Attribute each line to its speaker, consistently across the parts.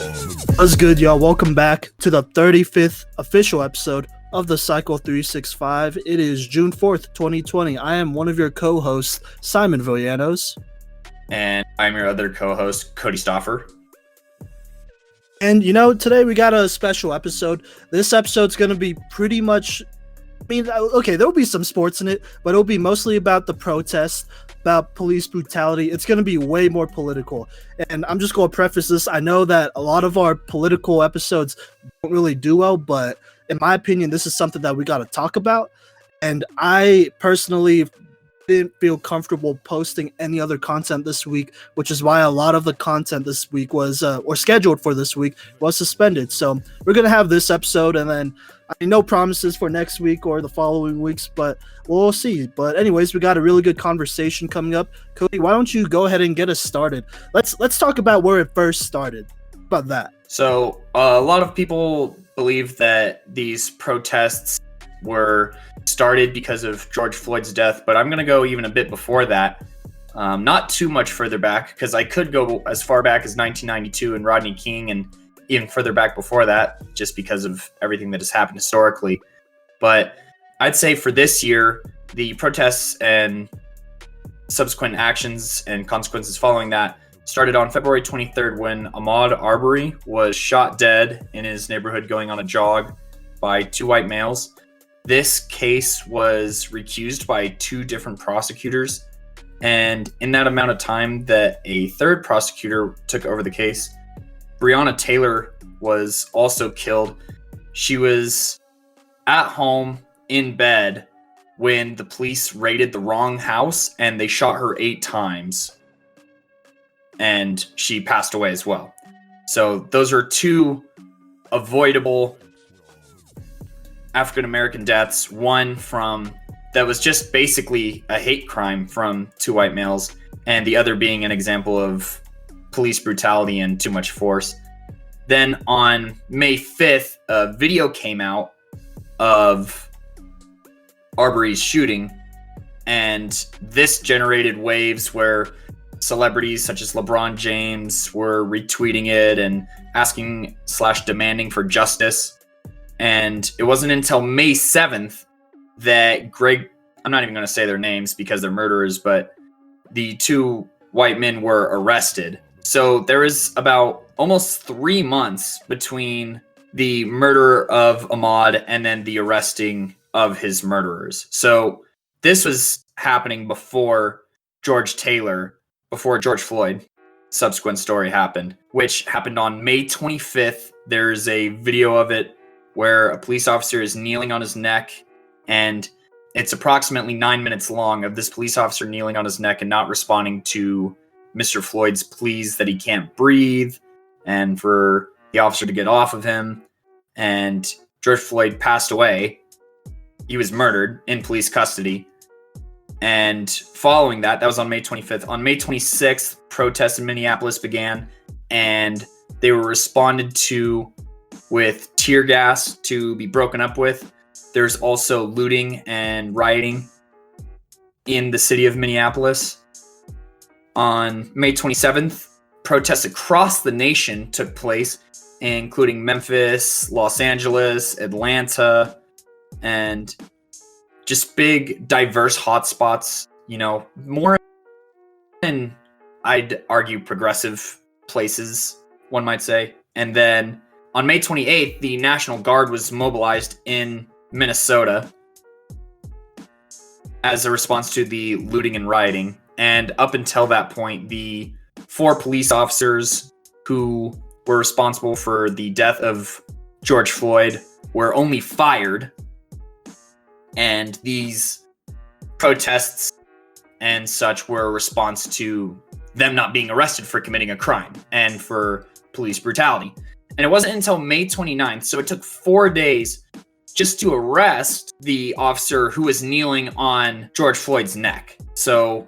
Speaker 1: What's good, y'all? Welcome back to the 35th official episode of the Cycle 365. It is June 4th, 2020. I am one of your co-hosts, Simon Villanos.
Speaker 2: And I'm your other co-host, Cody Stoffer.
Speaker 1: And, today we got a special episode. This episode's going to be pretty much... there'll be some sports in it, but it'll be mostly about the protests, about police brutality. It's going to be way more political. And I'm just going to preface this. I know that a lot of our political episodes don't really do well, but in my opinion, this is something that we got to talk about. And I personally didn't feel comfortable posting any other content this week, which is why a lot of the content this week was, or scheduled for this week, was suspended. So we're going to have this episode, and then no promises for next week or the following weeks, but we'll see. But anyways, we got a really good conversation coming up. Cody, why don't you go ahead and get us started? Let's talk about where it first started. How about that?
Speaker 2: So a lot of people believe that these protests were started because of George Floyd's death, but I'm going to go even a bit before that. Not too much further back, because I could go as far back as 1992 and Rodney King, and even further back before that, just because of everything that has happened historically. But I'd say for this year, the protests and subsequent actions and consequences following that started on February 23rd when Ahmaud Arbery was shot dead in his neighborhood going on a jog by two white males. This case was recused by two different prosecutors, and in that amount of time that a third prosecutor took over the case, Breonna Taylor was also killed. She was at home in bed when the police raided the wrong house, and they shot her 8 times, and she passed away as well. So those are two avoidable African-American deaths, one from that was just basically a hate crime from two white males, and the other being an example of police brutality and too much force. Then on May 5th, a video came out of Arbery's shooting, and this generated waves where celebrities such as LeBron James were retweeting it and asking / demanding for justice. And it wasn't until May 7th that I'm not even going to say their names because they're murderers, but the two white men were arrested. So there is about almost 3 months between the murder of Ahmaud and then the arresting of his murderers. So this was happening before George Floyd subsequent story happened, which happened on May 25th. There's a video of it where a police officer is kneeling on his neck, and it's approximately 9 minutes long of this police officer kneeling on his neck and not responding to Mr. Floyd's pleas that he can't breathe and for the officer to get off of him. And George Floyd passed away. He was murdered in police custody. And following that was on May 25th. On May 26th, protests in Minneapolis began, and they were responded to with tear gas to be broken up with. There's also looting and rioting in the city of Minneapolis. On May 27th, protests across the nation took place, including Memphis, Los Angeles, Atlanta, and just big, diverse hotspots, more than I'd argue progressive places, one might say. And then on May 28th, the National Guard was mobilized in Minnesota as a response to the looting and rioting. And up until that point, the 4 police officers who were responsible for the death of George Floyd were only fired. And these protests and such were a response to them not being arrested for committing a crime and for police brutality. And it wasn't until May 29th, so it took 4 days just to arrest the officer who was kneeling on George Floyd's neck. So,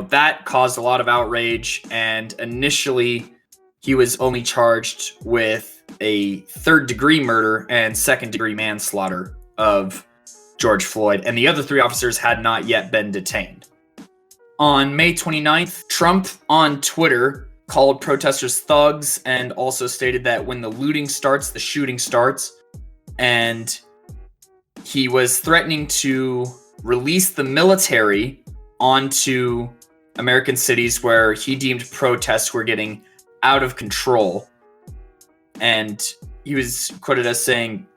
Speaker 2: that caused a lot of outrage, and initially he was only charged with a 3rd-degree murder and 2nd-degree manslaughter of George Floyd, and the other 3 officers had not yet been detained. On May 29th, Trump on Twitter called protesters thugs, and also stated that when the looting starts, the shooting starts. And he was threatening to release the military onto American cities where he deemed protests were getting out of control. And he was quoted as saying,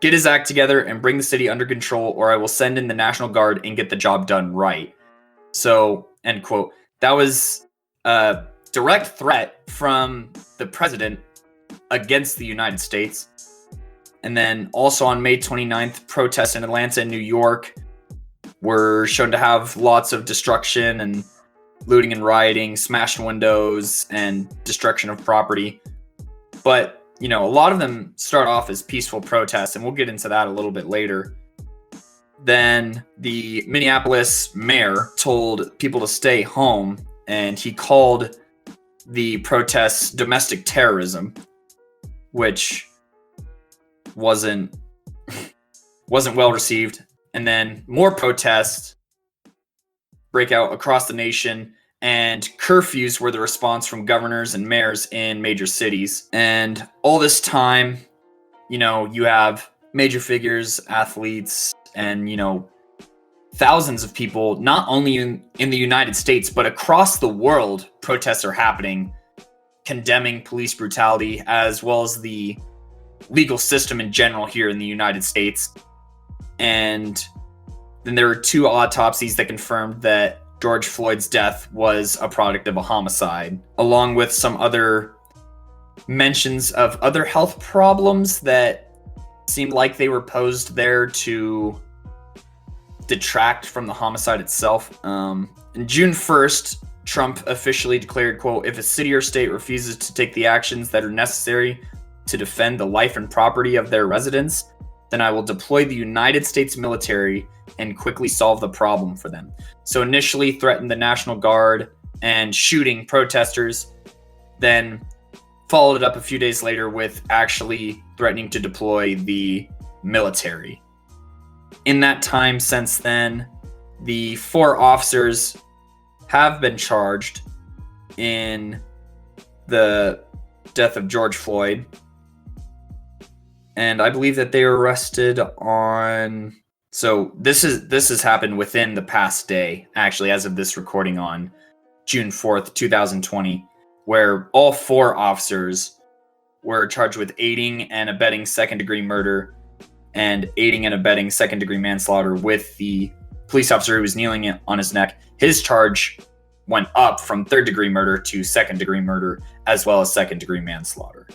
Speaker 2: get his act together and bring the city under control, or I will send in the National Guard and get the job done right. So, end quote. That was a direct threat from the president against the United States. And then also on May 29th, protests in Atlanta and New York were shown to have lots of destruction and looting and rioting, smashed windows, and destruction of property. But, you know, a lot of them start off as peaceful protests, and we'll get into that a little bit later. Then the Minneapolis mayor told people to stay home, and he called the protests domestic terrorism, which wasn't well received. And then more protests break out across the nation, and curfews were the response from governors and mayors in major cities. And all this time, you know, you have major figures, athletes, and, you know, thousands of people, not only in the United States, but across the world, protests are happening, condemning police brutality, as well as the legal system in general here in the United States. And then there were 2 autopsies that confirmed that George Floyd's death was a product of a homicide, along with some other mentions of other health problems that seemed like they were posed there to detract from the homicide itself. On June 1st, Trump officially declared, quote, if a city or state refuses to take the actions that are necessary to defend the life and property of their residents, then I will deploy the United States military and quickly solve the problem for them. So initially threatened the National Guard and shooting protesters, then followed it up a few days later with actually threatening to deploy the military. In that time since then, the 4 officers have been charged in the death of George Floyd. And I believe that they were arrested on... So this has happened within the past day, actually, as of this recording on June 4th, 2020, where all 4 officers were charged with aiding and abetting second-degree murder and aiding and abetting second-degree manslaughter, with the police officer who was kneeling on his neck. His charge went up from third-degree murder to second-degree murder, as well as second-degree manslaughter.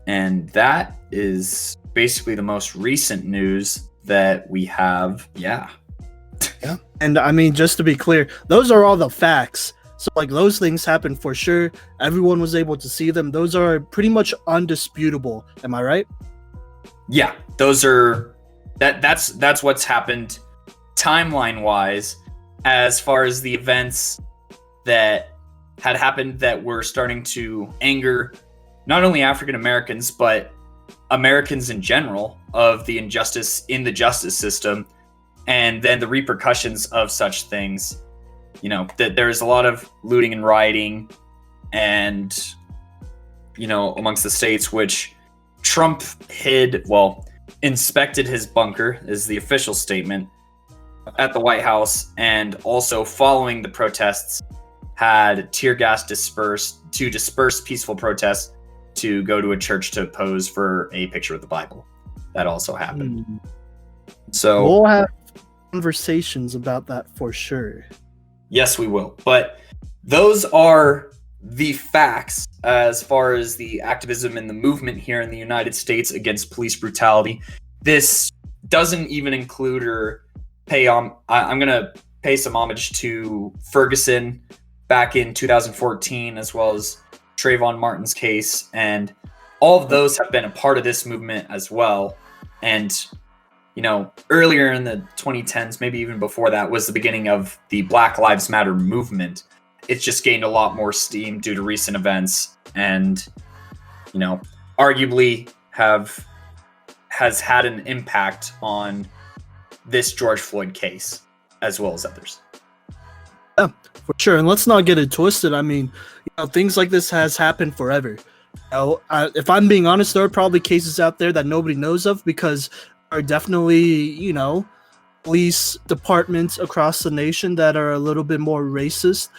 Speaker 2: And that is basically the most recent news that we have. Yeah.
Speaker 1: And I mean, just to be clear, those are all the facts. So like those things happened for sure. Everyone was able to see them. Those are pretty much undisputable. Am I right?
Speaker 2: Yeah, those are that's what's happened timeline wise, as far as the events that had happened that were starting to anger not only African Americans, but Americans in general, of the injustice in the justice system, and then the repercussions of such things. You know, that there's a lot of looting and rioting, and, you know, amongst the states, which Trump inspected his bunker, is the official statement, at the White House, and also following the protests had tear gas dispersed to disperse peaceful protests to go to a church to pose for a picture of the Bible. That also happened. So
Speaker 1: we'll have conversations about that for sure.
Speaker 2: Yes, we will. But those are the facts as far as the activism and the movement here in the United States against police brutality. This doesn't even include or pay I'm going to pay some homage to Ferguson back in 2014, as well as Trayvon Martin's case, and all of those have been a part of this movement as well. And, you know, earlier in the 2010s, maybe even before that, was the beginning of the Black Lives Matter movement. It's just gained a lot more steam due to recent events, and, you know, arguably has had an impact on this George Floyd case, as well as others.
Speaker 1: Yeah, for sure. And let's not get it twisted. I mean, things like this has happened forever. If I'm being honest, there are probably cases out there that nobody knows of because there are definitely, police departments across the nation that are a little bit more racist,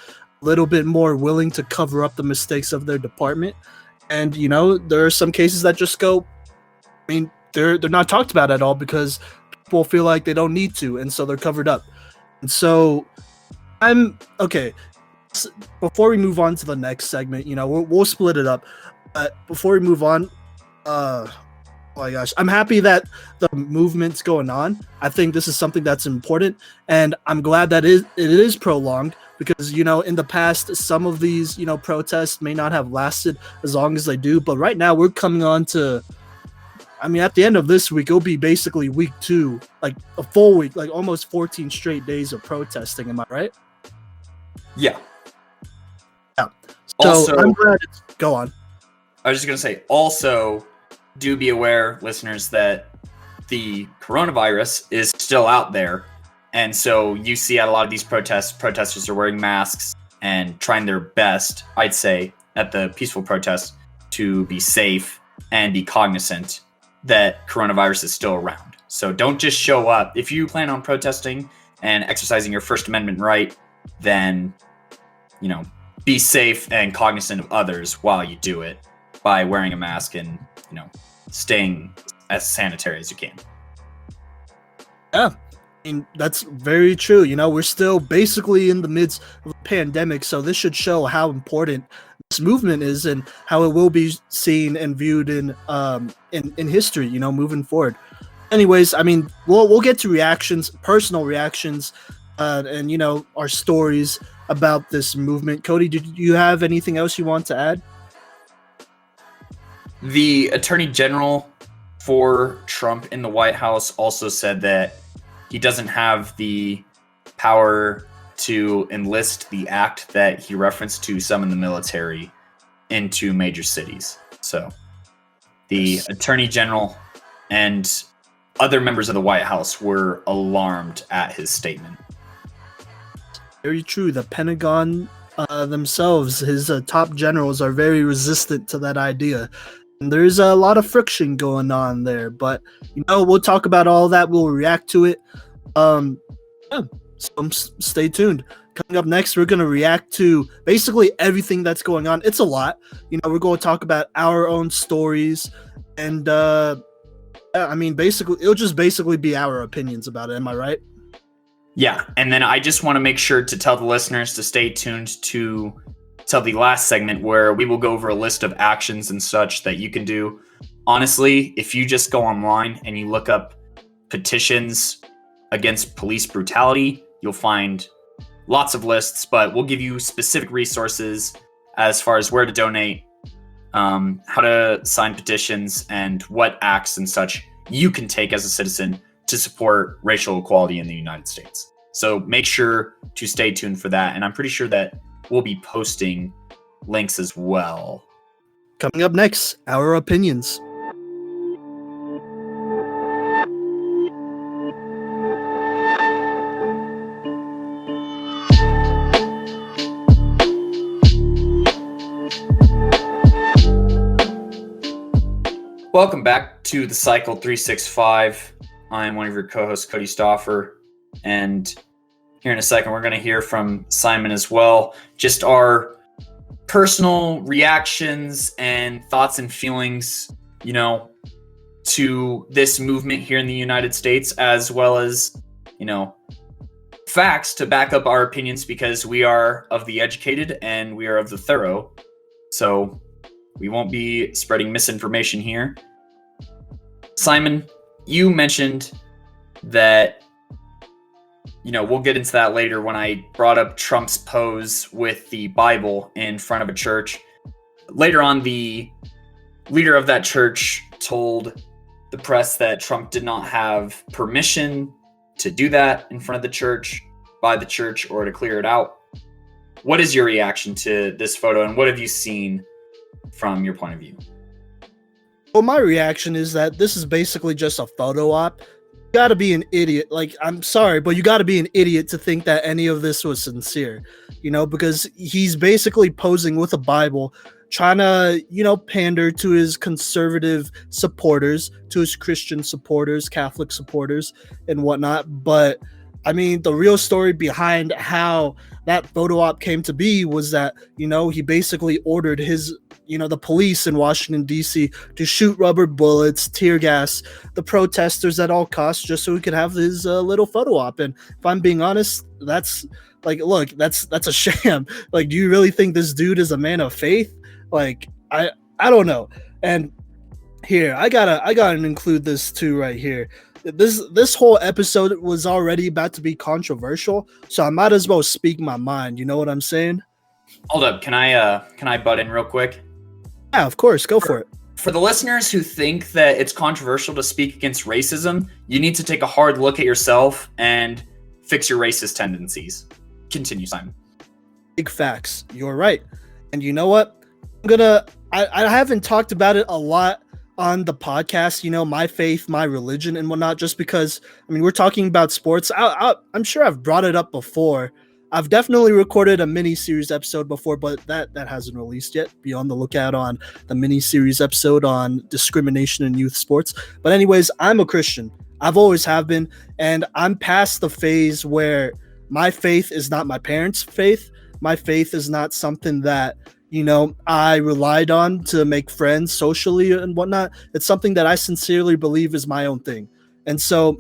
Speaker 1: a little bit more willing to cover up the mistakes of their department. And, there are some cases that just go, I mean, they're not talked about at all because people feel like they don't need to, and so they're covered up. And so I'm okay. Before we move on to the next segment, we'll split it up. But before we move on, oh my gosh, I'm happy that the movement's going on. I think this is something that's important, and I'm glad that it is prolonged because in the past some of these protests may not have lasted as long as they do. But right now we're coming on to. I mean, at the end of this week, it'll be basically week 2, like a full week, like almost 14 straight days of protesting. Am I right?
Speaker 2: Yeah.
Speaker 1: Yeah. So
Speaker 2: also,
Speaker 1: I'm glad go on.
Speaker 2: I was just going to say, also, do be aware, listeners, that the coronavirus is still out there. And so you see at a lot of these protesters are wearing masks and trying their best, I'd say, at the peaceful protests to be safe and be cognizant that coronavirus is still around. So don't just show up. If you plan on protesting and exercising your First Amendment right, then, be safe and cognizant of others while you do it by wearing a mask and, staying as sanitary as you can.
Speaker 1: Yeah, I mean, that's very true. We're still basically in the midst of a pandemic, so this should show how important this movement is and how it will be seen and viewed in history, moving forward. Anyways, I mean, we'll get to reactions, personal reactions, and our stories about this movement. Cody, did you have anything else you want to add?
Speaker 2: The Attorney General for Trump in the White House also said that he doesn't have the power to enlist the act that he referenced to summon the military into major cities. So the Attorney General and other members of the White House were alarmed at his statement.
Speaker 1: Very true. The Pentagon themselves, his top generals, are very resistant to that idea. And there's a lot of friction going on there. But, we'll talk about all that. We'll react to it. So stay tuned. Coming up next, we're going to react to basically everything that's going on. It's a lot. We're going to talk about our own stories. And, I mean, basically, it'll just basically be our opinions about it. Am I right?
Speaker 2: Yeah, and then I just want to make sure to tell the listeners to stay tuned to the last segment where we will go over a list of actions and such that you can do. Honestly, if you just go online and you look up petitions against police brutality, you'll find lots of lists, but we'll give you specific resources as far as where to donate, how to sign petitions, and what acts and such you can take as a citizen to support racial equality in the United States. So make sure to stay tuned for that. And I'm pretty sure that we'll be posting links as well.
Speaker 1: Coming up next, our opinions.
Speaker 2: Welcome back to the Cycle 365. I'm one of your co-hosts, Cody Stauffer, and here in a second we're going to hear from Simon as well. Just our personal reactions and thoughts and feelings, to this movement here in the United States, as well as, facts to back up our opinions, because we are of the educated and we are of the thorough. So we won't be spreading misinformation here. Simon, you mentioned that, we'll get into that later when I brought up Trump's pose with the Bible in front of a church. Later on, the leader of that church told the press that Trump did not have permission to do that in front of the church, by the church, or to clear it out. What is your reaction to this photo, and what have you seen from your point of view?
Speaker 1: Well, my reaction is that this is basically just a photo op. gotta be an idiot. Like, I'm sorry, but you gotta be an idiot to think that any of this was sincere, because he's basically posing with a Bible, trying to, pander to his conservative supporters, to his Christian supporters, Catholic supporters, and whatnot. But I mean, the real story behind how that photo op came to be was that, he basically ordered the police in Washington, D.C. to shoot rubber bullets, tear gas the protesters at all costs just so he could have his little photo op. And if I'm being honest, that's like, look, that's a sham. Like, do you really think this dude is a man of faith? Like, I don't know. And here, I gotta include this too right here. This whole episode was already about to be controversial, so I might as well speak my mind. You know what I'm saying?
Speaker 2: Hold up, can I butt in real quick?
Speaker 1: Yeah, of course, go for it.
Speaker 2: For the listeners who think that it's controversial to speak against racism, you need to take a hard look at yourself and fix your racist tendencies. Continue, Simon.
Speaker 1: Big facts. You're right. And you know what? I haven't talked about it a lot on the podcast, my faith, my religion and whatnot, just because, we're talking about sports. I'm sure I've brought it up before. I've definitely recorded a mini-series episode before, but that hasn't released yet. Be on the lookout on the mini-series episode on discrimination in youth sports. But anyways, I'm a Christian. I've always have been, and I'm past the phase where my faith is not my parents' faith. My faith is not something that, I relied on to make friends socially and whatnot. It's something that I sincerely believe is my own thing. And so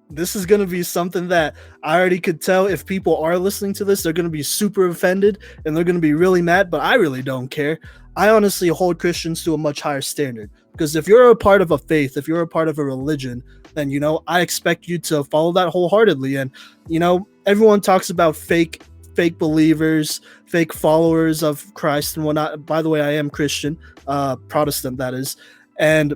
Speaker 1: this is going to be something that I already could tell if people are listening to this, they're going to be super offended and they're going to be really mad, but I really don't care. I honestly hold Christians to a much higher standard, because if you're a part of a faith, if you're a part of a religion, then, I expect you to follow that wholeheartedly. And, everyone talks about fake believers, fake followers of Christ and whatnot. By the way, I am Christian, Protestant, that is. And,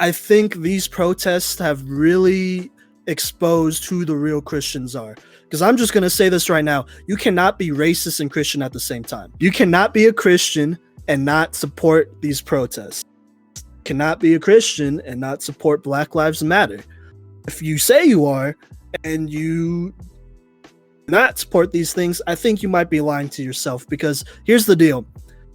Speaker 1: I think these protests have really exposed who the real Christians are. Because I'm just going to say this right now. You cannot be racist and Christian at the same time. You cannot be a Christian and not support these protests. You cannot be a Christian and not support Black Lives Matter. If you say you are and you not support these things, I think you might be lying to yourself, because here's the deal.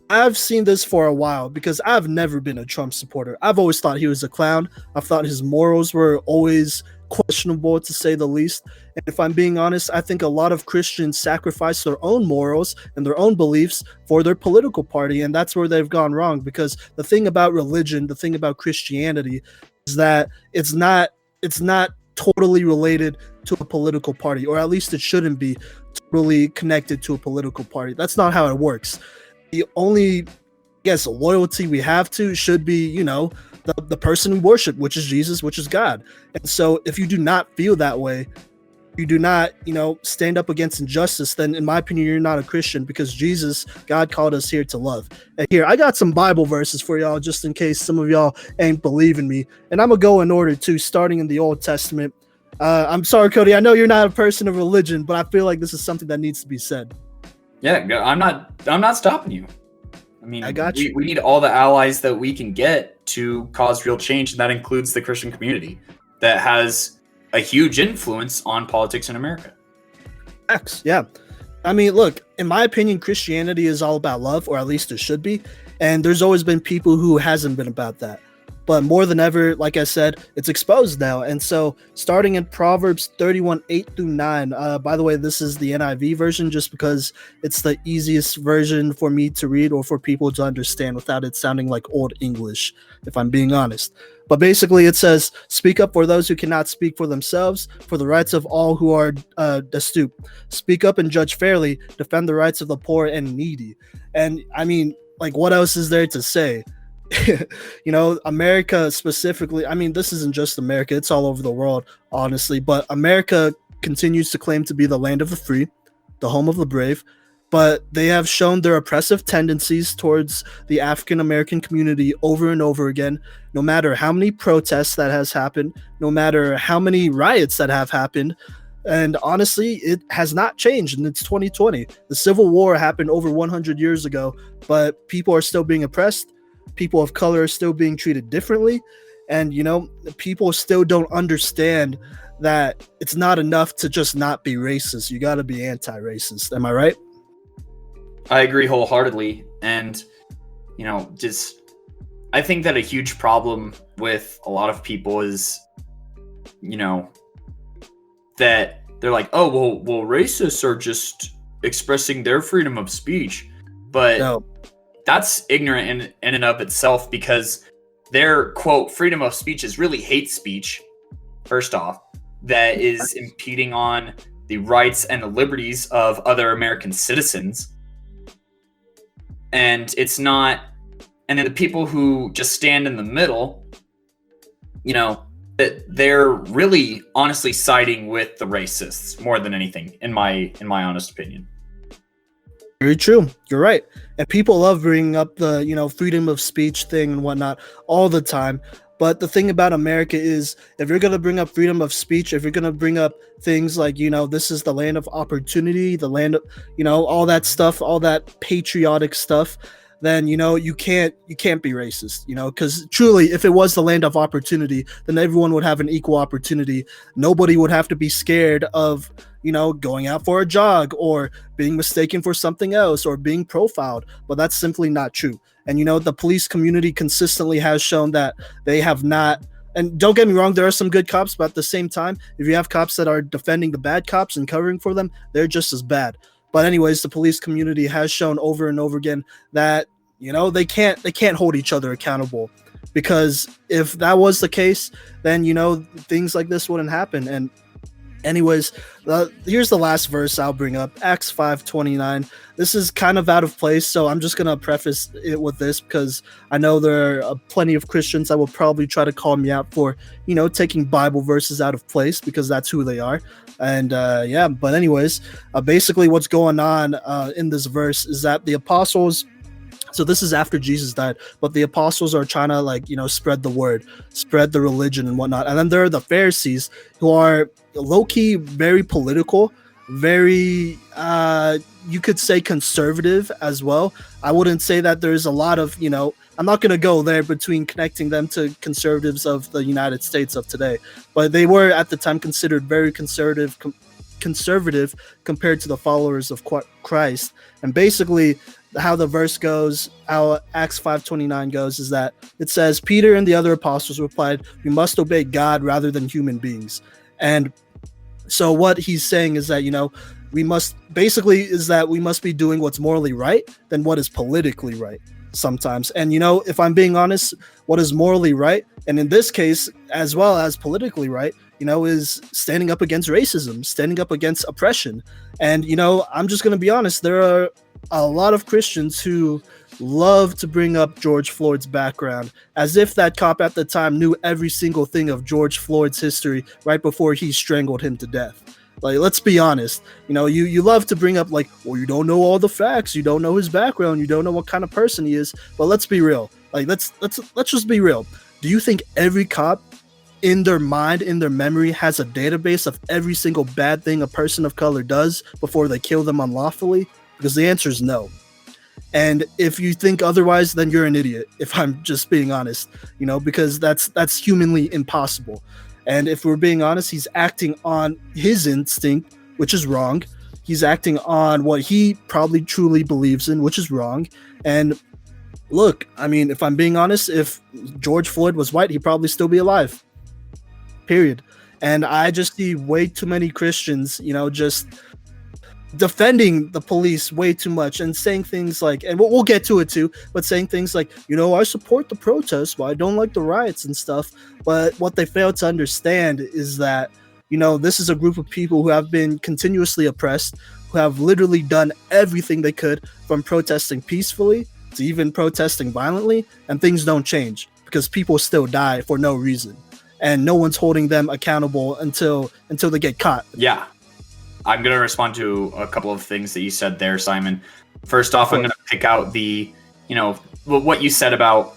Speaker 1: I've seen this for a while, because I've never been a Trump supporter. I've always thought he was a clown. I thought his morals were always questionable, to say the least. And if I'm being honest, I think a lot of Christians sacrifice their own morals and their own beliefs for their political party, and that's where they've gone wrong. Because the thing about religion, the thing about Christianity, is that it's not totally related to a political party, or at least it shouldn't be totally connected to a political party. That's not how it works. The only, loyalty we have to should be, the person we worship, which is Jesus, which is God. And so if you do not feel that way, you do not, stand up against injustice, then in my opinion, you're not a Christian, because Jesus, God called us here to love. And here, I got some Bible verses for y'all, just in case some of y'all ain't believing me. And I'm going to go in order too, starting in the Old Testament. I'm sorry, Cody, I know you're not a person of religion, but I feel like this is something that needs to be said.
Speaker 2: Yeah, I'm not stopping you. I mean,
Speaker 1: I got you.
Speaker 2: We need all the allies that we can get to cause real change, and that includes the Christian community that has a huge influence on politics in America.
Speaker 1: X, yeah. I mean, look, in my opinion, Christianity is all about love, or at least it should be. And there's always been people who hasn't been about that. But more than ever, like I said, it's exposed now. And so starting in Proverbs 31, 8-9, by the way, this is the NIV version, just because it's the easiest version for me to read or for people to understand without it sounding like old English, if I'm being honest. But basically it says, speak up for those who cannot speak for themselves, for the rights of all who are destitute. Speak up and judge fairly, defend the rights of the poor and needy. And I mean, like, what else is there to say? America specifically, I mean, this isn't just America, it's all over the world, honestly, but America continues to claim to be the land of the free, the home of the brave, but they have shown their oppressive tendencies towards the African American community over and over again. No matter how many protests that has happened, no matter how many riots that have happened, and honestly, it has not changed, and it's 2020. The Civil War happened over 100 years ago, but people are still being oppressed. People of color are still being treated differently. And people still don't understand that it's not enough to just not be racist. You got to be anti-racist. Am I right?
Speaker 2: I agree wholeheartedly. And, just I think that a huge problem with a lot of people is, that they're like, oh, well, racists are just expressing their freedom of speech. But
Speaker 1: No.
Speaker 2: that's ignorant in and of itself, because their, quote, freedom of speech is really hate speech, first off, that is impeding on the rights and the liberties of other American citizens. And it's not, and then the people who just stand in the middle, that they're really honestly siding with the racists more than anything, in my honest opinion.
Speaker 1: Very true. You're right. And people love bringing up the, freedom of speech thing and whatnot all the time. But the thing about America is, if you're going to bring up freedom of speech, if you're going to bring up things like, this is the land of opportunity, the land of, all that stuff, all that patriotic stuff, then, you can't be racist, because truly, if it was the land of opportunity, then everyone would have an equal opportunity. Nobody would have to be scared of, going out for a jog or being mistaken for something else or being profiled. But that's simply not true. And, the police community consistently has shown that they have not. And don't get me wrong, there are some good cops, but at the same time, if you have cops that are defending the bad cops and covering for them, they're just as bad. But anyways, the police community has shown over and over again that, they can't hold each other accountable, because if that was the case, then, things like this wouldn't happen. And anyways, here's the last verse I'll bring up, Acts 5:29. This is kind of out of place, so I'm just going to preface it with this, because I know there are plenty of Christians that will probably try to call me out for, taking Bible verses out of place, because that's who they are. And but anyways, basically what's going on in this verse is that the apostles, so this is after Jesus died, but the apostles are trying to spread the word, spread the religion and whatnot. And then there are the Pharisees, who are low-key very political, very you could say conservative as well. I wouldn't say that there's a lot of, I'm not going to go there between connecting them to conservatives of the United States of today, but they were at the time considered very conservative compared to the followers of Christ. And basically how the verse goes, how Acts 5:29 goes, is that it says, Peter and the other apostles replied, we must obey God rather than human beings. And so what he's saying is that, we must be doing what's morally right than what is politically right sometimes. And, if I'm being honest, what is morally right, and in this case, as well as politically right, is standing up against racism, standing up against oppression. And, I'm just going to be honest, there are a lot of Christians who love to bring up George Floyd's background, as if that cop at the time knew every single thing of George Floyd's history right before he strangled him to death. Like, let's be honest, you love to bring up well, you don't know all the facts, you don't know his background, you don't know what kind of person he is. But let's be real. Let's just be real. Do you think every cop in their mind, in their memory, has a database of every single bad thing a person of color does before they kill them unlawfully? Because the answer is no. And if you think otherwise, then you're an idiot, if I'm just being honest, because that's humanly impossible. And if we're being honest, he's acting on his instinct, which is wrong. He's acting on what he probably truly believes in, which is wrong. And look, I mean, if I'm being honest, if George Floyd was white, he'd probably still be alive. Period. And I just see way too many Christians, just defending the police way too much and saying things like, and we'll get to it too, but saying things like, I support the protests, but I don't like the riots and stuff. But what they fail to understand is that, this is a group of people who have been continuously oppressed, who have literally done everything they could, from protesting peacefully to even protesting violently, and things don't change because people still die for no reason, and no one's holding them accountable until they get caught.
Speaker 2: Yeah. I'm going to respond to a couple of things that you said there, Simon. First off, I'm going to pick out the, what you said about,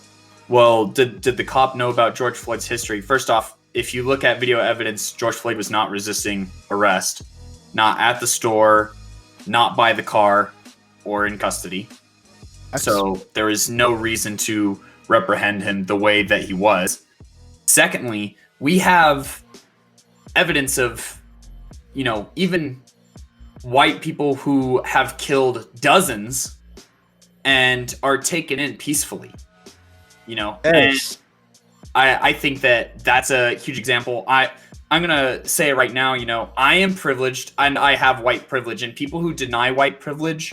Speaker 2: well, did the cop know about George Floyd's history? First off, if you look at video evidence, George Floyd was not resisting arrest, not at the store, not by the car, or in custody. So there is no reason to reprehend him the way that he was. Secondly, we have evidence of, even white people who have killed dozens and are taken in peacefully,
Speaker 1: Yes.
Speaker 2: And I think that's a huge example. I'm gonna say it right now, I am privileged and I have white privilege, and people who deny white privilege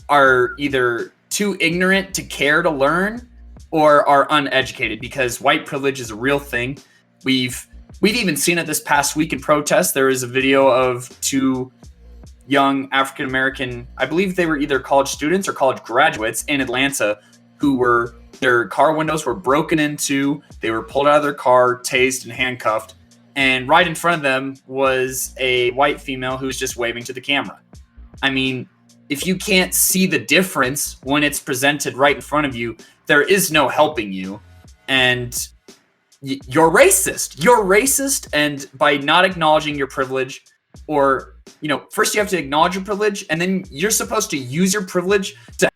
Speaker 2: are either too ignorant to care to learn or are uneducated, because white privilege is a real thing. We've even seen it this past week in protests. There is a video of two young African American, I believe they were either college students or college graduates in Atlanta, who their car windows were broken into, they were pulled out of their car, tased and handcuffed, and right in front of them was a white female who's just waving to the camera. I mean, if you can't see the difference when it's presented right in front of you, there is no helping you. And you're racist. You're racist. And by not acknowledging your privilege, or, first you have to acknowledge your privilege, and then you're supposed to use your privilege to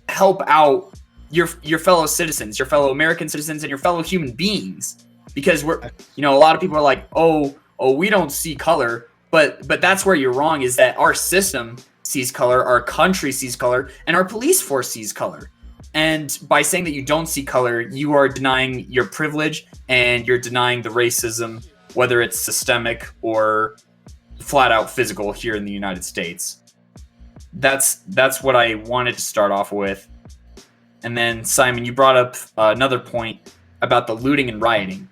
Speaker 2: help out your fellow citizens, your fellow American citizens, and your fellow human beings. Because a lot of people are like, oh, we don't see color. But that's where you're wrong, is that our system sees color, our country sees color, and our police force sees color. And by saying that you don't see color, you are denying your privilege, and you're denying the racism, whether it's systemic or flat out physical here in the United States. That's what I wanted to start off with. And then, Simon, you brought up another point about the looting and rioting.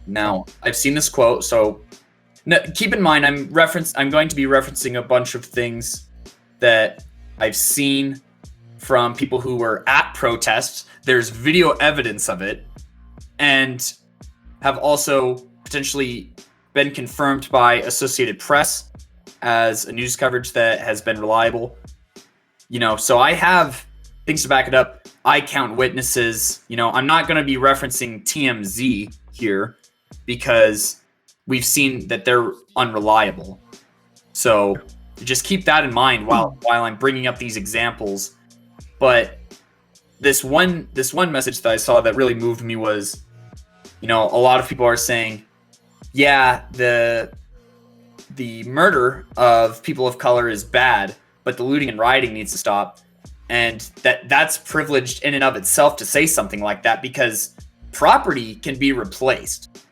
Speaker 2: Now, I've seen this quote, so keep in mind I'm going to be referencing a bunch of things that I've seen from people who were at protests. There's video evidence of it, and have also potentially been confirmed by Associated Press as a news coverage that has been reliable. So I have things to back it up. I count witnesses. I'm not going to be referencing TMZ here because we've seen that they're unreliable. So just keep that in mind while I'm bringing up these examples. But this one message that I saw that really moved me was, a lot of people are saying, yeah, the murder of people of color is bad, but the looting and rioting needs to stop. And that's privileged in and of itself to say something like that, because property can be replaced.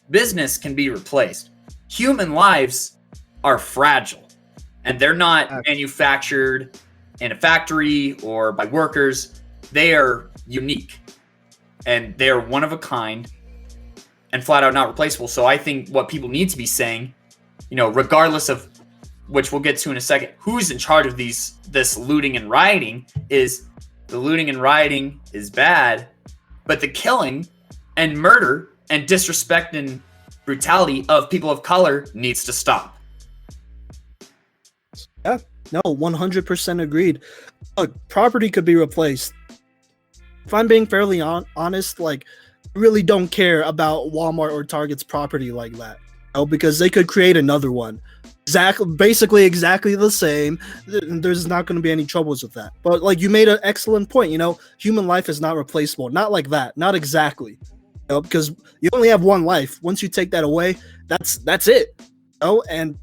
Speaker 2: Business can be replaced. Human lives are fragile, and they're not manufactured in a factory or by workers. They are unique, and they are one of a kind and flat out not replaceable. So I think what people need to be saying, regardless of, which we'll get to in a second, who's in charge of this looting and rioting, is the looting and rioting is bad, but the killing and murder and disrespect and brutality of people of color needs to stop.
Speaker 1: Yeah, no, 100% agreed. Look, property could be replaced. If I'm being fairly honest, I really don't care about Walmart or Target's property like that, because they could create another one. Basically exactly the same. There's not going to be any troubles with that. But you made an excellent point. Human life is not replaceable. Not like that. Not exactly. Because you only have one life. Once you take that away, that's it. And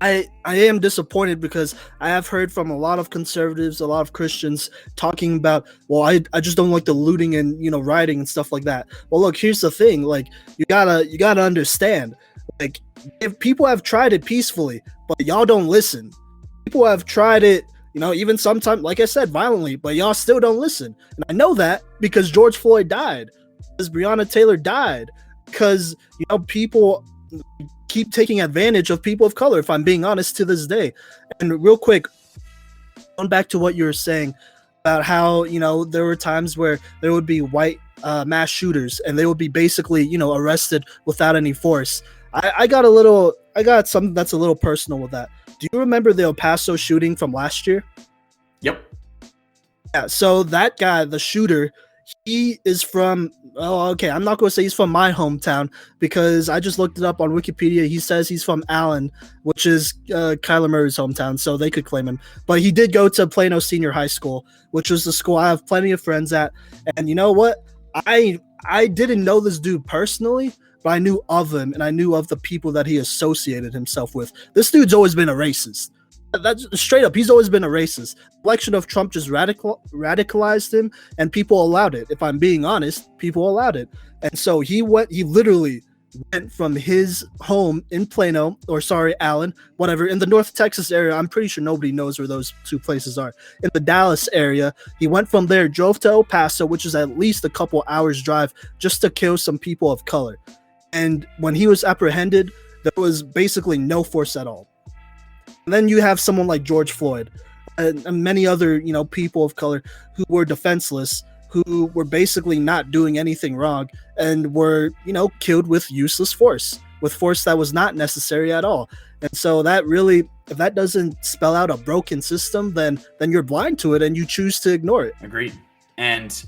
Speaker 1: I am disappointed, because I have heard from a lot of conservatives, a lot of Christians talking about, well, I just don't like the looting and rioting and stuff like that. Well, look, here's the thing. You gotta understand. If people have tried it peacefully, but y'all don't listen. People have tried it, even sometimes, like I said, violently, but y'all still don't listen. And I know that because George Floyd died, because Breonna Taylor died, because people keep taking advantage of people of color, if I'm being honest, to this day. And real quick, going back to what you were saying about how there were times where there would be white mass shooters, and they would be basically arrested without any force. I got something that's a little personal with that. Do you remember the El Paso shooting from last year?
Speaker 2: Yep.
Speaker 1: Yeah, so that guy, the shooter, he is from, I'm not going to say he's from my hometown, because I just looked it up on Wikipedia. He says he's from Allen, which is Kyler Murray's hometown, so they could claim him. But he did go to Plano Senior High School, which was the school I have plenty of friends at. And you know what? I I didn't know this dude personally, but I knew of him and I knew of the people that he associated himself with. This dude's always been a racist. That's straight up. He's always been a racist. The election of Trump just radicalized him, and people allowed it. If I'm being honest, people allowed it. And so he literally went from his home in Plano, or sorry, Allen, whatever, in the North Texas area. I'm pretty sure nobody knows where those two places are. In the Dallas area, he went from there, drove to El Paso, which is at least a couple hours drive, just to kill some people of color. And when he was apprehended, there was basically no force at all. And then you have someone like George Floyd and many other, people of color who were defenseless, who were basically not doing anything wrong and were, killed with useless force, with force that was not necessary at all. And so that really, if that doesn't spell out a broken system, then you're blind to it and you choose to ignore it.
Speaker 2: Agreed. And,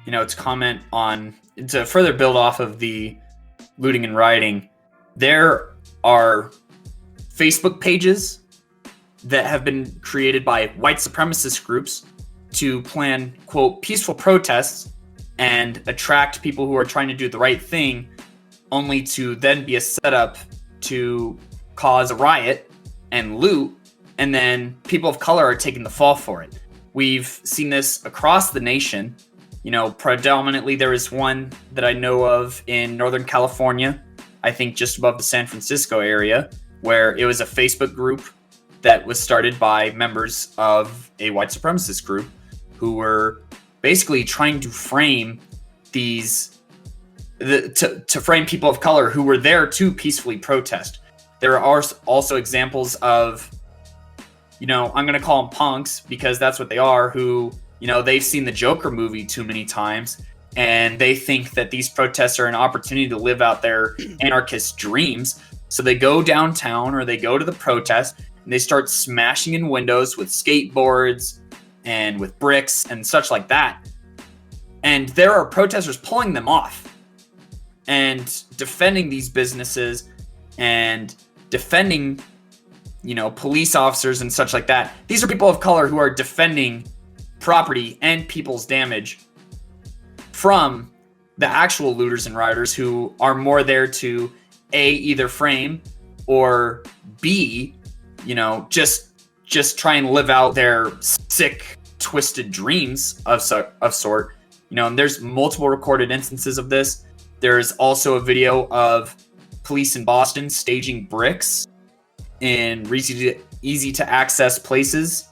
Speaker 2: to further build off of the looting and rioting, there are Facebook pages that have been created by white supremacist groups to plan, quote, peaceful protests and attract people who are trying to do the right thing, only to then be a setup to cause a riot and loot, and then people of color are taking the fall for it. We've seen this across the nation. Predominantly there is one that I know of in Northern California, I think just above the San Francisco area, where it was a Facebook group that was started by members of a white supremacist group who were basically trying to frame to frame people of color who were there to peacefully protest. There are also examples of, I'm going to call them punks because that's what they are, who, they've seen the Joker movie too many times and they think that these protests are an opportunity to live out their anarchist dreams. So they go downtown or they go to the protest and they start smashing in windows with skateboards and with bricks and such like that. And there are protesters pulling them off and defending these businesses and defending, police officers and such like that. These are people of color who are defending property and people's damage from the actual looters and rioters who are more there to A, either frame, or B, just try and live out their sick, twisted dreams of sort. And there's multiple recorded instances of this. There's also a video of police in Boston staging bricks in easy to access places,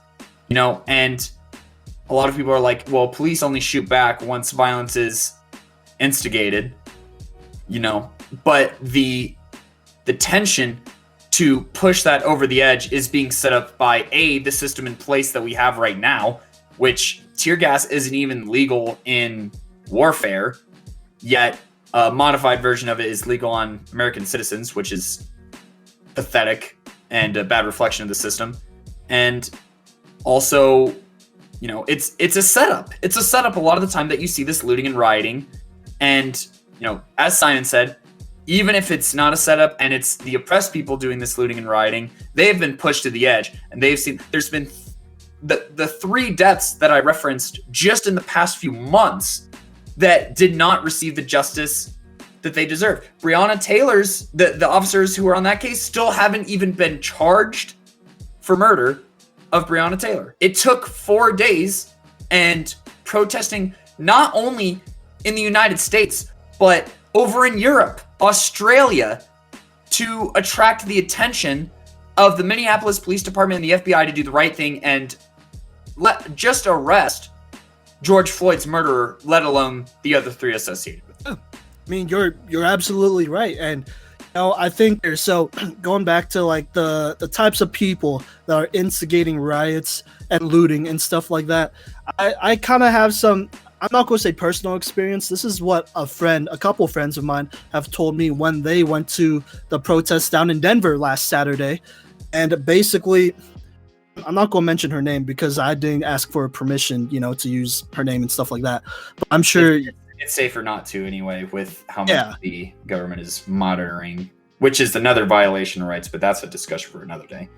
Speaker 2: and a lot of people are like, well, police only shoot back once violence is instigated, but the tension to push that over the edge is being set up by the system in place that we have right now, which tear gas isn't even legal in warfare, yet a modified version of it is legal on American citizens, which is pathetic and a bad reflection of the system. And also, it's a setup. It's a setup a lot of the time that you see this looting and rioting. And, as Simon said, even if it's not a setup and it's the oppressed people doing this looting and rioting, they've been pushed to the edge. And there's been the 3 deaths that I referenced just in the past few months that did not receive the justice that they deserve. Breonna Taylor's, the officers who were on that case still haven't even been charged for murder of Breonna Taylor. It took 4 days and protesting not only in the United States, but over in Europe, Australia, to attract the attention of the Minneapolis Police Department and the FBI to do the right thing and just arrest George Floyd's murderer, let alone the other 3 associated with it.
Speaker 1: I mean, you're absolutely right. And I think so going back to like the types of people that are instigating riots and looting and stuff like that, I kind of have some, I'm not going to say personal experience. This is what a couple friends of mine have told me when they went to the protests down in Denver last Saturday. And basically, I'm not going to mention her name because I didn't ask for permission, to use her name and stuff like that. But I'm sure
Speaker 2: it's safer not to anyway, with how much the government is monitoring, which is another violation of rights, but that's a discussion for another day.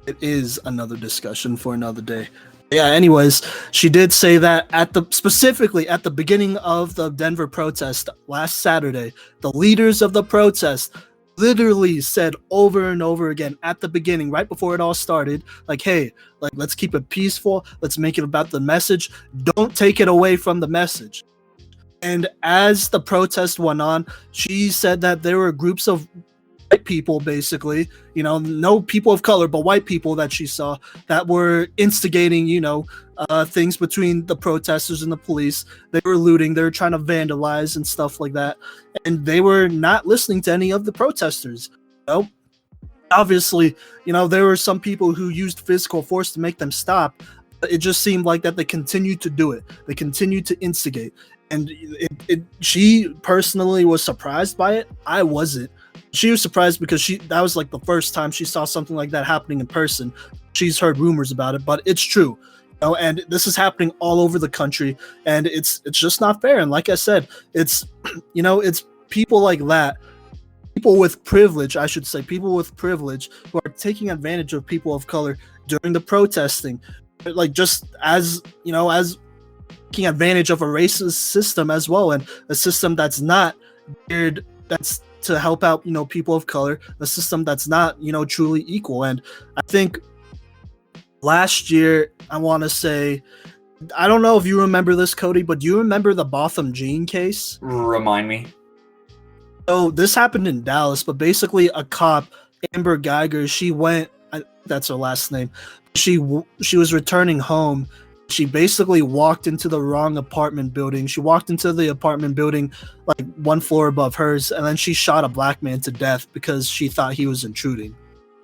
Speaker 1: It is another discussion for another day. Yeah, anyways, she did say that specifically at the beginning of the Denver protest last Saturday, the leaders of the protest literally said over and over again at the beginning, right before it all started, like, hey, like, let's keep it peaceful, let's make it about the message, don't take it away from the message. And as the protest went on, she said that there were groups of white people, basically, no people of color, but white people that she saw that were instigating, things between the protesters and the police. They were looting, they were trying to vandalize and stuff like that. And they were not listening to any of the protesters. Obviously, there were some people who used physical force to make them stop. But it just seemed like that they continued to do it. They continued to instigate. And she personally was surprised by it. I wasn't. She was surprised because that was like the first time she saw something like that happening in person. She's heard rumors about it, but it's true. And this is happening all over the country, and it's just not fair. And like I said, it's it's people like that, people with privilege, I should say, people with privilege who are taking advantage of people of color during the protesting, like just as taking advantage of a racist system as well, and a system that's not geared, that's to help out people of color, a system that's not truly equal. And I think last year, I want to say, I don't know if you remember this, Cody, but do you remember the Botham Jean case?
Speaker 2: Remind me.
Speaker 1: So this happened in Dallas, but basically a cop, Amber Geiger, she went, that's her last name, she was returning home. She basically walked into the wrong apartment building. She walked into the apartment building like one floor above hers, and then she shot a black man to death because she thought he was intruding.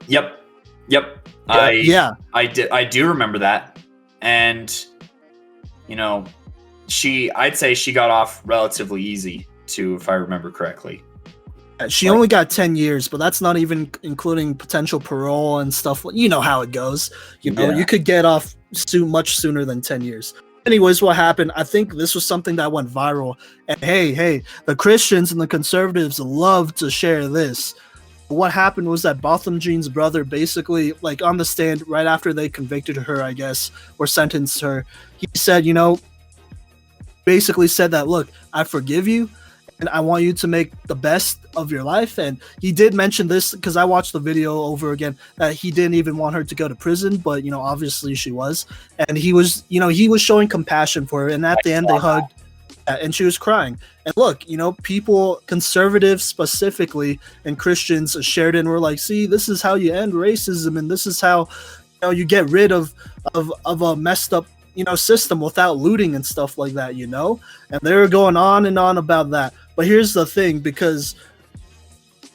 Speaker 2: Yep.
Speaker 1: Yeah.
Speaker 2: I do remember that. And I'd say she got off relatively easy too, if I remember correctly.
Speaker 1: She only got 10 years, but that's not even including potential parole and stuff. You know how it goes. You could get off much sooner than 10 years. Anyways, what happened? I think this was something that went viral. And hey, the Christians and the conservatives love to share this. What happened was that Botham Jean's brother basically, like on the stand right after they convicted her, I guess, or sentenced her, he said, basically said that, look, I forgive you, and I want you to make the best of your life. And he did mention this because I watched the video over again, that he didn't even want her to go to prison, but obviously she was. And he was showing compassion for her. And at the end they hugged, and she was crying. And look, people, conservatives specifically, and Christians shared it and were like, see, this is how you end racism, and this is how you get rid of a messed up system without looting and stuff like that, and they were going on and on about that. But here's the thing, because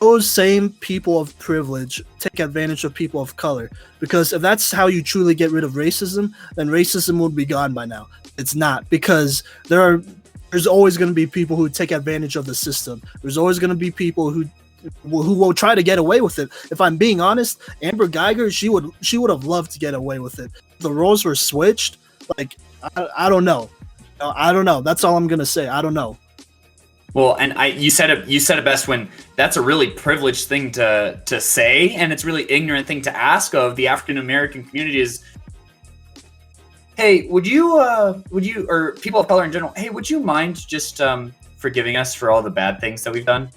Speaker 1: those same people of privilege take advantage of people of color, because if that's how you truly get rid of racism, then racism would be gone by now. It's not, because there's always going to be people who take advantage of the system. There's always going to be people who will try to get away with it. If I'm being honest, Amber Geiger, she would have loved to get away with it. The roles were switched. Like, I don't know. I don't know. That's all I'm gonna say. I don't know.
Speaker 2: Well, and you said it best, when that's a really privileged thing to say, and it's really ignorant thing to ask of the African American community is, hey, would you or people of color in general, hey, would you mind just forgiving us for all the bad things that we've done?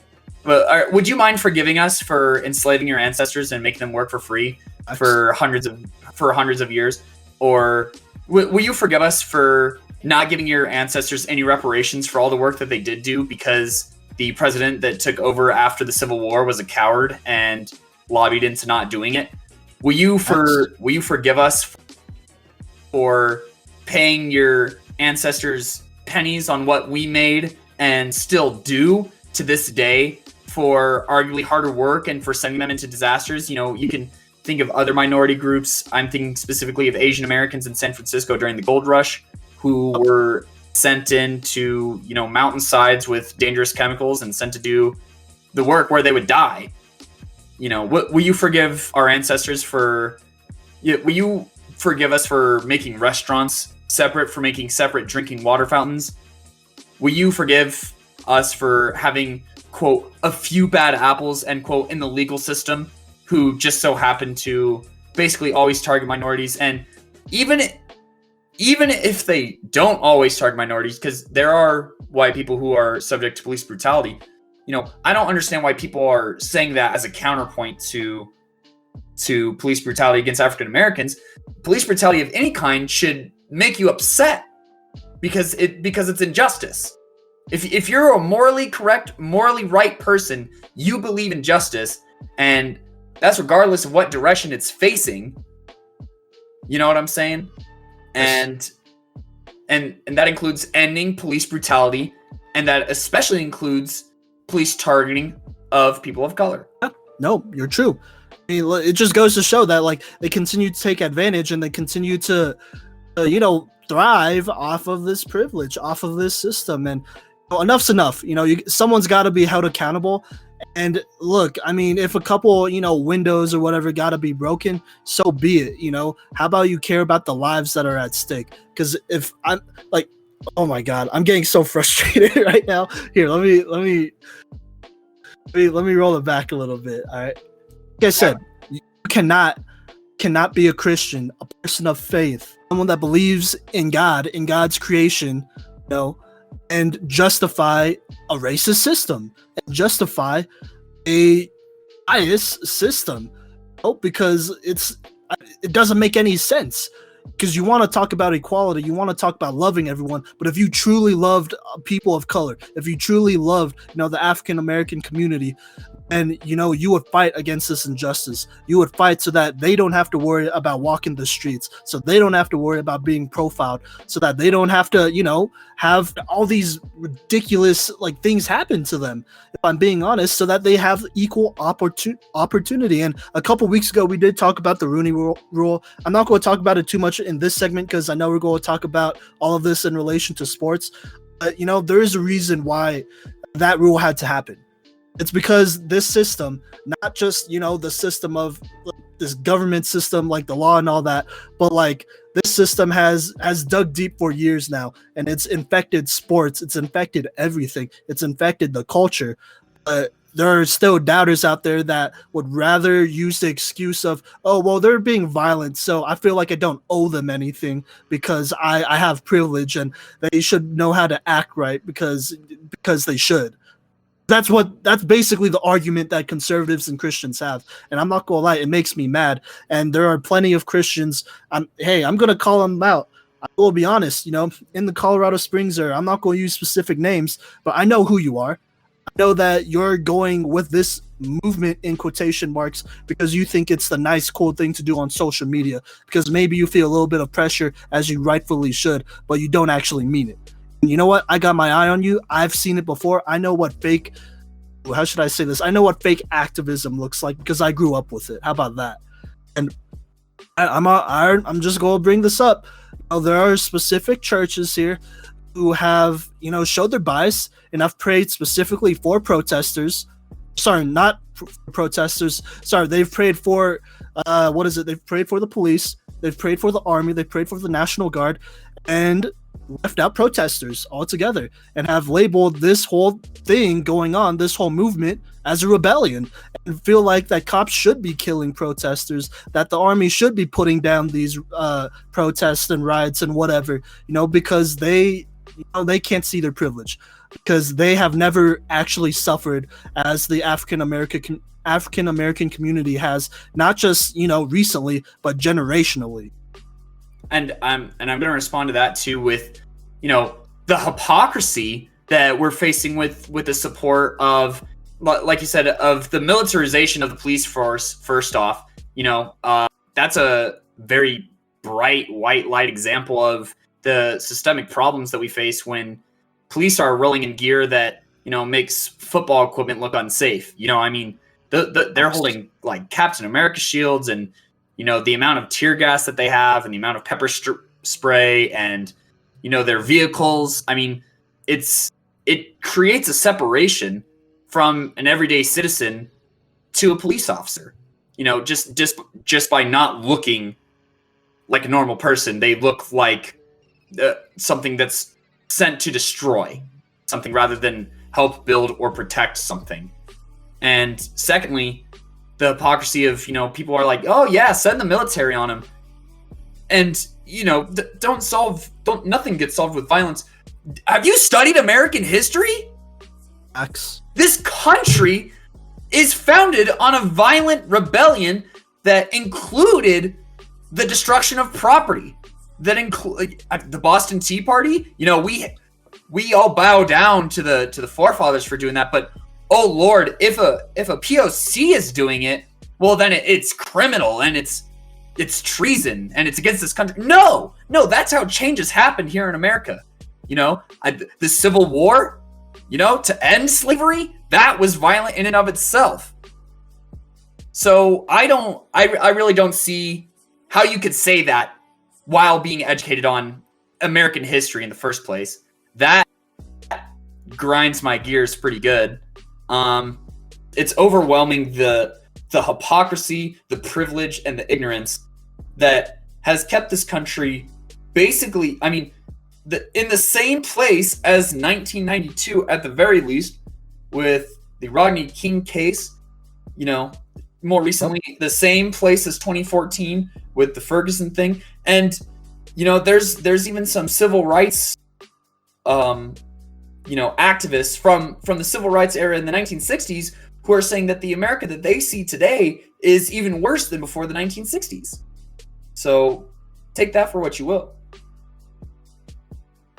Speaker 2: But would you mind forgiving us for enslaving your ancestors and making them work for free for hundreds of years? Or will you forgive us for not giving your ancestors any reparations for all the work that they did do, because the president that took over after the Civil War was a coward and lobbied into not doing it? Will you forgive us for paying your ancestors pennies on what we made and still do to this day for arguably harder work and for sending them into disasters? You can think of other minority groups. I'm thinking specifically of Asian Americans in San Francisco during the gold rush, who were sent into, mountainsides with dangerous chemicals and sent to do the work where they would die. Will you forgive our ancestors for, will you forgive us for making restaurants separate, for making separate drinking water fountains? Will you forgive us for having, quote, a few bad apples, end quote, in the legal system, who just so happen to basically always target minorities? And even even if they don't always target minorities, because there are white people who are subject to police brutality, I don't understand why people are saying that as a counterpoint to police brutality against African Americans. Police brutality of any kind should make you upset because it's injustice. If you're a morally correct, morally right person, you believe in justice, and that's regardless of what direction it's facing. You know what I'm saying? And that includes ending police brutality, and that especially includes police targeting of people of color.
Speaker 1: No, you're true. I mean, it just goes to show that like they continue to take advantage and they continue to, thrive off of this privilege, off of this system. And enough's enough. Someone's got to be held accountable. And look, I mean, if a couple, windows or whatever got to be broken, so be it. How about you care about the lives that are at stake? Because if I'm like, oh my God, I'm getting so frustrated right now. Here, let me roll it back a little bit. All right. Like I said, you cannot be a Christian, a person of faith, someone that believes in God, in God's creation, and justify a racist system and justify a bias system, because it doesn't make any sense. Because you want to talk about equality, you want to talk about loving everyone, but if you truly loved people of color, if you truly loved, the African American community, and you would fight against this injustice. You would fight so that they don't have to worry about walking the streets, so they don't have to worry about being profiled, so that they don't have to, have all these ridiculous things happen to them, if I'm being honest, so that they have equal opportunity. And a couple weeks ago, we did talk about the Rooney Rule. I'm not going to talk about it too much in this segment because I know we're going to talk about all of this in relation to sports. But, there is a reason why that rule had to happen. It's because this system, not just, the system of this government system, like the law and all that, but this system has dug deep for years now, and it's infected sports. It's infected everything. It's infected the culture. There are still doubters out there that would rather use the excuse of, oh, well, they're being violent, so I feel like I don't owe them anything because I have privilege and they should know how to act right because they should. That's basically the argument that conservatives and Christians have. And I'm not gonna lie, it makes me mad. And there are plenty of Christians. I'm gonna call them out. I will be honest, in the Colorado Springs area, I'm not gonna use specific names, but I know who you are. I know that you're going with this movement in quotation marks because you think it's the nice, cool thing to do on social media, because maybe you feel a little bit of pressure, as you rightfully should, but you don't actually mean it. You know what? I got my eye on you. I've seen it before. I know what how should I say this? I know what fake activism looks like because I grew up with it. How about that? And I'm just going to bring this up. There are specific churches here who have, showed their bias, and I've prayed specifically for protesters. Sorry, not protesters. Sorry, they've prayed for, They've prayed for the police. They've prayed for the army. They've prayed for the National Guard. And left out protesters altogether, and have labeled this whole thing going on, this whole movement, as a rebellion, and feel like that cops should be killing protesters, that the army should be putting down these protests and riots and whatever, because they can't see their privilege, because they have never actually suffered as the African American community has, not just recently, but generationally.
Speaker 2: And I'm going to respond to that too with, the hypocrisy that we're facing with the support of, like you said, of the militarization of the police force. First off, that's a very bright white light example of the systemic problems that we face when police are rolling in gear that, makes football equipment look unsafe. They're holding Captain America shields, and the amount of tear gas that they have, and the amount of pepper spray, and their vehicles. I mean, it creates a separation from an everyday citizen to a police officer. Just by not looking like a normal person, they look like something that's sent to destroy something rather than help build or protect something. And secondly, the hypocrisy of, people are like, oh yeah, send the military on him. And nothing gets solved with violence. Have you studied American history?
Speaker 1: X.
Speaker 2: This country is founded on a violent rebellion that included the destruction of property, that include the Boston Tea Party. We all bow down to the forefathers for doing that, but oh Lord, if a POC is doing it, well then it's criminal and it's treason and it's against this country. No, that's how changes happen here in America. The Civil War, to end slavery, that was violent in and of itself. So I really don't see how you could say that while being educated on American history in the first place. That grinds my gears pretty good. It's overwhelming the hypocrisy, the privilege, and the ignorance that has kept this country basically, in the same place as 1992 at the very least, with the Rodney King case, more recently, the same place as 2014 with the Ferguson thing. And, there's even some civil rights, activists from the civil rights era in the 1960s who are saying that the America that they see today is even worse than before the 1960s. So take that for what you will.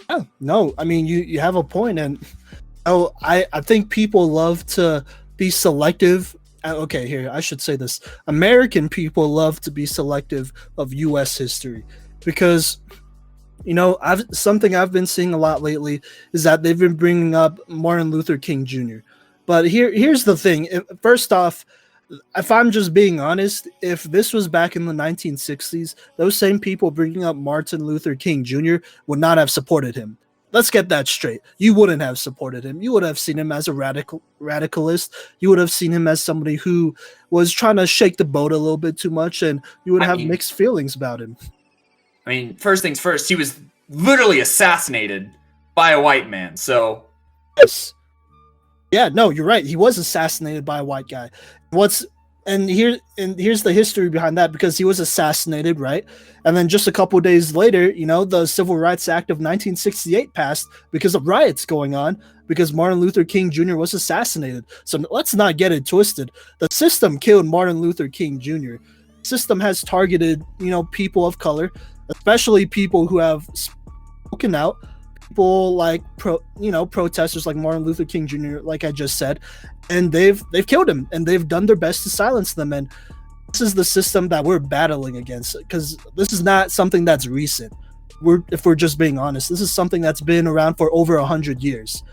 Speaker 1: Yeah, no, you have a point, and I think people love to be selective. Okay, here, I should say this. American people love to be selective of U.S. history because, something I've been seeing a lot lately is that they've been bringing up Martin Luther King Jr. But here's the thing. First off, if I'm just being honest, if this was back in the 1960s, those same people bringing up Martin Luther King Jr. would not have supported him. Let's get that straight. You wouldn't have supported him. You would have seen him as a radicalist. You would have seen him as somebody who was trying to shake the boat a little bit too much, and you would have mixed feelings about him.
Speaker 2: First things first, he was literally assassinated by a white man, so...
Speaker 1: Yes. Yeah, no, you're right. He was assassinated by a white guy. Here's the history behind that, because he was assassinated, right? And then just a couple of days later, the Civil Rights Act of 1968 passed because of riots going on, because Martin Luther King Jr. was assassinated. So let's not get it twisted. The system killed Martin Luther King Jr. The system has targeted, people of color, especially people who have spoken out, people like protesters like Martin Luther King Jr., like I just said, and they've killed him, and they've done their best to silence them. And this is the system that we're battling against, because this is not something that's recent. If we're just being honest, this is something that's been around for over 100 years,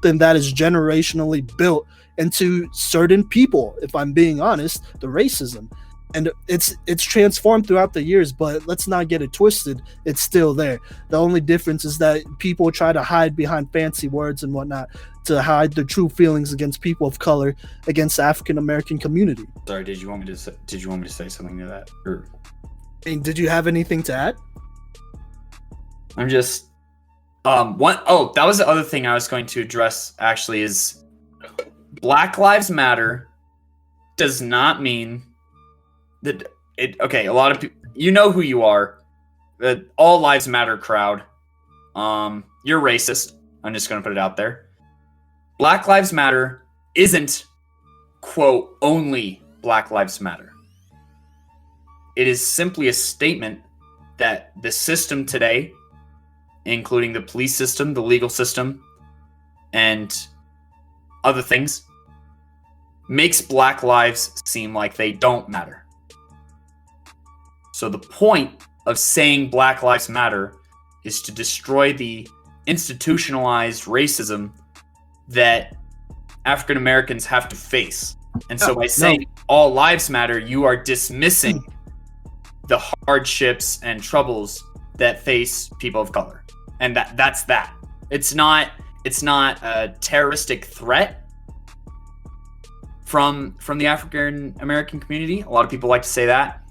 Speaker 1: and that is generationally built into certain people. If I'm being honest, the racism. And it's transformed throughout the years, but let's not get it twisted. It's still there. The only difference is that people try to hide behind fancy words and whatnot to hide their true feelings against people of color, against the African American community.
Speaker 2: Sorry, did you want me to say something to that? Or
Speaker 1: did you have anything to add?
Speaker 2: I'm just that was the other thing I was going to address actually, is Black Lives Matter does not mean a lot of people, who you are, the All Lives Matter crowd. You're racist. I'm just going to put it out there. Black Lives Matter isn't, quote, only Black Lives Matter. It is simply a statement that the system today, including the police system, the legal system, and other things, makes Black lives seem like they don't matter. So the point of saying Black Lives Matter is to destroy the institutionalized racism that African Americans have to face. And so by saying all lives matter, you are dismissing the hardships and troubles that face people of color. And that's that. It's not a terroristic threat from the African American community. A lot of people like to say that.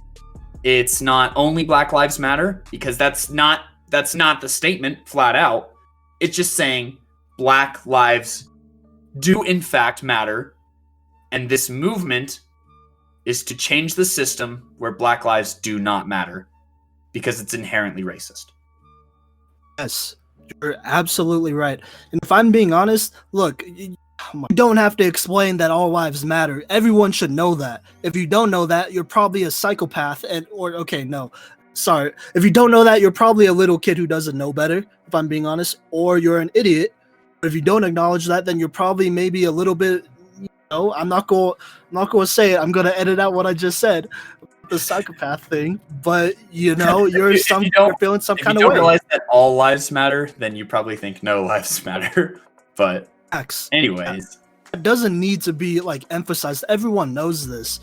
Speaker 2: It's not only Black Lives Matter, because that's not the statement flat out. It's just saying Black lives do in fact matter, and this movement is to change the system where Black lives do not matter. because it's inherently racist.
Speaker 1: Yes, you're absolutely right. And if I'm being honest, look, you don't have to explain that all lives matter. Everyone should know that. If you don't know that, you're probably a psychopath. Sorry. If you don't know that, you're probably a little kid who doesn't know better, if I'm being honest, or you're an idiot. But if you don't acknowledge that, then you're probably maybe a little bit, I'm not going to say it. I'm going to edit out what I just said, the psychopath thing. But you're
Speaker 2: You're
Speaker 1: feeling some kind
Speaker 2: If you
Speaker 1: of
Speaker 2: don't
Speaker 1: way.
Speaker 2: realize that all lives matter, then you probably think no lives matter. But
Speaker 1: X.
Speaker 2: anyways,
Speaker 1: It doesn't need to be like emphasized. Everyone knows this.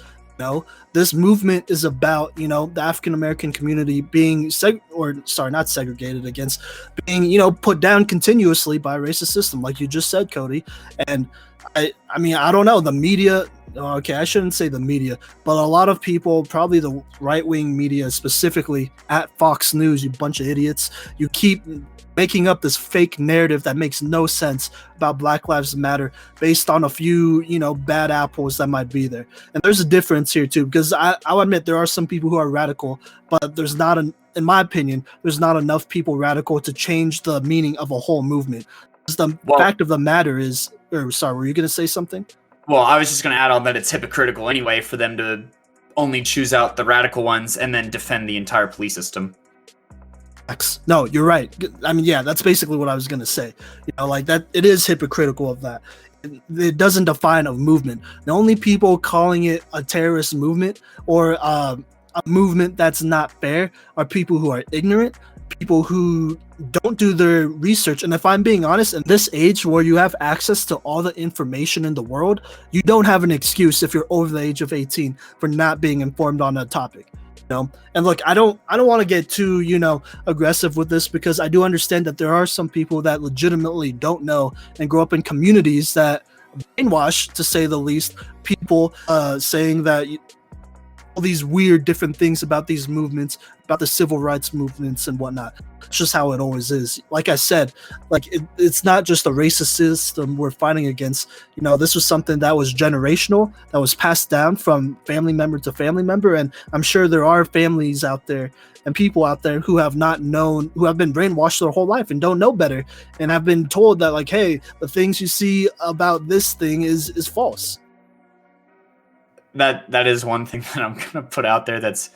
Speaker 1: This movement is about the African American community being not segregated against, being put down continuously by a racist system, like you just said, Cody. And I mean, I don't know, the media. Okay, I shouldn't say the media, but a lot of people, probably the right-wing media, specifically at Fox News, you bunch of idiots, you keep making up this fake narrative that makes no sense about Black Lives Matter based on a few, bad apples that might be there. And there's a difference here too, because I'll admit there are some people who are radical, but there's not in my opinion, there's not enough people radical to change the meaning of a whole movement. The fact of the matter is, sorry, were you going to say something?
Speaker 2: Well, I was just going to add on that it's hypocritical anyway for them to only choose out the radical ones and then defend the entire police system.
Speaker 1: No, you're right. I mean, yeah, that's basically what I was going to say. Like that, it is hypocritical of that. It doesn't define a movement. The only people calling it a terrorist movement or a movement that's not fair are people who are ignorant, people who don't do their research. And if I'm being honest, in this age where you have access to all the information in the world, you don't have an excuse if you're over the age of 18 for not being informed on a topic. And look, I don't want to get too aggressive with this, because I do understand that there are some people that legitimately don't know and grow up in communities that brainwash, to say the least, people saying that all these weird different things about these movements, about the civil rights movements and whatnot. It's just how it always is. Like I said, like it's not just a racist system we're fighting against. This was something that was generational, that was passed down from family member to family member. And I'm sure there are families out there and people out there who have not known, who have been brainwashed their whole life and don't know better, and have been told that, like, hey, the things you see about this thing is false.
Speaker 2: That is one thing that I'm gonna put out there that's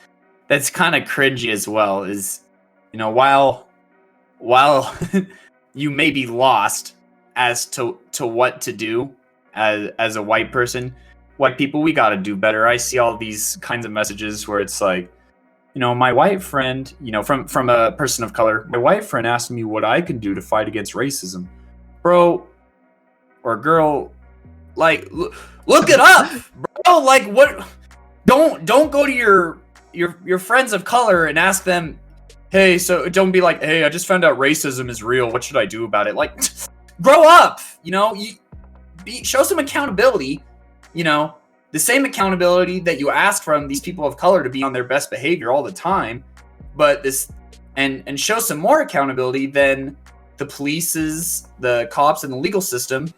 Speaker 2: kind of cringy as well, is while you may be lost as to what to do as a white person, white people, we gotta do better. I see all these kinds of messages where it's like, my white friend, from a person of color, my white friend asked me what I can do to fight against racism. Bro or girl, like, look it up, bro. Like, what? Don't go to your friends of color and ask them, hey, so don't be like, hey, I just found out racism is real. What should I do about it? Like, grow up. Show some accountability. The same accountability that you ask from these people of color to be on their best behavior all the time, but and show some more accountability than the police's, the cops, and the legal system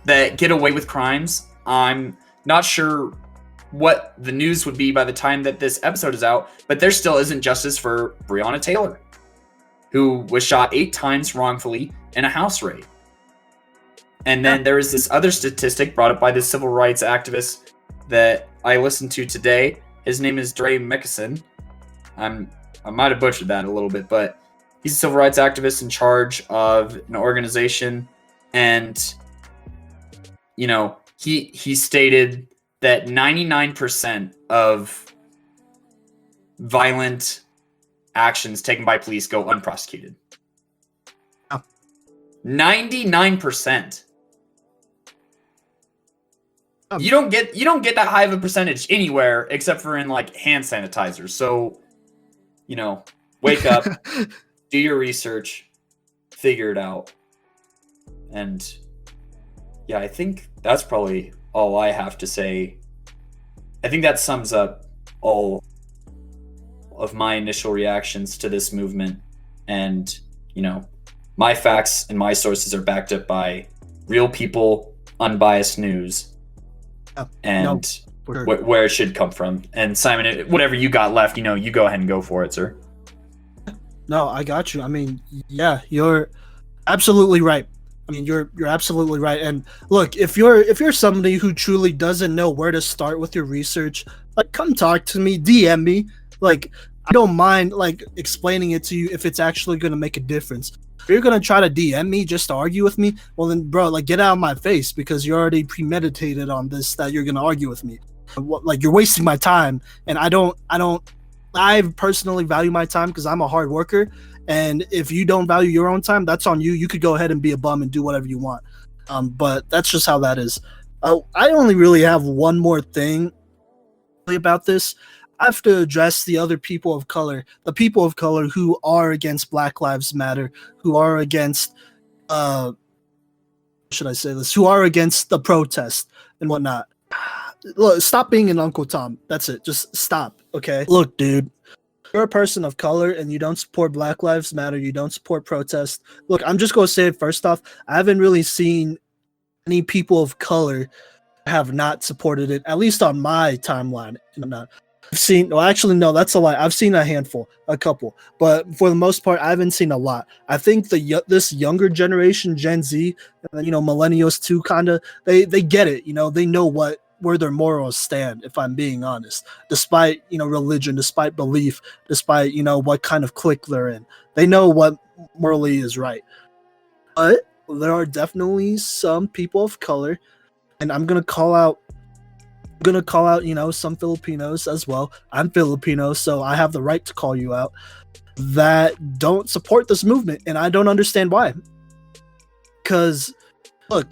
Speaker 2: that get away with crimes. I'm not sure what the news would be by the time that this episode is out, but there still isn't justice for Breonna Taylor, who was shot 8 times wrongfully in a house raid. And then there is this other statistic brought up by this civil rights activist that I listened to today. His name is Dre Mickelson. I might have butchered that a little bit, but he's a civil rights activist in charge of an organization, and he stated that 99% of violent actions taken by police go unprosecuted. 99%. You don't get that high of a percentage anywhere except for in like hand sanitizer. So, wake up, do your research, figure it out. And yeah, I think that's probably all I have to say. I think that sums up all of my initial reactions to this movement. And, my facts and my sources are backed up by real people, unbiased news, and where it should come from. And Simon, whatever you got left, you go ahead and go for it, sir.
Speaker 1: No, I got you. I mean, yeah, you're absolutely right. I mean, you're absolutely right. And look, if you're somebody who truly doesn't know where to start with your research, like come talk to me, DM me. Like I don't mind like explaining it to you if it's actually going to make a difference. If you're going to try to DM me just to argue with me, well then bro, like get out of my face because you're already premeditated on this that you're going to argue with me. Like you're wasting my time and I personally value my time because I'm a hard worker. And if you don't value your own time, that's on you. You could go ahead and be a bum and do whatever you want. But that's just how that is. I only really have one more thing about this. I have to address the other people of color, the people of color who are against Black Lives Matter, who are against, should I say this, who are against the protest and whatnot. Look, stop being an Uncle Tom. That's it. Just stop. Okay. Look, dude, you're a person of color and you don't support Black Lives Matter. You don't support protest. Look, I'm just going to say it first off. I haven't really seen any people of color have not supported it, at least on my timeline. I've seen, well, actually, no, that's a lie. I've seen a handful, a couple, but for the most part, I haven't seen a lot. I think this younger generation, Gen Z, and millennials too, kind of, they get it. They know where their morals stand. If I'm being honest, despite religion, despite belief, despite what kind of clique they're in, they know what morally is right. But there are definitely some people of color, and I'm gonna call out some Filipinos as well. I'm Filipino, so I have the right to call you out, that don't support this movement, and I don't understand why. Because look,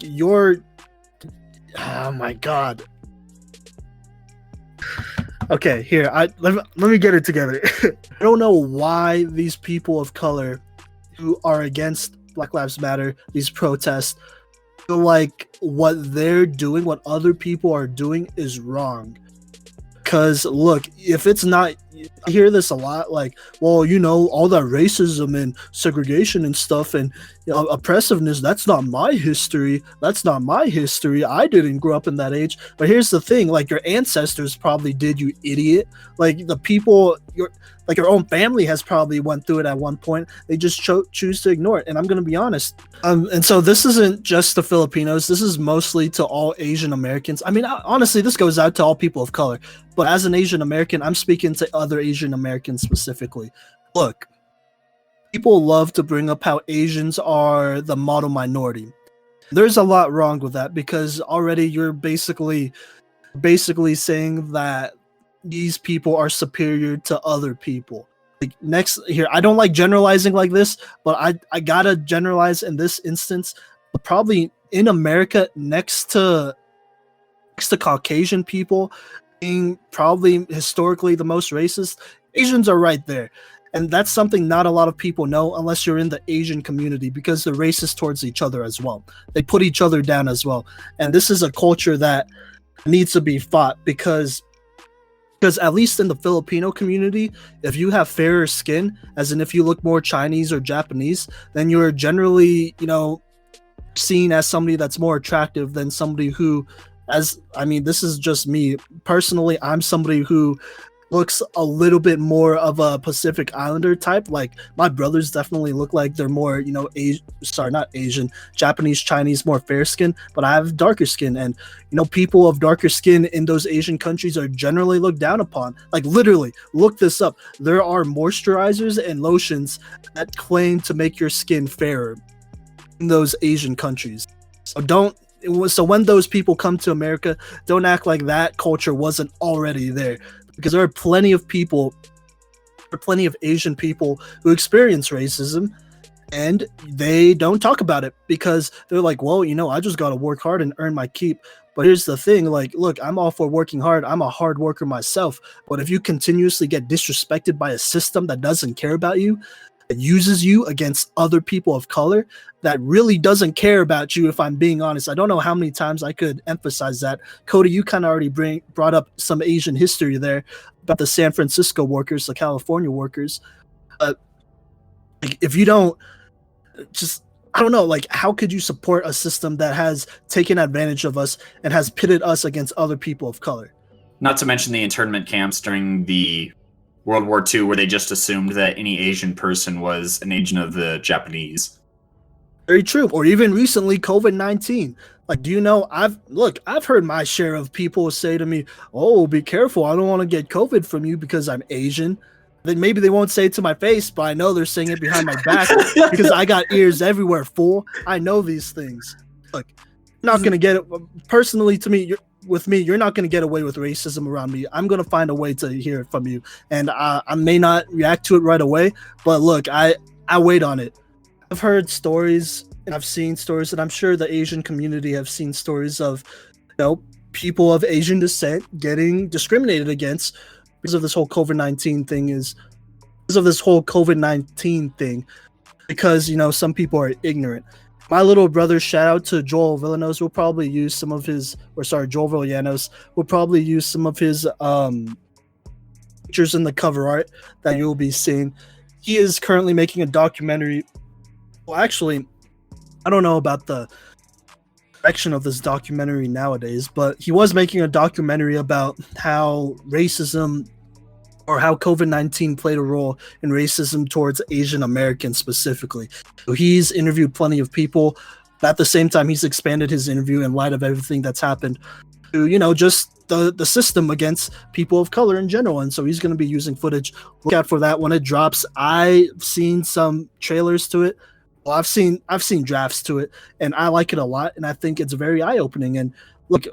Speaker 1: oh my god. Okay, here, let me get it together. I don't know why these people of color who are against Black Lives Matter, these protests, feel like what they're doing, what other people are doing is wrong. Because look, if it's not, I hear this a lot, like, well, all that racism and segregation and stuff and oppressiveness, that's not my history. That's not my history. I didn't grow up in that age. But here's the thing, like your ancestors probably did, you idiot. Like the people, your own family has probably went through it at one point. They just choose to ignore it. And I'm going to be honest. And so this isn't just the Filipinos. This is mostly to all Asian Americans. I mean, honestly, this goes out to all people of color. But as an Asian American, I'm speaking to other Asian Americans specifically. Look, people love to bring up how Asians are the model minority. There's a lot wrong with that because already you're basically saying that these people are superior to other people. Like next here, I don't like generalizing like this, but I gotta generalize in this instance. Probably in America, next to Caucasian people being probably historically the most racist, Asians are right there. And that's something not a lot of people know unless you're in the Asian community, because they're racist towards each other as well. They put each other down as well. And this is a culture that needs to be fought because at least in the Filipino community, if you have fairer skin, as in if you look more Chinese or Japanese, then you're generally, seen as somebody that's more attractive than somebody who, this is just me. Personally, I'm somebody who looks a little bit more of a Pacific Islander type. Like my brothers definitely look like they're more, not Asian, Japanese, Chinese, more fair skin, but I have darker skin. And, people of darker skin in those Asian countries are generally looked down upon. Like literally, look this up. There are moisturizers and lotions that claim to make your skin fairer in those Asian countries. So when those people come to America, don't act like that culture wasn't already there. Because there are plenty of Asian people who experience racism, and they don't talk about it because they're like, well, I just got to work hard and earn my keep. But here's the thing, like, look, I'm all for working hard. I'm a hard worker myself. But if you continuously get disrespected by a system that doesn't care about you, that uses you against other people of color, that really doesn't care about you, if I'm being honest. I don't know how many times I could emphasize that. Cody, you kind of already brought up some Asian history there about the San Francisco workers, the California workers. If you don't, I don't know, like, how could you support a system that has taken advantage of us and has pitted us against other people of color?
Speaker 2: Not to mention the internment camps during the World War II, where they just assumed that any Asian person was an agent of the Japanese.
Speaker 1: Very true. Or even recently, COVID-19. Like, do you know, I've heard my share of people say to me, "Oh, be careful. I don't want to get COVID from you because I'm Asian." Then maybe they won't say it to my face, but I know they're saying it behind my back because I got ears everywhere, fool. I know these things. Look, you're not going to get it. Personally, to me, you're not going to get away with racism around me. I'm going to find a way to hear it from you. And I may not react to it right away, but look, I wait on it. I've heard stories and I've seen stories, and I'm sure the Asian community have seen stories of, people of Asian descent getting discriminated against because of this whole COVID-19 thing, because some people are ignorant. My little brother, shout out to Joel Villanos, will probably use some of his, Joel Villanos will probably use some of his pictures in the cover art that you'll be seeing. He is currently making a documentary. Well, actually, I don't know about the direction of this documentary nowadays, but he was making a documentary about how racism, or how COVID-19 played a role in racism towards Asian Americans specifically. So he's interviewed plenty of people, but at the same time, he's expanded his interview in light of everything that's happened to, just the system against people of color in general. And so he's going to be using footage. Look out for that when it drops. I've seen some trailers to it. Well, I've seen drafts to it, and I like it a lot, and I think it's very eye-opening. And look,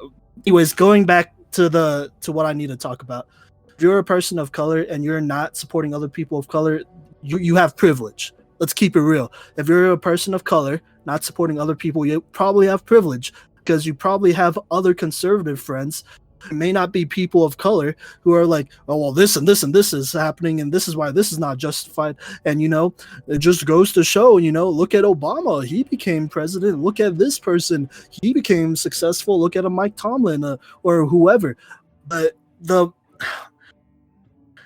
Speaker 1: anyways, going back to what I need to talk about. If you're a person of color and you're not supporting other people of color, you have privilege. Let's keep it real. If you're a person of color not supporting other people, you probably have privilege, because you probably have other conservative friends. It may not be people of color who are like, "Oh, well, this and this and this is happening, and this is why this is not justified." And it just goes to show, look at Obama, he became president. Look at this person, he became successful. Look at a Mike Tomlin or whoever. But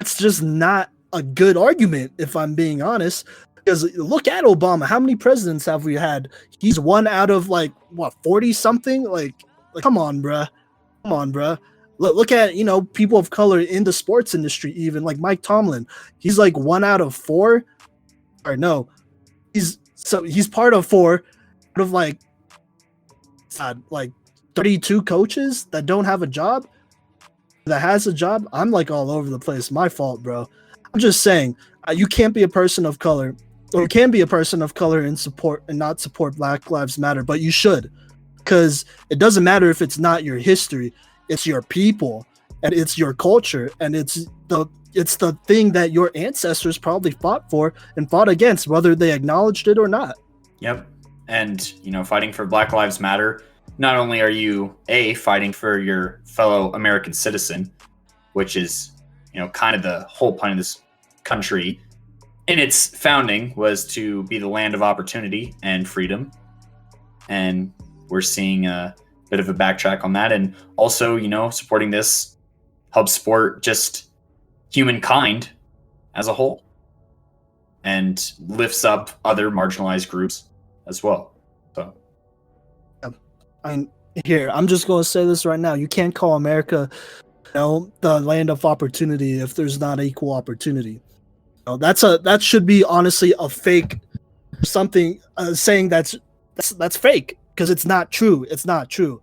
Speaker 1: it's just not a good argument, if I'm being honest. Because look at Obama. How many presidents have we had? He's one out of 40 something. Like come on, bruh. Look at people of color in the sports industry, even like Mike Tomlin. He's like one out of four, or no, he's part of four out of like 32 coaches that don't have a job. That has a job. I'm like all over the place. My fault, bro. I'm just saying, you can't be a person of color, or you can be a person of color and not support Black Lives Matter, but you should. Because it doesn't matter if it's not your history, it's your people, and it's your culture, and it's the thing that your ancestors probably fought for and fought against, whether they acknowledged it or not.
Speaker 2: Yep. And, fighting for Black Lives Matter, not only are you fighting for your fellow American citizen, which is, kind of the whole point of this country in its founding was to be the land of opportunity and freedom. And we're seeing a bit of a backtrack on that. And also, supporting this helps support just humankind as a whole and lifts up other marginalized groups as well. So,
Speaker 1: I'm just going to say this right now. You can't call America, the land of opportunity if there's not equal opportunity. That should be honestly a fake something, saying that's fake. Because it's not true. It's not true.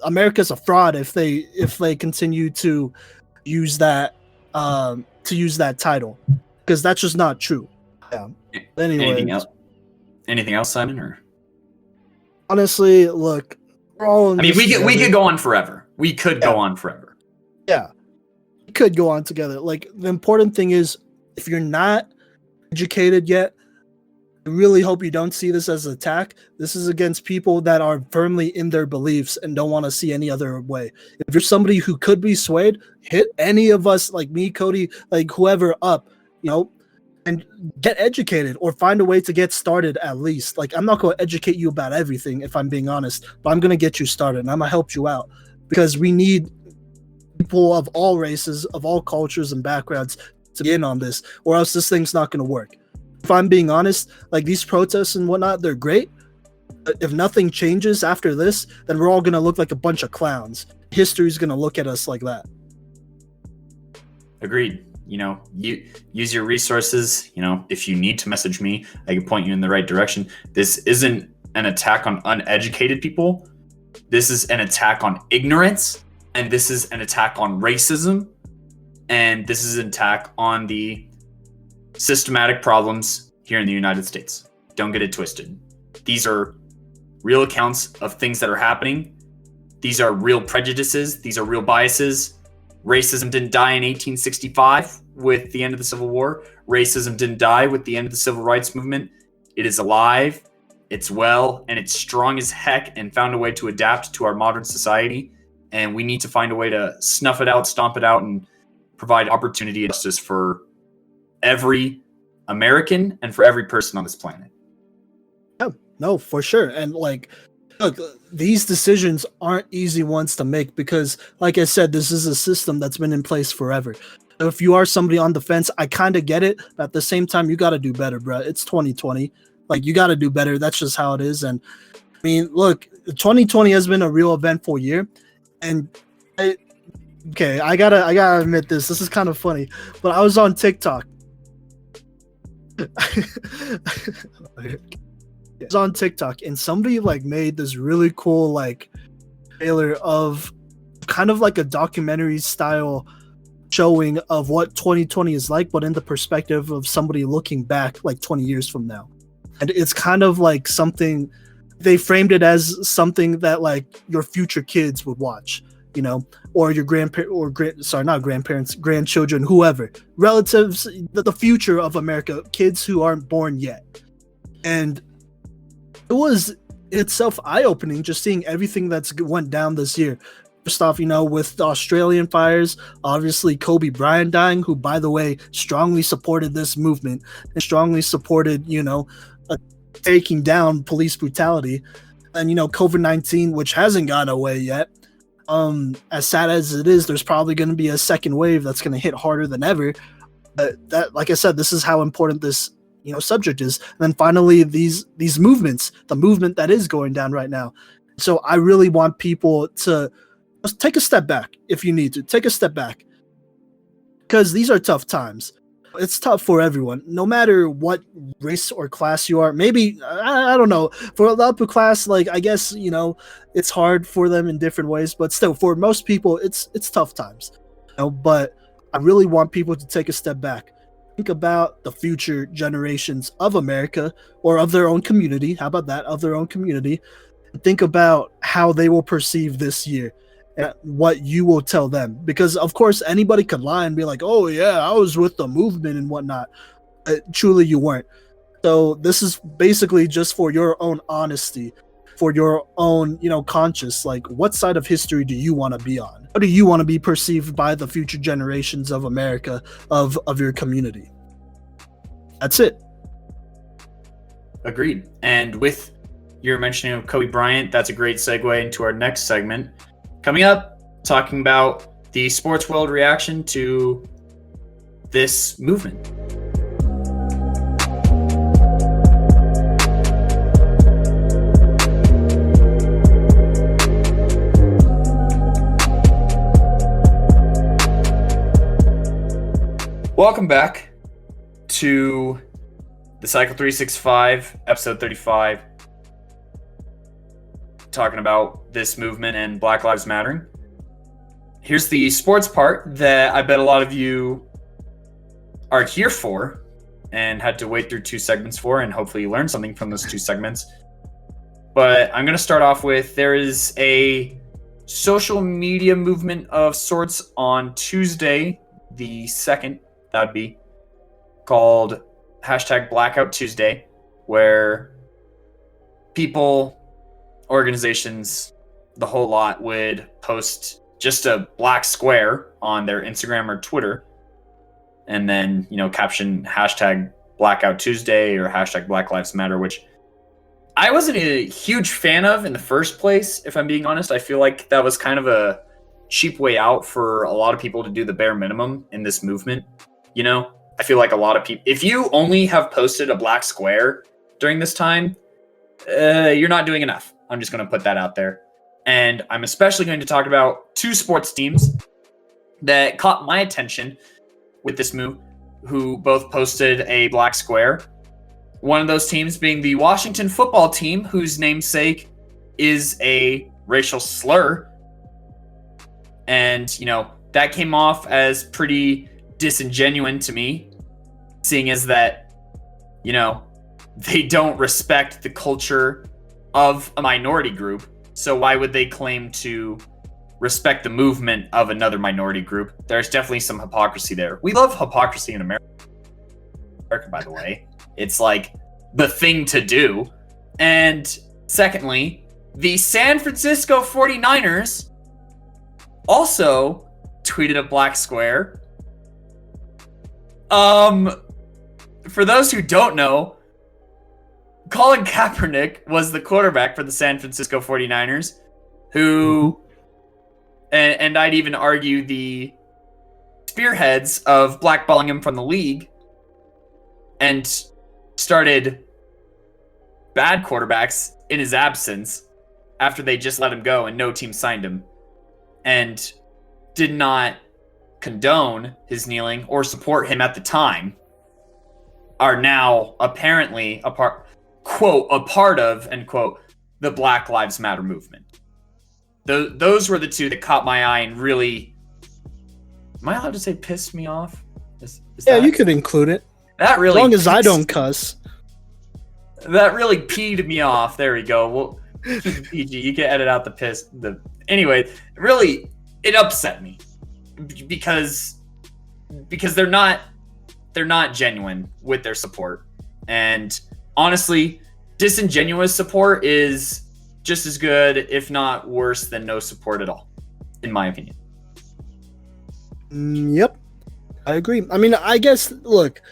Speaker 1: America's a fraud if they continue to use that title, because that's just not true. Yeah. Anyway,
Speaker 2: anything else, Simon? Or
Speaker 1: honestly, look, we're all.
Speaker 2: We could go on forever. We could go on forever.
Speaker 1: Yeah, we could go on together. Like, the important thing is, if you're not educated yet, I really hope you don't see this as an attack. This is against people that are firmly in their beliefs and don't want to see any other way. If you're somebody who could be swayed, hit any of us, like me, Cody, like whoever, up, and get educated, or find a way to get started at least. Like, I'm not going to educate you about everything, if I'm being honest, but I'm going to get you started, and I'm going to help you out, because we need people of all races, of all cultures and backgrounds to be in on this, or else this thing's not going to work. If I'm being honest, like, these protests and whatnot, they're great. But if nothing changes after this, then we're all going to look like a bunch of clowns. History's going to look at us like that.
Speaker 2: Agreed. use your resources. If you need to message me, I can point you in the right direction. This isn't an attack on uneducated people. This is an attack on ignorance, and this is an attack on racism, and this is an attack on the systematic problems here in the United States. Don't get it twisted. These are real accounts of things that are happening. These are real prejudices. These are real biases. Racism didn't die in 1865 with the end of the Civil War. Racism didn't die with the end of the Civil Rights Movement. It is alive, it's well, and it's strong as heck, and found a way to adapt to our modern society. And we need to find a way to snuff it out, stomp it out, and provide opportunity and justice for every American and for every person on this planet.
Speaker 1: Yeah, no, for sure. And look, these decisions aren't easy ones to make because, like I said, this is a system that's been in place forever. So if you are somebody on the fence, I kind of get it. But at the same time, you got to do better, bro. It's 2020. You got to do better. That's just how it is. And I mean, look, 2020 has been a real eventful year. And I gotta admit this. This is kind of funny, but I was on TikTok. It's on TikTok, and somebody made this really cool trailer of kind of like a documentary style showing of what 2020 is like, but in the perspective of somebody looking back 20 years from now. And it's kind of like something they framed it as something that your future kids would watch, or your grandchildren, whoever, relatives, the future of America, kids who aren't born yet. And it was itself eye-opening just seeing everything that's went down this year. First off, with the Australian fires, obviously Kobe Bryant dying, who, by the way, strongly supported this movement and strongly supported, taking down police brutality. And, COVID-19, which hasn't gone away yet. As sad as it is, there's probably going to be a second wave that's going to hit harder than ever. But that, like I said, this is how important this subject is. And then finally, these movements, the movement that is going down right now. So I really want people to just take a step back. If you need to take a step back, because these are tough times. It's tough for everyone, no matter what race or class you are. Maybe I don't know, for the upper class, I guess it's hard for them in different ways, but still, for most people, it's tough times. But I really want people to take a step back. Think about the future generations of America, or of their own community. How about that? Of their own community. Think about how they will perceive this year and what you will tell them. Because, of course, anybody could lie and be like, oh, yeah, I was with the movement and whatnot. Truly, you weren't. So this is basically just for your own honesty, for your own, conscience. What side of history do you want to be on? How do you want to be perceived by the future generations of America, of your community? That's it.
Speaker 2: Agreed. And with your mentioning of Kobe Bryant, that's a great segue into our next segment. Coming up, talking about the sports world reaction to this movement. Welcome back to the Cycle 365, episode 35, talking about this movement and Black Lives Mattering. Here's the sports part that I bet a lot of you are here for and had to wait through 2 segments for, and hopefully you learned something from those 2 segments. But I'm going to start off with, there is a social media movement of sorts on Tuesday, the 2nd, that would be, called #Blackout Tuesday, where people, organizations, the whole lot would post just a black square on their Instagram or Twitter, and then, caption #Blackout Tuesday or #Black Lives Matter, which I wasn't a huge fan of in the first place, if I'm being honest. I feel like that was kind of a cheap way out for a lot of people to do the bare minimum in this movement. I feel like a lot of people, if you only have posted a black square during this time, you're not doing enough. I'm just going to put that out there. And I'm especially going to talk about 2 sports teams that caught my attention with this move, who both posted a black square. One of those teams being the Washington football team, whose namesake is a racial slur. And, that came off as pretty disingenuous to me, seeing as that, they don't respect the culture of a minority group. So why would they claim to respect the movement of another minority group? There's definitely some hypocrisy there. We love hypocrisy in America, by the way. It's like the thing to do. And secondly, the San Francisco 49ers also tweeted a black square. For those who don't know, Colin Kaepernick was the quarterback for the San Francisco 49ers, who, and I'd even argue the spearheads of blackballing him from the league, and started bad quarterbacks in his absence after they just let him go and no team signed him, and did not condone his kneeling or support him at the time, are now apparently a part of, end quote, the Black Lives Matter movement. Those were the two that caught my eye and really, am I allowed to say pissed me off?
Speaker 1: You could include it.
Speaker 2: That really,
Speaker 1: as long as I don't cuss.
Speaker 2: That really peed me off. There we go. Well, keep it PG. You can edit out the piss. Anyway, really, it upset me because they're not genuine with their support. And honestly, disingenuous support is just as good, if not worse, than no support at all, in my opinion.
Speaker 1: Yep, I agree. I mean, I guess, look,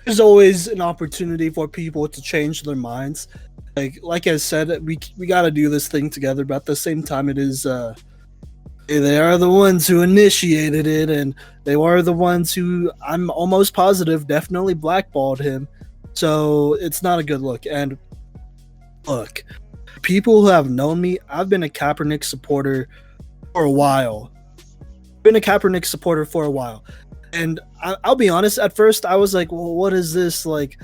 Speaker 1: there's always an opportunity for people to change their minds. Like I said, we got to do this thing together, but at the same time, it is they are the ones who initiated it, and they are the ones who, I'm almost positive, definitely blackballed him. So it's not a good look. And look, people who have known me, I've been a Kaepernick supporter for a while. And I'll be honest, at first I was like, well, what is this? Like,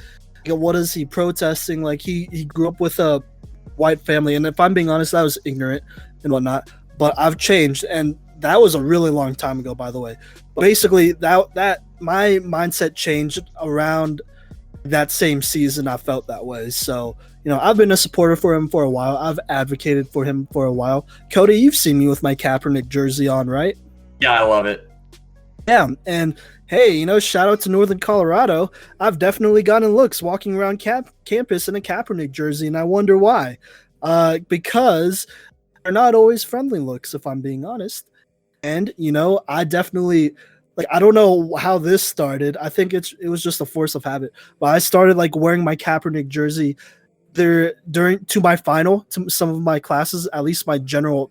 Speaker 1: what is he protesting? Like, he grew up with a white family. And if I'm being honest, I was ignorant and whatnot. But I've changed. And that was a really long time ago, by the way. But basically, that my mindset changed around that same season. I felt that way. So, I've been a supporter for him for a while. I've advocated for him for a while. Cody, you've seen me with my Kaepernick jersey on, right?
Speaker 2: Yeah, I love it.
Speaker 1: Yeah, and hey, shout out to Northern Colorado. I've definitely gotten looks walking around campus in a Kaepernick jersey, and I wonder why. Because they're not always friendly looks, if I'm being honest. And, I definitely, I don't know how this started. I think it was just a force of habit. But I started, wearing my Kaepernick jersey there to my final, to some of my classes, at least my general,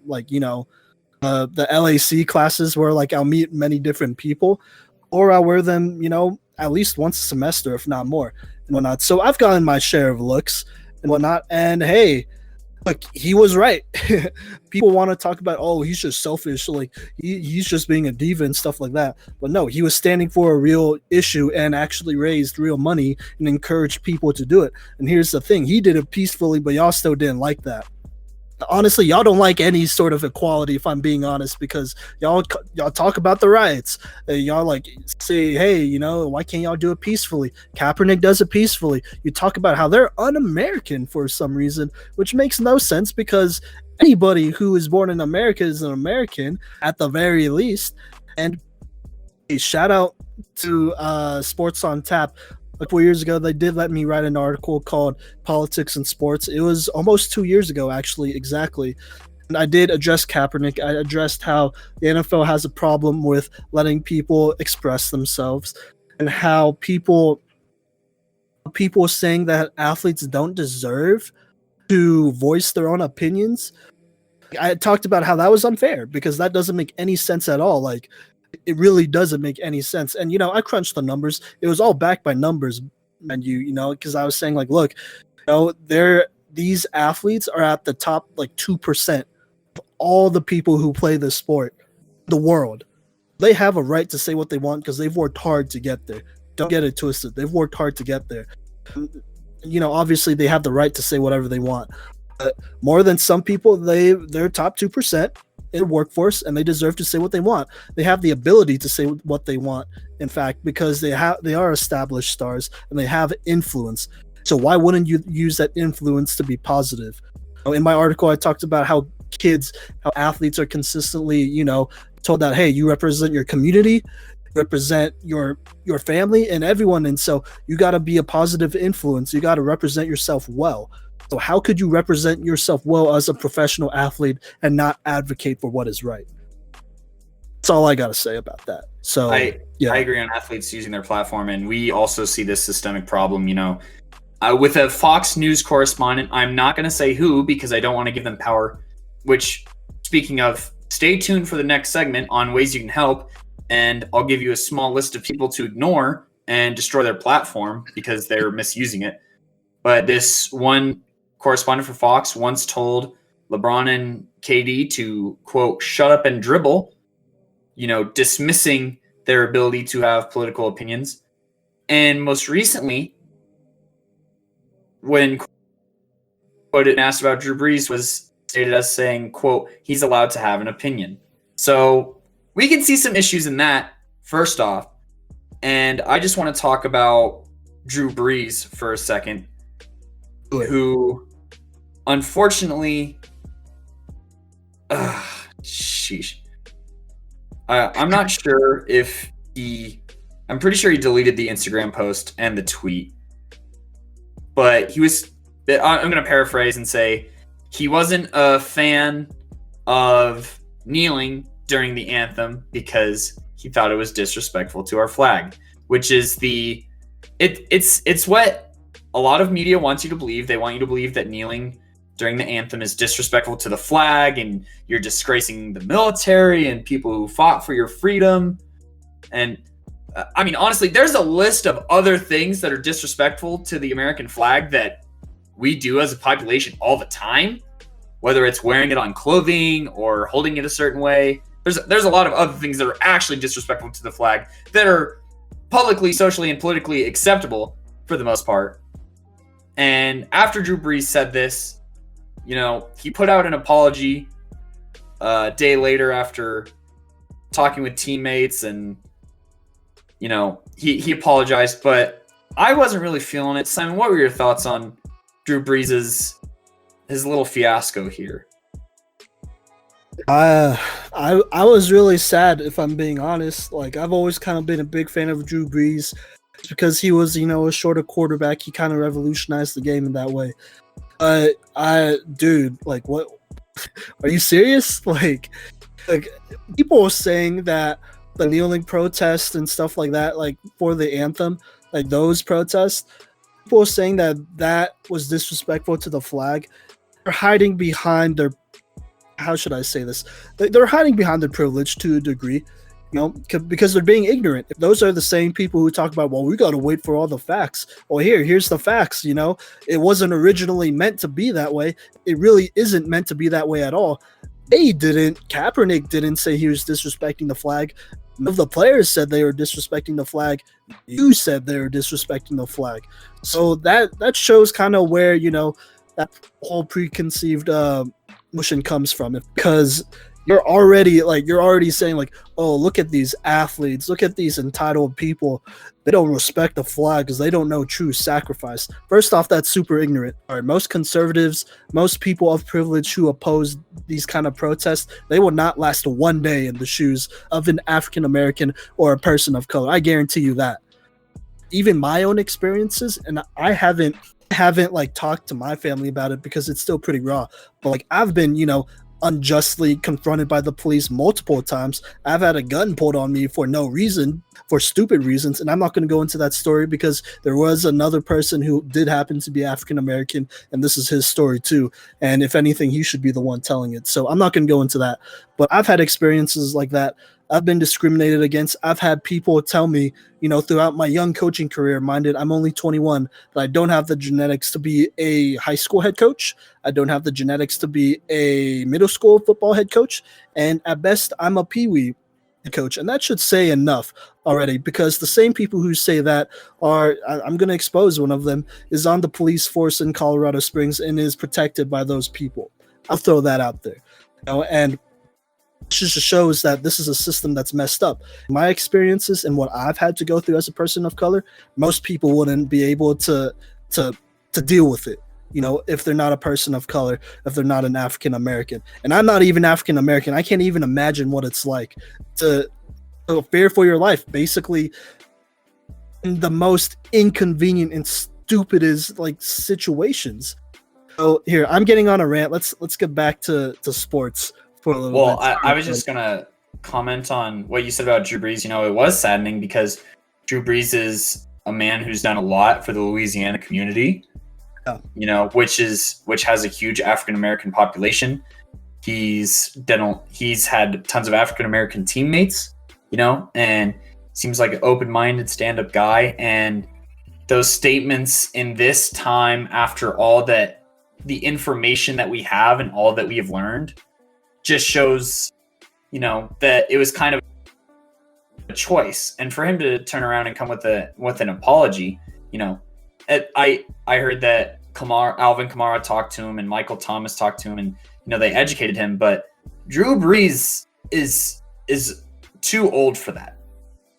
Speaker 1: the LAC classes where I'll meet many different people, or I'll wear them, at least once a semester, if not more, and whatnot. So I've gotten my share of looks and whatnot. And hey, look, he was right. People want to talk about, oh, he's just selfish, he's just being a diva and stuff like that. But no, he was standing for a real issue and actually raised real money and encouraged people to do it. And here's the thing, he did it peacefully, but y'all still didn't like that. Honestly, y'all don't like any sort of equality, if I'm being honest, because y'all talk about the riots. Y'all say, hey, why can't y'all do it peacefully? Kaepernick does it peacefully. You talk about how they're un-American for some reason, which makes no sense because anybody who is born in America is an American at the very least. And a shout out to Sports on Tap. A couple years ago, they did let me write an article called Politics and Sports. It was almost 2 years ago, actually, exactly. And I did address Kaepernick. I addressed how the NFL has a problem with letting people express themselves and how people saying that athletes don't deserve to voice their own opinions. I talked about how that was unfair because that doesn't make any sense at all. It really doesn't make any sense. And, I crunched the numbers. It was all backed by numbers, and because I was saying, look, these athletes are at the top, 2% of all the people who play this sport, the world. they have a right to say what they want because they've worked hard to get there. Don't get it twisted. They've worked hard to get there. Obviously they have the right to say whatever they want. But more than some people, they're top 2% in the workforce, and they deserve to say what they want. They have the ability to say what they want, in fact, because they are established stars and they have influence. So why wouldn't you use that influence to be positive? In my article, I talked about how athletes are consistently, told that, hey, you represent your community, represent your family and everyone, and so you got to be a positive influence. You got to represent yourself well. So how could you represent yourself well as a professional athlete and not advocate for what is right? That's all I got to say about that. So
Speaker 2: I agree on athletes using their platform, and we also see this systemic problem, with a Fox News correspondent. I'm not going to say who because I don't want to give them power, which, speaking of, stay tuned for the next segment on ways you can help, and I'll give you a small list of people to ignore and destroy their platform because they're misusing it. But this one correspondent for Fox once told LeBron and KD to, quote, shut up and dribble, dismissing their ability to have political opinions. And most recently, when quoted and asked about Drew Brees, was stated as saying, quote, he's allowed to have an opinion. So we can see some issues in that, first off. And I just want to talk about Drew Brees for a second, who unfortunately, sheesh. I'm not sure if I'm pretty sure he deleted the Instagram post and the tweet, but I'm going to paraphrase and say he wasn't a fan of kneeling during the anthem because he thought it was disrespectful to our flag, which is it's what a lot of media wants you to believe. They want you to believe that kneeling during the anthem is disrespectful to the flag and you're disgracing the military and people who fought for your freedom. And I mean, honestly, there's a list of other things that are disrespectful to the American flag that we do as a population all the time, whether it's wearing it on clothing or holding it a certain way. There's a lot of other things that are actually disrespectful to the flag that are publicly, socially, and politically acceptable for the most part. And after Drew Brees said this, he put out an apology a day later after talking with teammates, and he apologized, but I wasn't really feeling it. Simon, what were your thoughts on Drew Brees' his little fiasco here?
Speaker 1: I was really sad, if I'm being honest. Like, I've always kind of been a big fan of Drew Brees because he was, a shorter quarterback. He kind of revolutionized the game in that way. Dude, like, what? Are you serious? Like people were saying that the kneeling protest and stuff like that, like for the anthem, like those protests, people were saying that was disrespectful to the flag. They're hiding behind their, how should I say this? They're hiding behind their privilege to a degree, because they're being ignorant. If those are the same people who talk about, well, we got to wait for all the facts. Well, here's the facts. It wasn't originally meant to be that way. It really isn't meant to be that way at all. Kaepernick didn't say he was disrespecting the flag. None of the players said they were disrespecting the flag. You said they were disrespecting the flag. So that shows kind of where, that whole preconceived notion comes from. Because you're already saying like, oh, look at these athletes, look at these entitled people. They don't respect the flag because they don't know true sacrifice. First off, that's super ignorant. All right, most conservatives, most people of privilege who oppose these kind of protests, they will not last one day in the shoes of an African American or a person of color. I guarantee you that. Even my own experiences, and I haven't like talked to my family about it because it's still pretty raw. But like I've been, unjustly confronted by the police multiple times. I've had a gun pulled on me for no reason, for stupid reasons, and I'm not going to go into that story because there was another person who did happen to be African American, and this is his story too. And if anything, he should be the one telling it. So I'm not going to go into that. But I've had experiences like that. I've been discriminated against. I've had people tell me, throughout my young coaching career, minded I'm only 21, that I don't have the genetics to be a high school head coach. I don't have the genetics to be a middle school football head coach. And at best, I'm a peewee. coach, and that should say enough already, because the same people who say that are, I'm going to expose one of them, is on the police force in Colorado Springs and is protected by those people. I'll throw that out there. And it just shows that this is a system that's messed up. My experiences and what I've had to go through as a person of color, most people wouldn't be able to deal with it. If they're not a person of color, if they're not an African American. And I'm not even African American. I can't even imagine what it's like to fear for your life, basically in the most inconvenient and stupidest situations. So here, I'm getting on a rant. Let's get back to sports for a little bit.
Speaker 2: Well, I was just gonna comment on what you said about Drew Brees. It was saddening because Drew Brees is a man who's done a lot for the Louisiana community. Which has a huge African American population. He's had tons of African American teammates, and seems like an open-minded stand-up guy. And those statements in this time, after all that the information that we have and all that we have learned, just shows, that it was kind of a choice. And for him to turn around and come with an apology, I heard that Alvin Kamara talked to him and Michael Thomas talked to him, and they educated him. But Drew Brees is too old for that,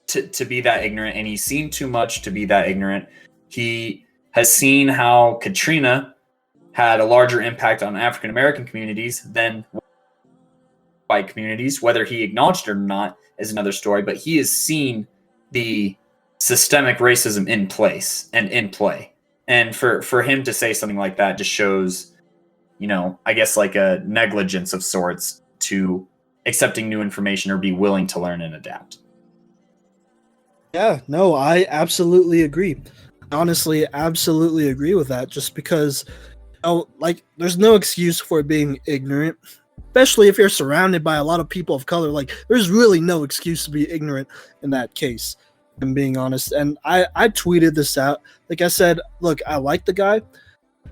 Speaker 2: to be that ignorant, and he's seen too much to be that ignorant. He has seen how Katrina had a larger impact on African American communities than white communities. Whether he acknowledged it or not is another story. But he has seen the systemic racism in place and in play. And for him to say something like that just shows, I guess like a negligence of sorts to accepting new information or be willing to learn and adapt.
Speaker 1: Yeah, no, I absolutely agree. Honestly, absolutely agree with that, just because, there's no excuse for being ignorant, especially if you're surrounded by a lot of people of color. There's really no excuse to be ignorant in that case. I'm being honest. And I tweeted this out. Like I said, look, I like the guy,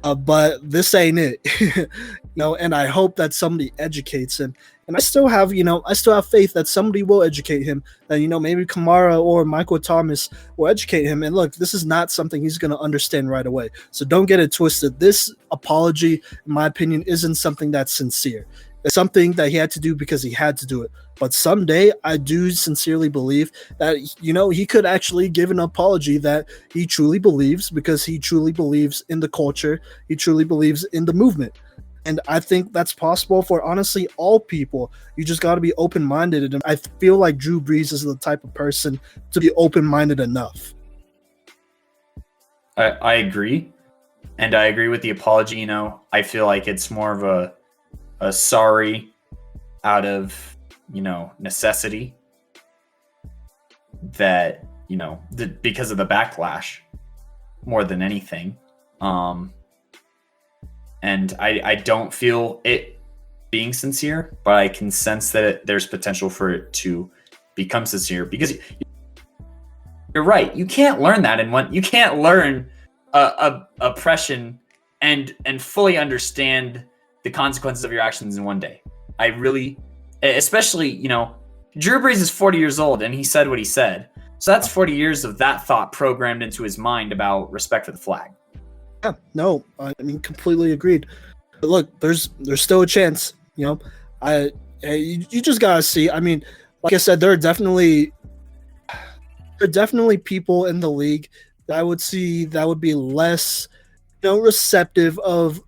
Speaker 1: but this ain't it. And I hope that somebody educates him. And I still have faith that somebody will educate him. That, maybe Kamara or Michael Thomas will educate him. And look, this is not something he's going to understand right away. So don't get it twisted. This apology, in my opinion, isn't something that's sincere. It's something that he had to do because he had to do it. But someday, I do sincerely believe that, he could actually give an apology that he truly believes, because he truly believes in the culture. He truly believes in the movement. And I think that's possible for, honestly, all people. You just got to be open-minded. And I feel like Drew Brees is the type of person to be open-minded enough.
Speaker 2: I agree. And I agree with the apology. I feel like it's more of a sorry out of necessity, that because of the backlash more than anything. And I don't feel it being sincere, but I can sense that there's potential for it to become sincere, because you're right, you can't learn that you can't learn oppression and fully understand the consequences of your actions in one day. I really, especially, Drew Brees is 40 years old and he said what he said. So that's 40 years of that thought programmed into his mind about respect for the flag.
Speaker 1: Yeah, no, I mean, completely agreed. But look, there's still a chance, you just gotta see. I mean, like I said, there are definitely people in the league that I would see that would be less, receptive of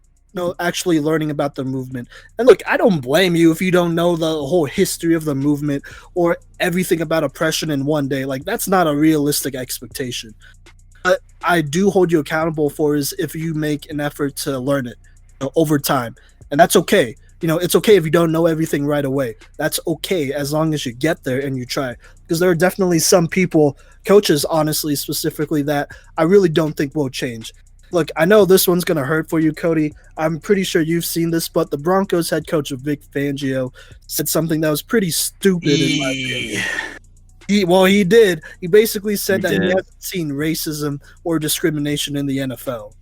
Speaker 1: actually learning about the movement. And look, I don't blame you if you don't know the whole history of the movement or everything about oppression in one day. That's not a realistic expectation. But I do hold you accountable for is if you make an effort to learn it over time. And that's okay. It's okay if you don't know everything right away. That's okay as long as you get there and you try. Because there are definitely some people, coaches, honestly, specifically, that I really don't think will change. Look, I know this one's going to hurt for you, Cody. I'm pretty sure you've seen this, but the Broncos head coach of Vic Fangio said something that was pretty stupid in my opinion. He did. He basically said that he hasn't seen racism or discrimination in the NFL.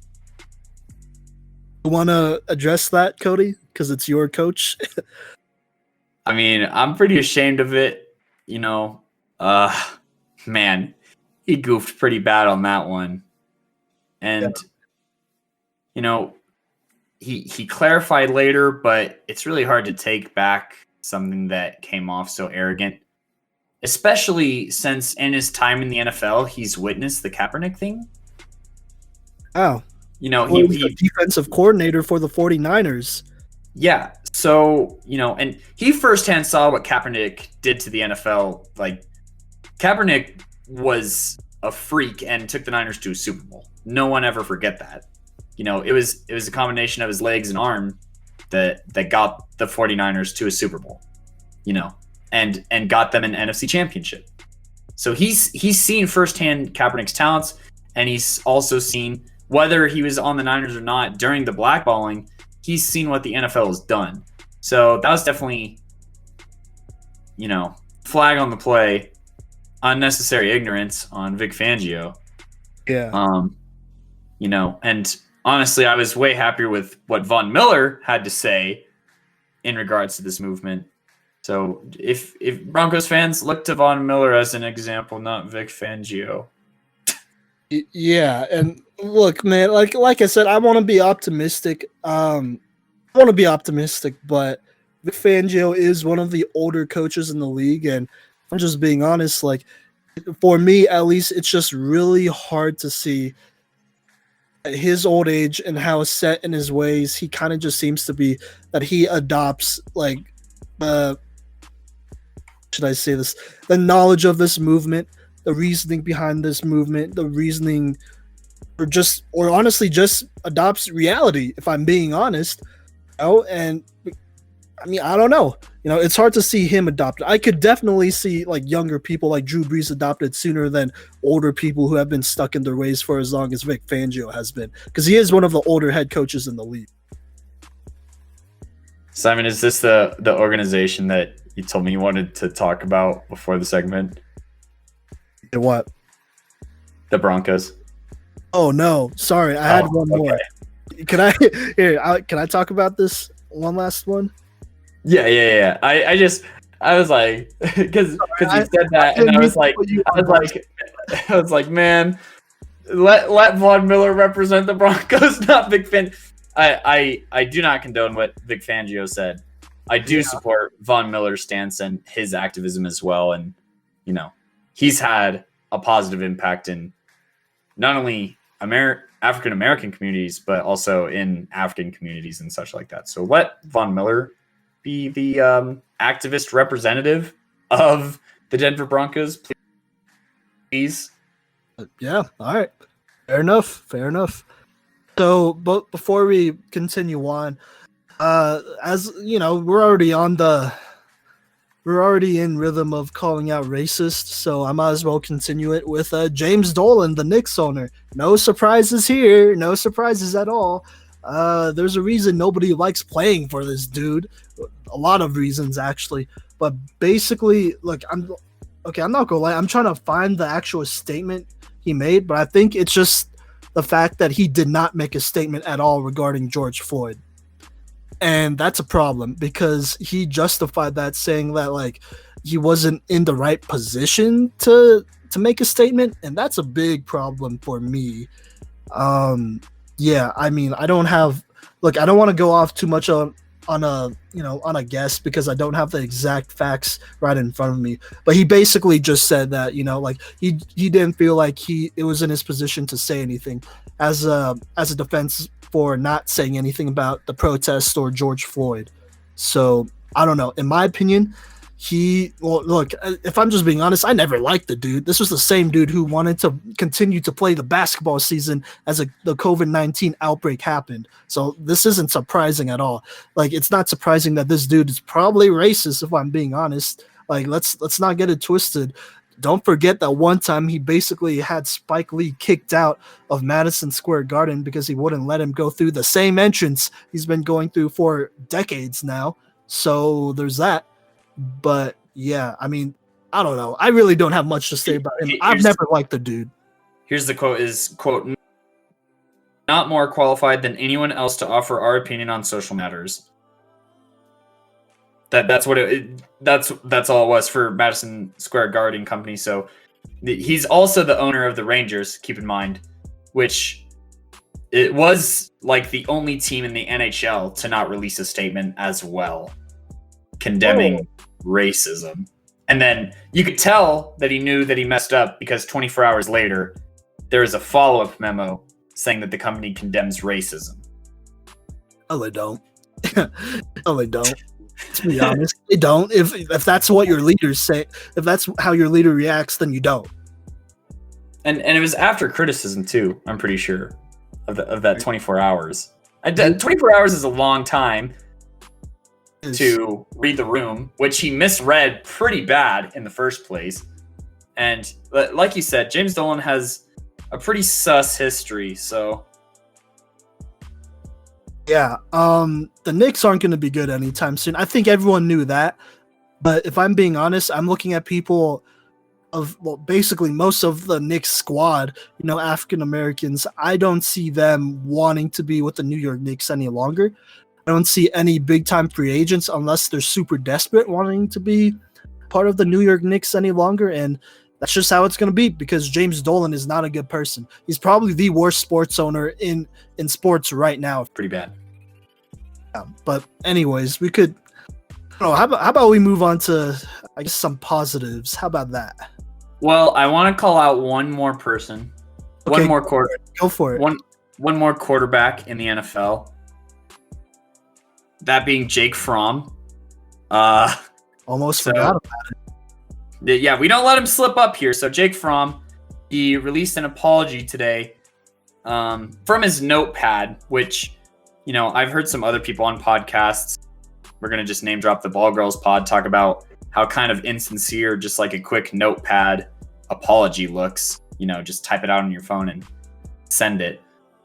Speaker 1: You want to address that, Cody? Because it's your coach.
Speaker 2: I mean, I'm pretty ashamed of it. you know, man, he goofed pretty bad on that one. And, you know, he clarified later, but it's really hard to take back something that came off so arrogant, especially since in his time in the NFL, he's witnessed the Kaepernick thing.
Speaker 1: Oh,
Speaker 2: You know,
Speaker 1: well, he's the defensive coordinator for the 49ers.
Speaker 2: Yeah. So, you know, and he firsthand saw what Kaepernick did to the NFL. Like, Kaepernick was a freak and took the Niners to a Super Bowl. No one ever forget that. You know, it was a combination of his legs and arm that got the 49ers to a Super Bowl, you know, and got them an NFC championship. So he's seen firsthand Kaepernick's talents, and he's also seen, whether he was on the Niners or not during the blackballing, he's seen what the NFL has done. So that was definitely, you know, flag on the play, unnecessary ignorance on Vic Fangio.
Speaker 1: Yeah.
Speaker 2: You know, and honestly, I was way happier with what Von Miller had to say in regards to this movement. So if Broncos fans, look to Von Miller as an example, not Vic Fangio.
Speaker 1: Yeah, and look, man, like I said, I want to be optimistic. I want to be optimistic, but Vic Fangio is one of the older coaches in the league, and I'm just being honest. Like, for me, at least, it's just really hard to see at his old age and how set in his ways he kind of just seems to be, that he adopts like should I say this, the knowledge of this movement, the reasoning behind this movement, the reasoning, or honestly just adopts reality, if I'm being honest. And I mean, I don't know. You know, it's hard to see him adopt. I could definitely see like younger people like Drew Brees adopted sooner than older people who have been stuck in their ways for as long as Vic Fangio has been, because he is one of the older head coaches in the league.
Speaker 2: Simon, is this the organization that you told me you wanted to talk about before the segment?
Speaker 1: What?
Speaker 2: The Broncos.
Speaker 1: Oh no, sorry, I had one more. Can I talk about this one last one?
Speaker 2: Yeah. I was like, because you said that, and I was like, man, let Von Miller represent the Broncos, not Vic Fangio. I do not condone what Vic Fangio said. I do support Von Miller's stance and his activism as well, and you know, he's had a positive impact in not only African American communities, but also in African communities and such like that. So let Von Miller be the activist representative of the Denver Broncos, please.
Speaker 1: Yeah, all right. Fair enough. So, but before we continue on, as you know, we're already in rhythm of calling out racist, so I might as well continue it with James Dolan, the Knicks owner. No surprises here, no surprises at all. There's a reason nobody likes playing for this dude. A lot of reasons, actually. But basically, look, I'm not gonna lie, I'm trying to find the actual statement he made, but I think it's just the fact that he did not make a statement at all regarding George Floyd. And that's a problem, because he justified that, saying that like he wasn't in the right position to make a statement, and that's a big problem for me. Yeah, I mean, I don't want to go off too much on a guess, because I don't have the exact facts right in front of me. But he basically just said that, you know, like he didn't feel like it was in his position to say anything as a defense for not saying anything about the protest or George Floyd. So I don't know. In my opinion, look, if I'm just being honest, I never liked the dude. This was the same dude who wanted to continue to play the basketball season as the COVID-19 outbreak happened. So this isn't surprising at all. Like, it's not surprising that this dude is probably racist, if I'm being honest. Like, let's not get it twisted. Don't forget that one time he basically had Spike Lee kicked out of Madison Square Garden because he wouldn't let him go through the same entrance he's been going through for decades now. So there's that. But yeah, I mean, I don't know. I really don't have much to say about him. I've never liked the dude.
Speaker 2: Here's the quote: quote, not more qualified than anyone else to offer our opinion on social matters. That's what that's all it was for Madison Square Garden Company. So he's also the owner of the Rangers, keep in mind, which it was like the only team in the NHL to not release a statement as well, condemning racism. And then you could tell that he knew that he messed up because 24 hours later, there is a follow-up memo saying that the company condemns racism.
Speaker 1: Oh, they don't. Oh, they don't. To be honest, they don't. If that's what your leaders say, if that's how your leader reacts, then you don't.
Speaker 2: And it was after criticism too. I'm pretty sure of that 24 hours. 24 hours is a long time to read the room, which he misread pretty bad in the first place. And like you said, James Dolan has a pretty sus history. So
Speaker 1: yeah, the Knicks aren't going to be good anytime soon. I think everyone knew that. But if I'm being honest, I'm looking at people basically most of the Knicks squad, African Americans. I don't see them wanting to be with the New York Knicks any longer. I don't see any big time free agents unless they're super desperate wanting to be part of the New York Knicks any longer. And that's just how it's going to be because James Dolan is not a good person. He's probably the worst sports owner in sports right now.
Speaker 2: Pretty bad.
Speaker 1: Yeah, but anyways, we could. How about we move on to, I guess, some positives? How about that?
Speaker 2: Well, I want to call out one more person.
Speaker 1: Okay,
Speaker 2: one more quarter.
Speaker 1: Go for it.
Speaker 2: One more quarterback in the NFL. That being Jake Fromm.
Speaker 1: Almost forgot about it.
Speaker 2: Yeah, we don't let him slip up here. So Jake Fromm, he released an apology today from his notepad, which, I've heard some other people on podcasts. We're going to just name drop the Ball Girls pod, talk about how kind of insincere just like a quick notepad apology looks. Just type it out on your phone and send it.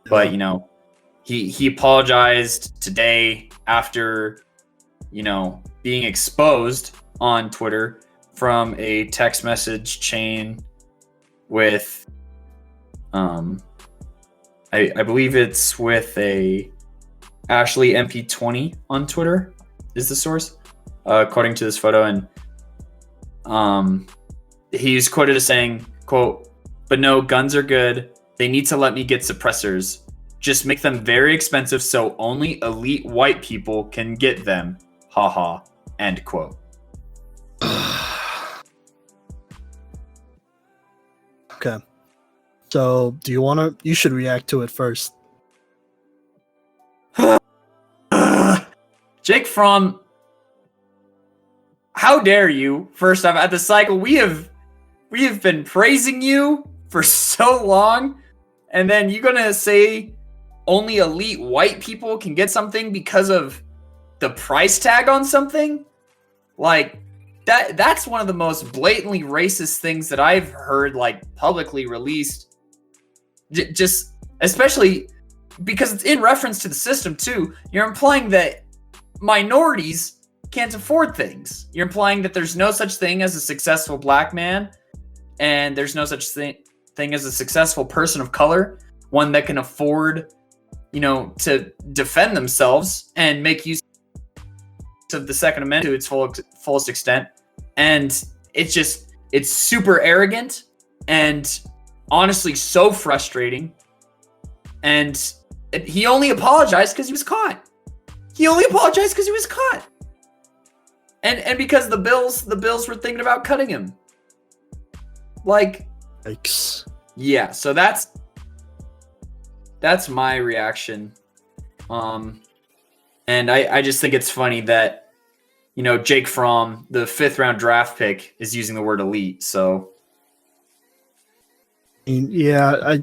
Speaker 2: But, he apologized today after, being exposed on Twitter from a text message chain with, I believe it's with a Ashley MP20 on Twitter is the source, according to this photo. And he's quoted as saying, quote, "But no, guns are good. They need to let me get suppressors. Just make them very expensive so only elite white people can get them. Haha." End quote.
Speaker 1: Okay. So do you should react to it first.
Speaker 2: Jake Fromm, how dare you? First off, at the cycle, we have been praising you for so long, and then you're gonna say only elite white people can get something because of the price tag on something? Like that's one of the most blatantly racist things that I've heard, like, publicly released. Just especially because it's in reference to the system too. You're implying that minorities can't afford things. You're implying that there's no such thing as a successful black man, and there's no such thing as a successful person of color, one that can afford, to defend themselves and make use of the Second Amendment to its fullest extent. And it's super arrogant and honestly so frustrating. And he only apologized because he was caught. And because the Bills were thinking about cutting him. Like,
Speaker 1: Yikes.
Speaker 2: Yeah, so that's my reaction. And I just think it's funny that, Jake Fromm, the 5th round draft pick, is using the word elite. So
Speaker 1: yeah,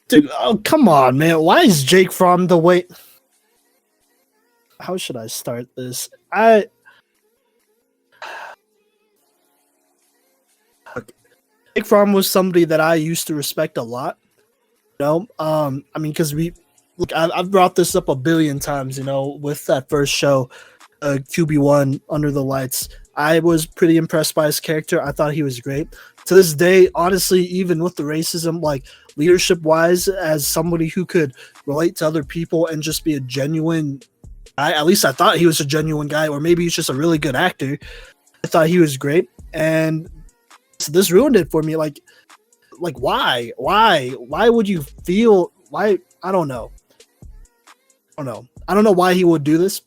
Speaker 1: dude, oh come on, man. Why is Jake Fromm the way? How should I start this? Jake Fromm was somebody that I used to respect a lot. Because I've brought this up a billion times, with that first show, QB1 Under the Lights. I was pretty impressed by his character. I thought he was great. To this day, honestly, even with the racism, like, leadership-wise, as somebody who could relate to other people and just be a genuine At least I thought he was a genuine guy, or maybe he's just a really good actor. I thought he was great, and so this ruined it for me. Like why would you feel why? I don't know. I don't know why he would do this.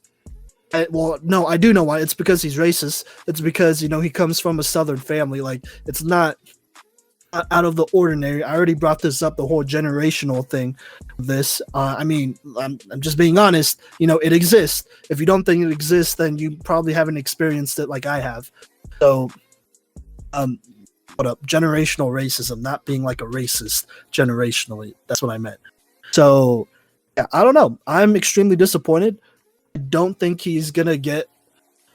Speaker 1: No, I do know why. It's because he's racist. It's because he comes from a Southern family. Like, it's not out of the ordinary. I already brought this up, the whole generational thing. I'm just being honest. It exists. If you don't think it exists, then you probably haven't experienced it like I have. So, what up? Generational racism, not being like a racist generationally. That's what I meant. So, yeah, I don't know. I'm extremely disappointed. I don't think he's gonna get.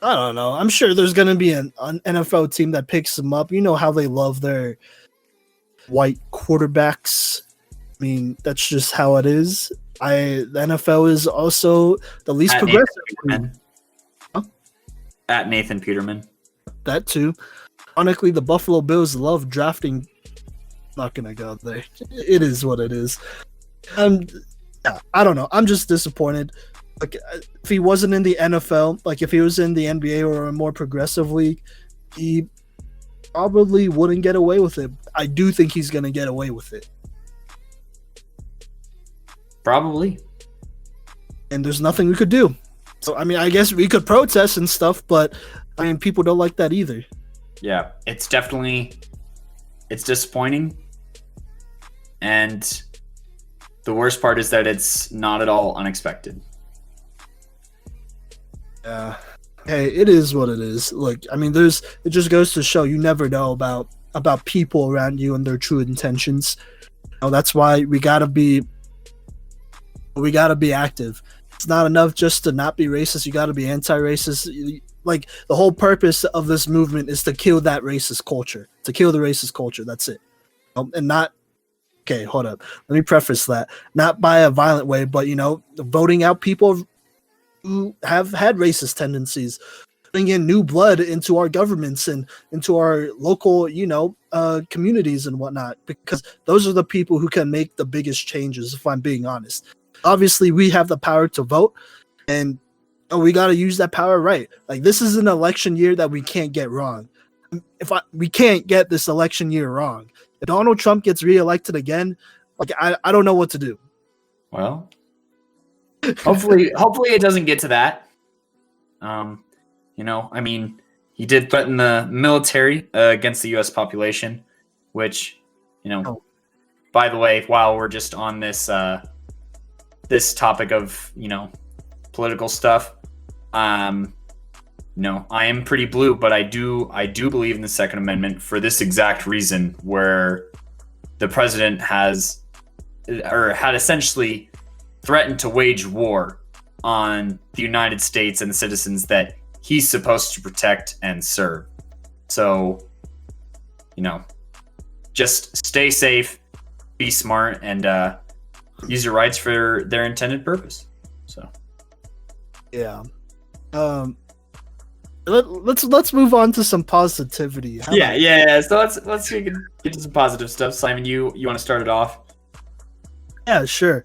Speaker 1: I don't know. I'm sure there's gonna be an NFL team that picks him up. You know how they love their white quarterbacks. I mean, that's just how it is. The NFL is also the least progressive.
Speaker 2: At Nathan Peterman.
Speaker 1: That too. Ironically, the Buffalo Bills love drafting. Not gonna go there. It is what it is. Yeah, I don't know. I'm just disappointed. Like, if he wasn't in the NFL, like if he was in the NBA or a more progressive league, he probably wouldn't get away with it. I do think he's gonna get away with it.
Speaker 2: Probably.
Speaker 1: And there's nothing we could do. So I mean, I guess we could protest and stuff, but I mean, people don't like that either.
Speaker 2: Yeah, it's disappointing. And the worst part is that it's not at all unexpected.
Speaker 1: Yeah. Hey, it is what it is. Look, I mean, it just goes to show you never know about people around you and their true intentions. That's why we gotta be active. It's not enough just to not be racist. You gotta be anti-racist. Like, the whole purpose of this movement is to kill that racist culture. To kill the racist culture. That's it. And not. Okay, hold up. Let me preface that. Not by a violent way, but voting out people who have had racist tendencies, bring in new blood into our governments and into our local, communities and whatnot, because those are the people who can make the biggest changes, if I'm being honest. Obviously, we have the power to vote, and we got to use that power right. Like, this is an election year that we can't get wrong. We can't get this election year wrong. If Donald Trump gets reelected again, like, I don't know what to do.
Speaker 2: Well, hopefully it doesn't get to that. I mean, he did threaten the military against the U.S. population, which, by the way, while we're just on this this topic of political stuff, I am pretty blue, but I do believe in the Second Amendment for this exact reason, where the president had essentially threatened to wage war on the United States and the citizens that he's supposed to protect and serve. So, just stay safe, be smart, and use your rights for their intended purpose. So,
Speaker 1: yeah. Let's move on to some positivity.
Speaker 2: Yeah. So let's get to some positive stuff. Simon, you want to start it off?
Speaker 1: Yeah, sure.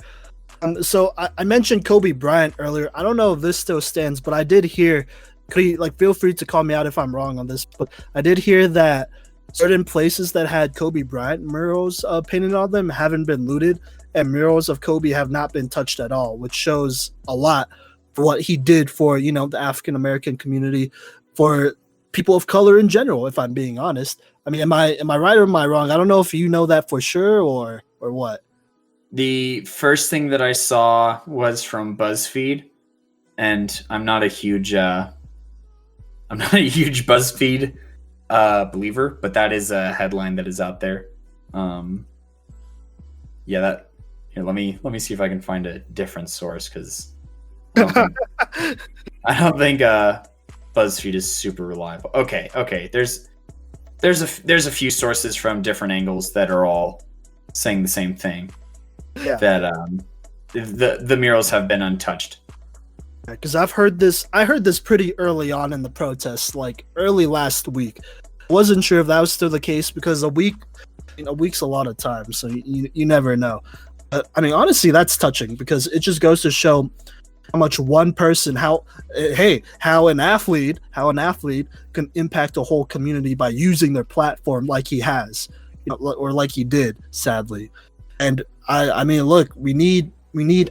Speaker 1: So I mentioned Kobe Bryant earlier. I don't know if this still stands, but I did hear. Feel free to call me out if I'm wrong on this, but I did hear that certain places that had Kobe Bryant murals painted on them haven't been looted, and murals of Kobe have not been touched at all, which shows a lot for what he did for the African American community, for people of color in general. If I'm being honest, I mean, am I right or am I wrong? I don't know if you know that for sure or what.
Speaker 2: The first thing that I saw was from BuzzFeed, and I'm not a huge BuzzFeed believer, but that is a headline that is out there. Let me see if I can find a different source, because I don't think BuzzFeed is super reliable. Okay. There's a few sources from different angles that are all saying the same thing.
Speaker 1: Yeah.
Speaker 2: That the murals have been untouched.
Speaker 1: Because I heard this pretty early on in the protests, like early last week. Wasn't sure if that was still the case, because a week's a lot of time, so you never know. But I mean, honestly, that's touching, because it just goes to show how much one person, how an athlete can impact a whole community by using their platform like he has, or like he did, sadly. And I mean, look, we need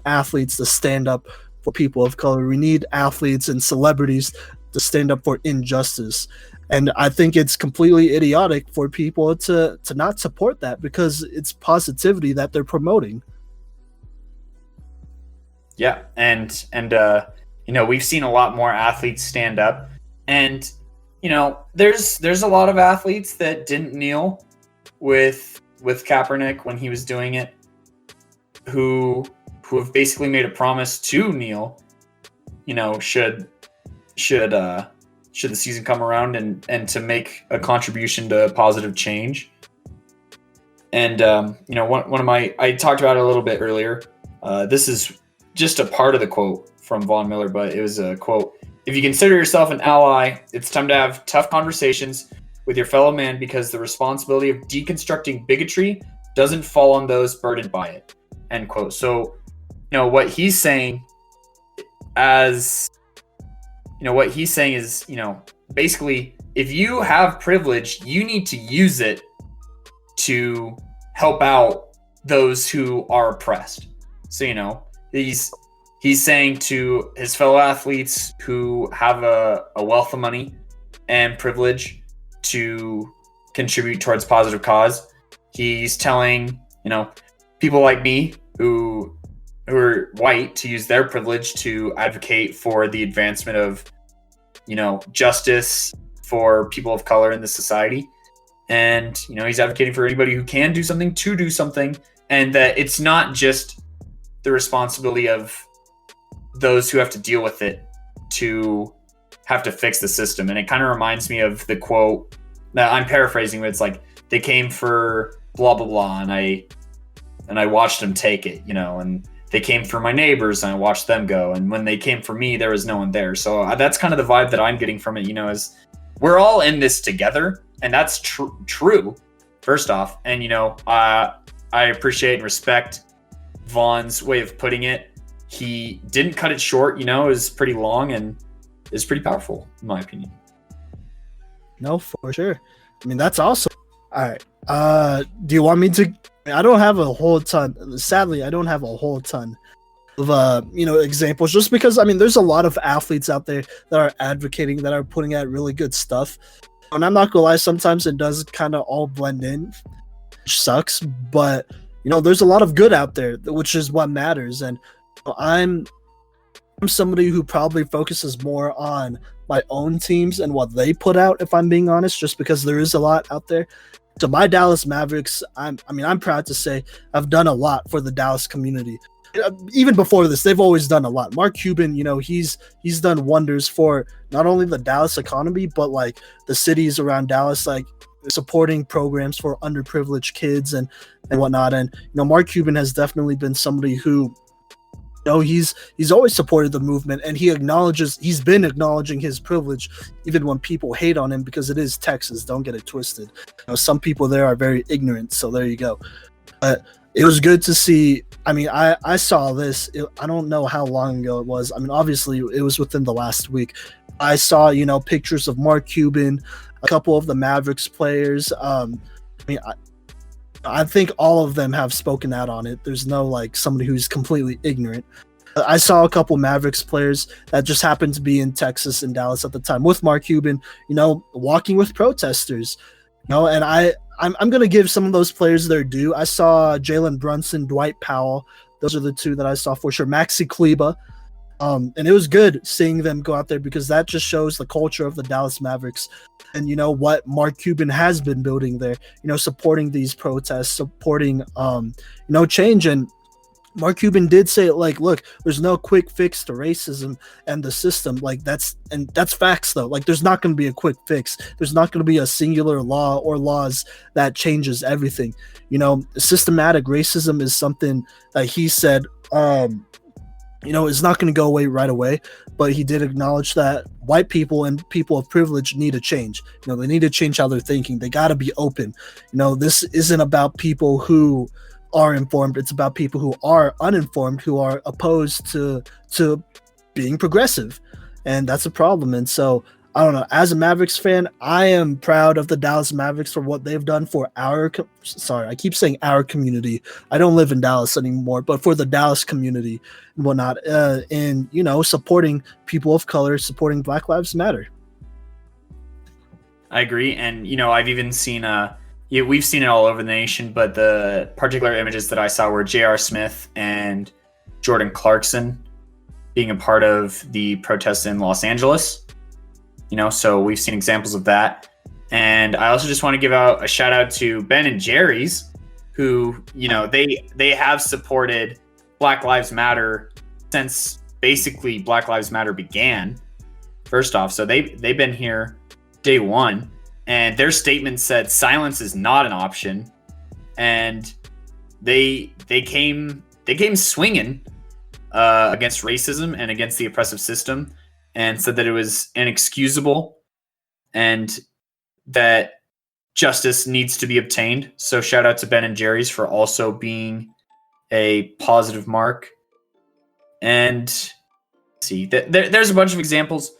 Speaker 1: athletes to stand up for people of color. We need athletes and celebrities to stand up for injustice. And I think it's completely idiotic for people to not support that, because it's positivity that they're promoting.
Speaker 2: Yeah, and we've seen a lot more athletes stand up, and there's a lot of athletes that didn't kneel with Kaepernick when he was doing it, who have basically made a promise to kneel, should the season come around, and to make a contribution to positive change. And one of my, I talked about it a little bit earlier. This is just a part of the quote from Von Miller, but it was a quote: "If you consider yourself an ally, it's time to have tough conversations with your fellow man, because the responsibility of deconstructing bigotry doesn't fall on those burdened by it." End quote. So, what he's saying is, basically, if you have privilege, you need to use it to help out those who are oppressed. So, he's saying to his fellow athletes who have a wealth of money and privilege to contribute towards positive cause, he's telling, people like me who are white to use their privilege to advocate for the advancement of, justice for people of color in the society. And, he's advocating for anybody who can do something to do something, and that it's not just the responsibility of those who have to deal with it to have to fix the system. And it kind of reminds me of the quote that I'm paraphrasing, but it's like, they came for blah, blah, blah, and I watched them take it, and they came for my neighbors and I watched them go. And when they came for me, there was no one there. So that's kind of the vibe that I'm getting from it, is we're all in this together. And that's true, first off. And, I appreciate and respect Vaughn's way of putting it. He didn't cut it short, it was pretty long and is pretty powerful, in my opinion.
Speaker 1: No, for sure. I mean, that's awesome. All right. Do you want me to? I don't have a whole ton. Sadly, I don't have a whole ton of examples, just because there's a lot of athletes out there that are advocating, that are putting out really good stuff. And I'm not gonna lie, sometimes it does kind of all blend in, which sucks. But there's a lot of good out there, which is what matters. And I'm somebody who probably focuses more on my own teams and what they put out, if I'm being honest, just because there is a lot out there. To my Dallas Mavericks, I'm proud to say I've done a lot for the Dallas community. Even before this, they've always done a lot. Mark Cuban, he's done wonders for not only the Dallas economy, but like the cities around Dallas, like supporting programs for underprivileged kids and whatnot. And Mark Cuban has definitely been somebody who, he's always supported the movement, and he's been acknowledging his privilege even when people hate on him, because it is Texas. Don't get it twisted. Some people there are very ignorant, so there you go. But it was good to see. I saw this. I don't know how long ago it was. Obviously it was within the last week. I saw, pictures of Mark Cuban, a couple of the Mavericks players. I think all of them have spoken out on it. There's no somebody who's completely ignorant. I saw a couple Mavericks players that just happened to be in Texas and Dallas at the time with Mark Cuban, walking with protesters, and I'm going to give some of those players their due. I saw Jalen Brunson, Dwight Powell. Those are the two that I saw for sure. Maxi Kleba. And it was good seeing them go out there, because that just shows the culture of the Dallas Mavericks and what Mark Cuban has been building there, supporting these protests, supporting change. And Mark Cuban did say, look, there's no quick fix to racism and the system. That's facts though. There's not going to be a quick fix. There's not going to be a singular law or laws that changes everything. Systematic racism is something that he said, it's not going to go away right away, but he did acknowledge that white people and people of privilege need to change. They need to change how they're thinking. They got to be open. This isn't about people who are informed. It's about people who are uninformed, who are opposed to being progressive, and that's a problem. And so I don't know. As a Mavericks fan, I am proud of the Dallas Mavericks for what they've done for I keep saying our community. I don't live in Dallas anymore, but for the Dallas community and whatnot, in supporting people of color, supporting Black Lives Matter.
Speaker 2: I agree, and I've even seen we've seen it all over the nation, but the particular images that I saw were J.R. Smith and Jordan Clarkson being a part of the protests in Los Angeles. So we've seen examples of that. And I also just want to give out a shout out to Ben and Jerry's, who, they have supported Black Lives Matter since basically Black Lives Matter began. First off, so they've been here day one, and their statement said silence is not an option. And they came swinging against racism and against the oppressive system, and said that it was inexcusable and that justice needs to be obtained. So shout out to Ben and Jerry's for also being a positive mark. And see, there's a bunch of examples.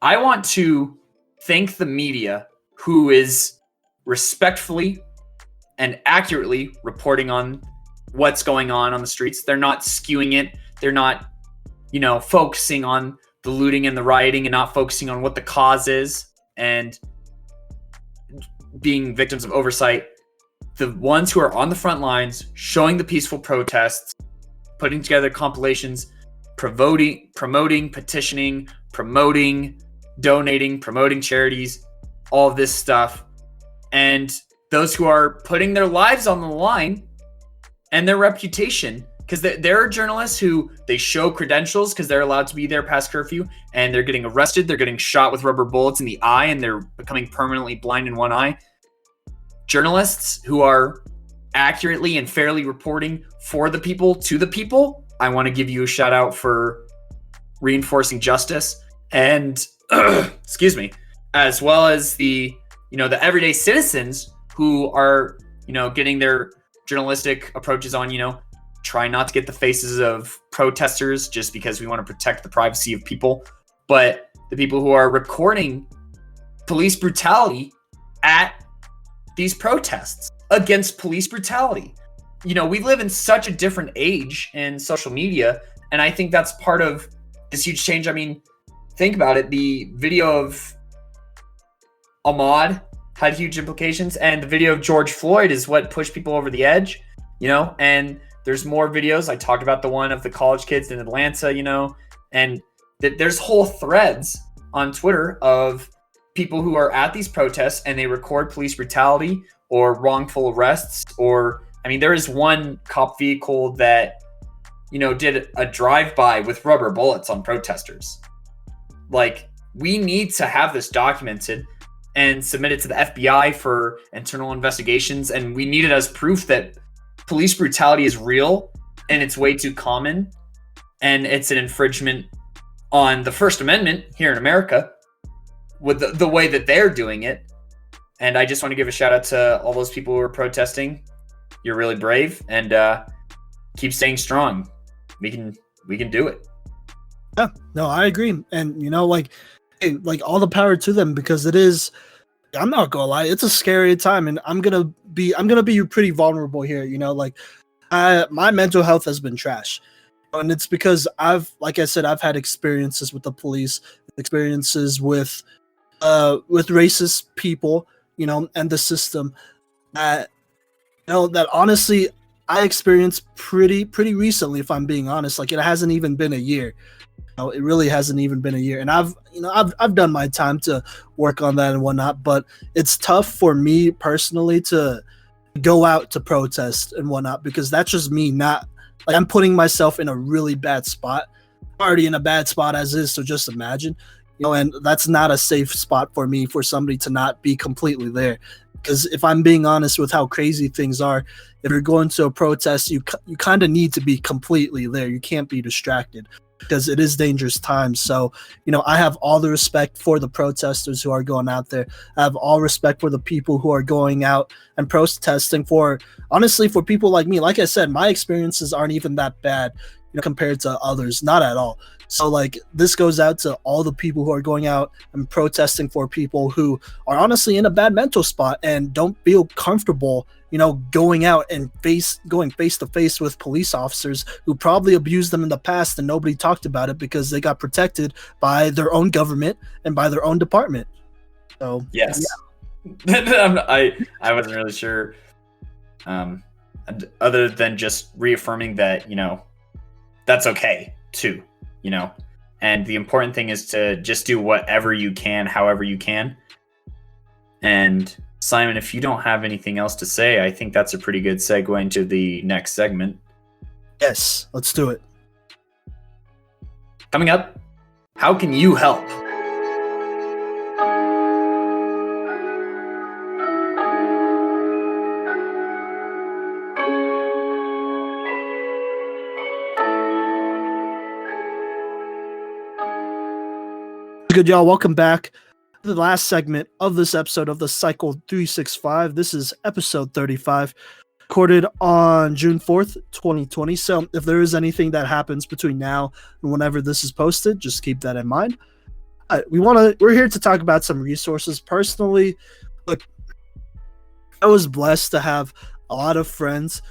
Speaker 2: I want to thank the media who is respectfully and accurately reporting on what's going on the streets. They're not skewing it. They're not, focusing on the looting and the rioting and not focusing on what the cause is and being victims of oversight. The ones who are on the front lines, showing the peaceful protests, putting together compilations, promoting, petitioning, promoting, donating, promoting charities, all of this stuff. And those who are putting their lives on the line and their reputation, because there are journalists who they show credentials because they're allowed to be there past curfew, and they're getting arrested. They're getting shot with rubber bullets in the eye, and they're becoming permanently blind in one eye. Journalists who are accurately and fairly reporting for the people, to the people, I want to give you a shout out for reinforcing justice. And excuse me, as well as the everyday citizens who are getting their journalistic approaches on try not to get the faces of protesters just because we want to protect the privacy of people, but the people who are recording police brutality at these protests against police brutality. We live in such a different age in social media, and I think that's part of this huge change. I mean, think about it. The video of Ahmaud had huge implications, and the video of George Floyd is what pushed people over the edge, and there's more videos. I talked about the one of the college kids in Atlanta, and there's whole threads on Twitter of people who are at these protests and they record police brutality or wrongful arrests. Or, there is one cop vehicle that, did a drive-by with rubber bullets on protesters. Like, we need to have this documented and submit it to the FBI for internal investigations. And we need it as proof that police brutality is real and it's way too common, and it's an infringement on the First Amendment here in America with the way that they're doing it. And I just want to give a shout out to all those people who are protesting. You're really brave, and keep staying strong. We can do it.
Speaker 1: Yeah, no, I agree. And hey, all the power to them, because it is, I'm not gonna lie, it's a scary time, and I'm gonna be pretty vulnerable here. My mental health has been trash, and it's because I've had experiences with the police, experiences with racist people, and the system that honestly I experienced pretty recently, if I'm being honest. Like, it hasn't even been a year. It really hasn't even been a year, and I've done my time to work on that and whatnot. But it's tough for me personally to go out to protest and whatnot, because that's just me. Not like I'm putting myself in a really bad spot. I'm already in a bad spot as is, so just imagine, and that's not a safe spot for me, for somebody to not be completely there. Because if I'm being honest with how crazy things are, if you're going to a protest, you kind of need to be completely there. You can't be distracted, because it is dangerous times. So, I have all the respect for the protesters who are going out there. I have all respect for the people who are going out and protesting. For honestly, for people like me, like I said, my experiences aren't even that bad. compared to others, not at all. So like this goes out to all the people who are going out and protesting for people who are honestly in a bad mental spot and don't feel comfortable, going out and going face to face with police officers who probably abused them in the past and nobody talked about it because they got protected by their own government and by their own department. So
Speaker 2: yes. I wasn't really sure, other than just reaffirming that, that's okay too, and the important thing is to just do whatever you can, however you can. And Simon, if you don't have anything else to say, I think that's a pretty good segue into the next segment.
Speaker 1: Yes, let's do it.
Speaker 2: Coming up, how can you help?
Speaker 1: Good, y'all. Welcome back to the last segment of this episode of the Cycle 365. This is episode 35, recorded on June 4th, 2020. So if there is anything that happens between now and whenever this is posted, just keep that in mind. We're here to talk about some resources. Personally, look, I was blessed to have a lot of friends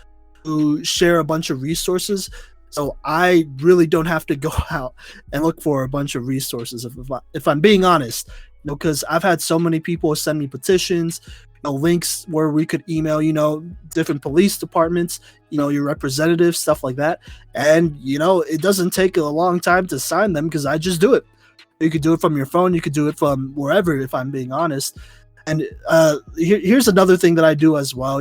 Speaker 1: who share a bunch of resources. So I really don't have to go out and look for a bunch of resources if I'm being honest, because I've had so many people send me petitions, links where we could email, different police departments, your representatives, stuff like that. And, it doesn't take a long time to sign them because I just do it. You could do it from your phone. You could do it from wherever, if I'm being honest. And here's another thing that I do as well.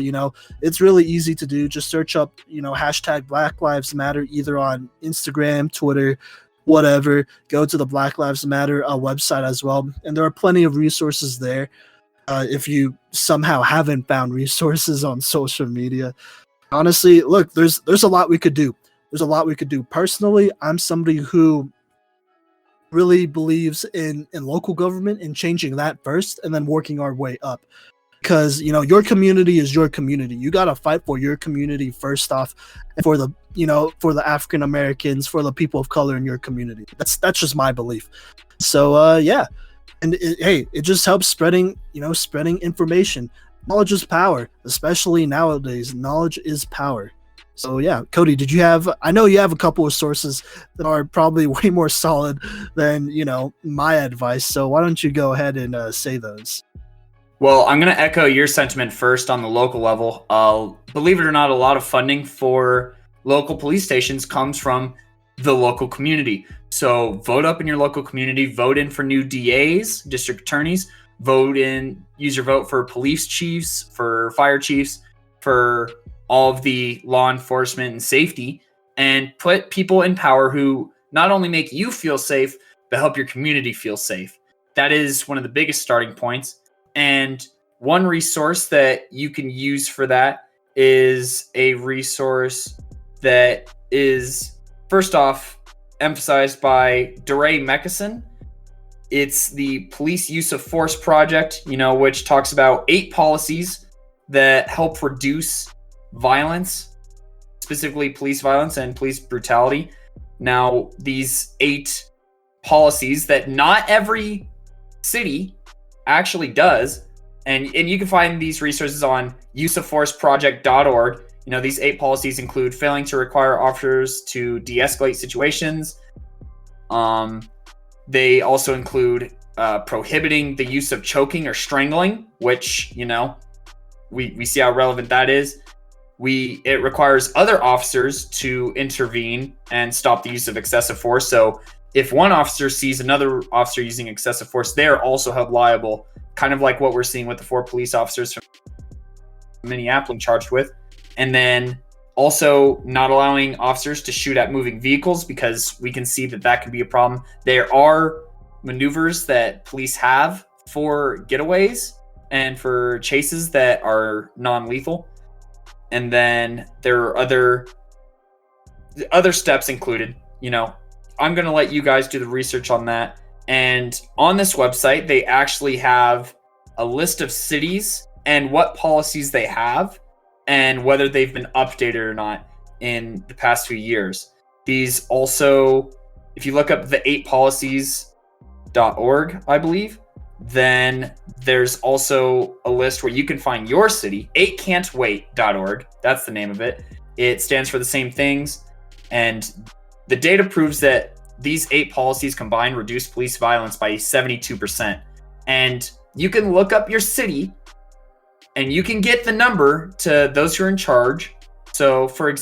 Speaker 1: It's really easy to do. Just search up, hashtag Black Lives Matter, either on Instagram, Twitter, whatever. Go to the Black Lives Matter website as well. And there are plenty of resources there. If you somehow haven't found resources on social media, honestly, look, there's a lot we could do. There's a lot we could do. Personally, I'm somebody who really believes in local government and changing that first and then working our way up, because your community is your community. You got to fight for your community first off, and for the African Americans, for the people of color in your community. That's just my belief. So yeah, and it just helps spreading information. Knowledge is power, especially nowadays. Knowledge is power. So yeah, Cody, I know you have a couple of sources that are probably way more solid than, my advice. So why don't you go ahead and say those?
Speaker 2: Well, I'm going to echo your sentiment first on the local level. Believe it or not, a lot of funding for local police stations comes from the local community. So vote up in your local community, vote in for new DAs, district attorneys, use your vote for police chiefs, for fire chiefs, for all of the law enforcement and safety, and put people in power who not only make you feel safe, but help your community feel safe. That is one of the biggest starting points. And one resource that you can use for that is a resource that is, first off, emphasized by DeRay Mckesson. It's the Police Use of Force Project, which talks about 8 policies that help reduce violence, specifically police violence and police brutality. Now, these 8 policies that not every city actually does, and you can find these resources on useofforceproject.org. These 8 policies include failing to require officers to de-escalate situations. They also include prohibiting the use of choking or strangling, which, we see how relevant that is. It requires other officers to intervene and stop the use of excessive force. So if one officer sees another officer using excessive force, they're also held liable, kind of like what we're seeing with the 4 police officers from Minneapolis charged with. And then also not allowing officers to shoot at moving vehicles, because we can see that can be a problem. There are maneuvers that police have for getaways and for chases that are non-lethal. And then there are other steps included. I'm going to let you guys do the research on that. And on this website, they actually have a list of cities and what policies they have and whether they've been updated or not in the past few years. These also, if you look up the 8policies.org, I believe, then there's also a list where you can find your city, 8can'twait.org. That's the name of it. It stands for the same things. And the data proves that these 8 policies combined reduce police violence by 72%. And you can look up your city and you can get the number to those who are in charge. So for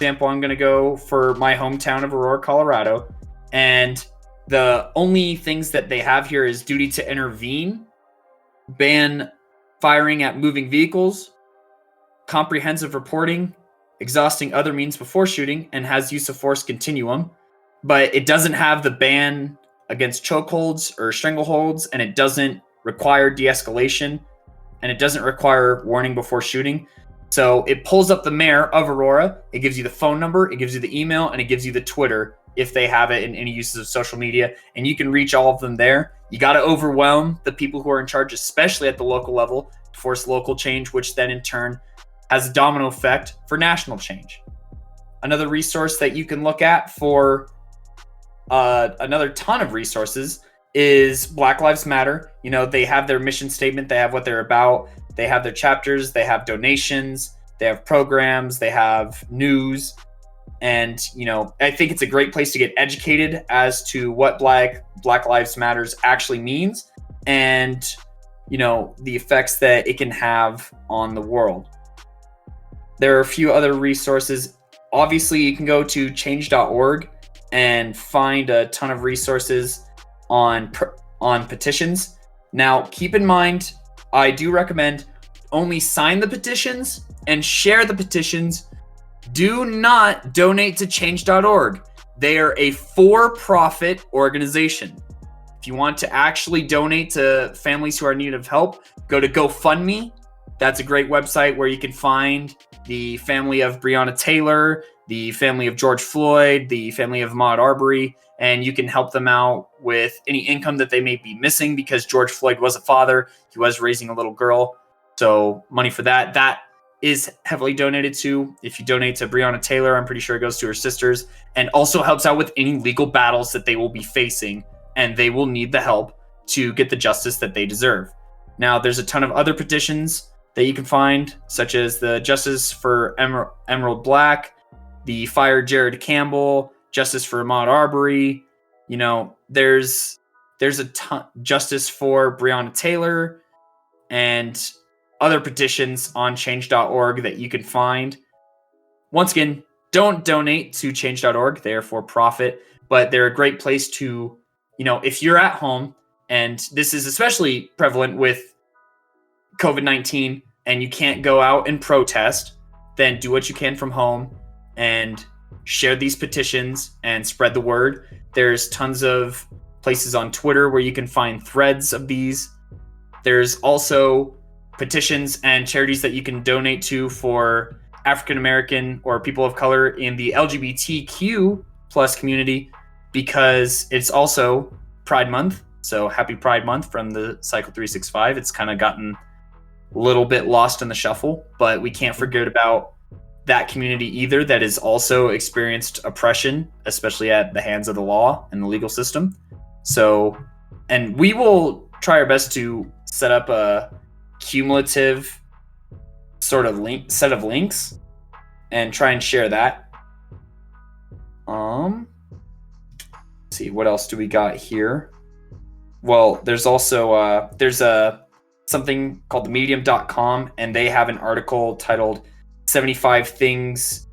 Speaker 2: example, I'm going to go for my hometown of Aurora, Colorado, and the only things that they have here is duty to intervene, ban firing at moving vehicles, comprehensive reporting, exhausting other means before shooting, and has use of force continuum. But it doesn't have the ban against chokeholds or strangleholds, and it doesn't require de-escalation, and it doesn't require warning before shooting. So it pulls up the mayor of Aurora, it gives you the phone number, it gives you the email, and it gives you the Twitter if they have it in any uses of social media, and you can reach all of them there. You got to overwhelm the people who are in charge, especially at the local level, to force local change, which then in turn has a domino effect for national change. Another resource that you can look at for another ton of resources is Black Lives Matter. You know, they have their mission statement, they have what they're about, they have their chapters, they have donations, they have programs, they have news. And, you know, I think it's a great place to get educated as to what Black Lives Matters actually means and, you know, the effects that it can have on the world. There are a few other resources. Obviously, you can go to change.org and find a ton of resources on petitions. Now, keep in mind, I do recommend only sign the petitions and share the petitions. Do not donate to change.org. They are a for-profit organization. If you want to actually donate to families who are in need of help, go to GoFundMe. That's a great website where you can find the family of Breonna Taylor, the family of George Floyd, the family of Ahmaud Arbery, and you can help them out with any income that they may be missing because George Floyd was a father. He was raising a little girl. So money for that. That is heavily donated to. If you donate to Breonna Taylor, I'm pretty sure it goes to her sisters, and also helps out with any legal battles that they will be facing, and they will need the help to get the justice that they deserve. Now, there's a ton of other petitions that you can find, such as the Justice for Emerald Black, the Fire Jared Campbell, Justice for Ahmaud Arbery. You know, there's a ton, Justice for Breonna Taylor, and other petitions on change.org that you can find. Once again, don't donate to change.org. They are for profit, but they're a great place to, you know, if you're at home, and this is especially prevalent with COVID-19 and you can't go out and protest, then do what you can from home and share these petitions and spread the word. There's tons of places on Twitter where you can find threads of these. There's also petitions and charities that you can donate to for African American or people of color in the LGBTQ plus community, because it's also Pride Month. So happy Pride Month from the Cycle 365. It's kind of gotten a little bit lost in the shuffle, but we can't forget about that community either that has also experienced oppression, especially at the hands of the law and the legal system. So, and we will try our best to set up a cumulative sort of set of links and try and share that. Let's see, what else do we got here? Well, there's also something called themedium.com, and they have an article titled 75 Things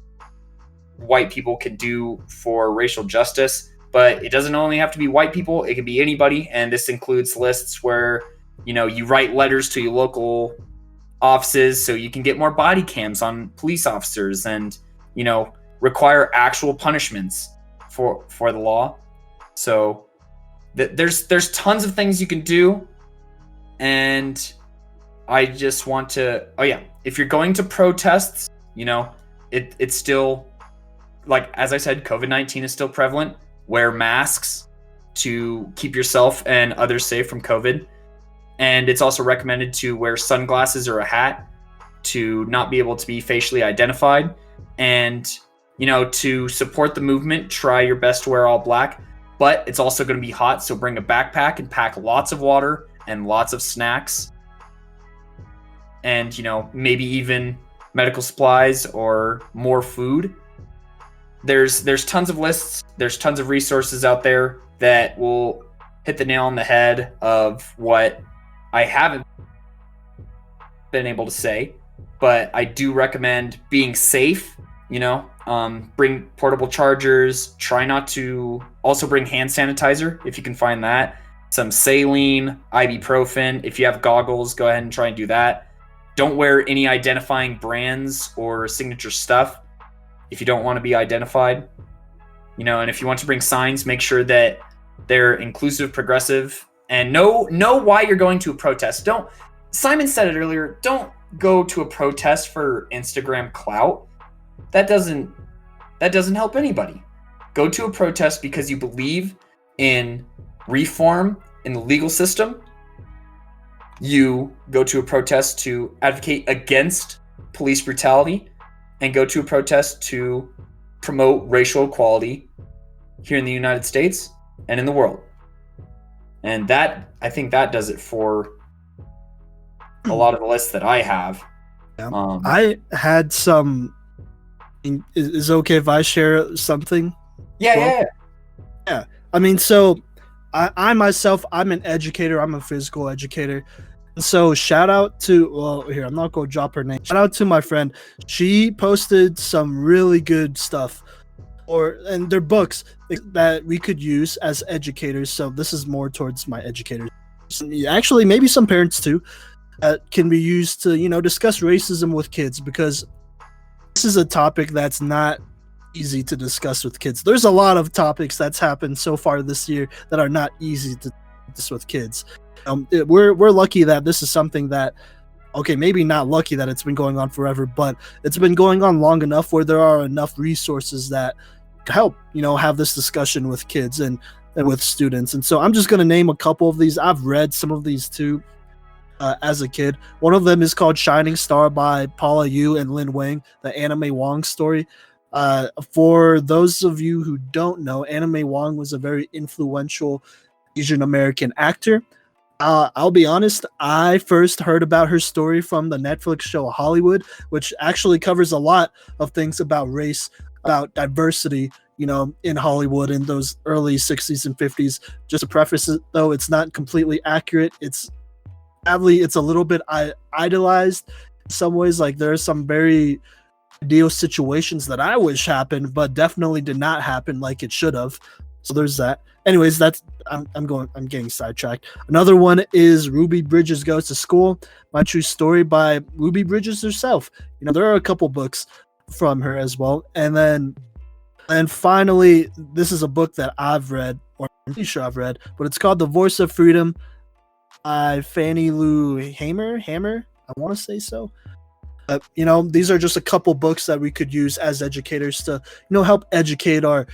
Speaker 2: White People Can Do for Racial Justice. But it doesn't only have to be white people, it can be anybody, and this includes lists where, you know, you write letters to your local offices so you can get more body cams on police officers and, you know, require actual punishments for the law. So there's tons of things you can do. And I just want to, if you're going to protests, you know, it's still, like, as I said, COVID-19 is still prevalent. Wear masks to keep yourself and others safe from COVID. And it's also recommended to wear sunglasses or a hat to not be able to be facially identified. And to support the movement, try your best to wear all black, but it's also going to be hot. So bring a backpack and pack lots of water and lots of snacks and, maybe even medical supplies or more food. There's tons of lists. There's tons of resources out there that will hit the nail on the head of what I haven't been able to say, but I do recommend being safe, bring portable chargers, try not to also bring hand sanitizer if you can find that, some saline, ibuprofen. If you have goggles, go ahead and try and do that. Don't wear any identifying brands or signature stuff if you don't want to be identified, and if you want to bring signs, make sure that they're inclusive, progressive, and know why you're going to a protest. Simon said it earlier, don't go to a protest for Instagram clout. That doesn't help anybody. Go to a protest because you believe in reform in the legal system. You go to a protest to advocate against police brutality, and go to a protest to promote racial equality here in the United States and in the world. And I think that does it for a lot of the lists that I have.
Speaker 1: Yeah. I had some. Is it okay if I share something?
Speaker 2: Yeah.
Speaker 1: I mean, so I myself, I'm an educator. I'm a physical educator. So shout out to, I'm not going to drop her name. Shout out to my friend. She posted some really good stuff, and they're books that we could use as educators. So this is more towards my educators. Actually, maybe some parents too, that can be used to, discuss racism with kids, because this is a topic that's not easy to discuss with kids. There's a lot of topics that's happened so far this year that are not easy to discuss with kids. We're lucky that this is something that, maybe not lucky that it's been going on forever, but it's been going on long enough where there are enough resources that help, have this discussion with kids and with students. And so I'm just going to name a couple of these. I've read some of these too as a kid. One of them is called Shining Star by Paula Yu and Lin Wang, the Anime Wong story. For those of you who don't know, Anime Wong was a very influential Asian American actor. I'll be honest, I first heard about her story from the Netflix show Hollywood, which actually covers a lot of things about race, about diversity, in Hollywood in those early 60s and 50s. Just to preface it, though, it's not completely accurate. It's a little bit idolized in some ways. Like, there are some very ideal situations that I wish happened, but definitely did not happen like it should have. So there's that. Anyways, I'm getting sidetracked. Another one is Ruby Bridges Goes to School, My True Story by Ruby Bridges herself. There are a couple books from her as well. And finally, this is a book that I've read, or I'm pretty sure I've read, but it's called The Voice of Freedom by Fannie Lou Hamer. I want to say so. These are just a couple books that we could use as educators to, help educate our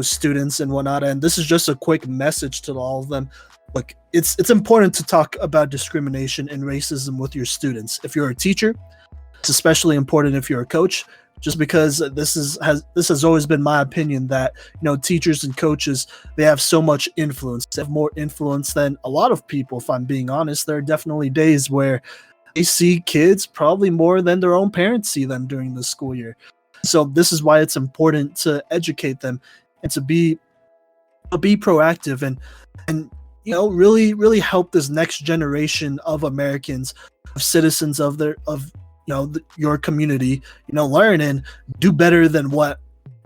Speaker 1: students and whatnot. And this is just a quick message to all of them. Look, it's important to talk about discrimination and racism with your students. If you're a teacher, it's especially important if you're a coach, just because this has always been my opinion that, teachers and coaches, they have so much influence. They have more influence than a lot of people, if I'm being honest. There are definitely days where they see kids probably more than their own parents see them during the school year. So this is why it's important to educate them and to be proactive and really help this next generation of Americans, of citizens of your community, learn and do better than what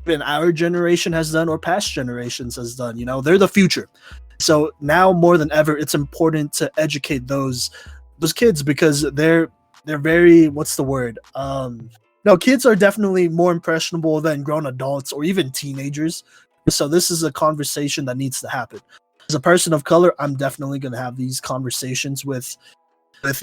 Speaker 1: even our generation has done or past generations has done. They're the future. So now more than ever, it's important to educate those kids, because they're very, what's the word? Kids are definitely more impressionable than grown adults or even teenagers. So this is a conversation that needs to happen. As a person of color, I'm definitely going to have these conversations with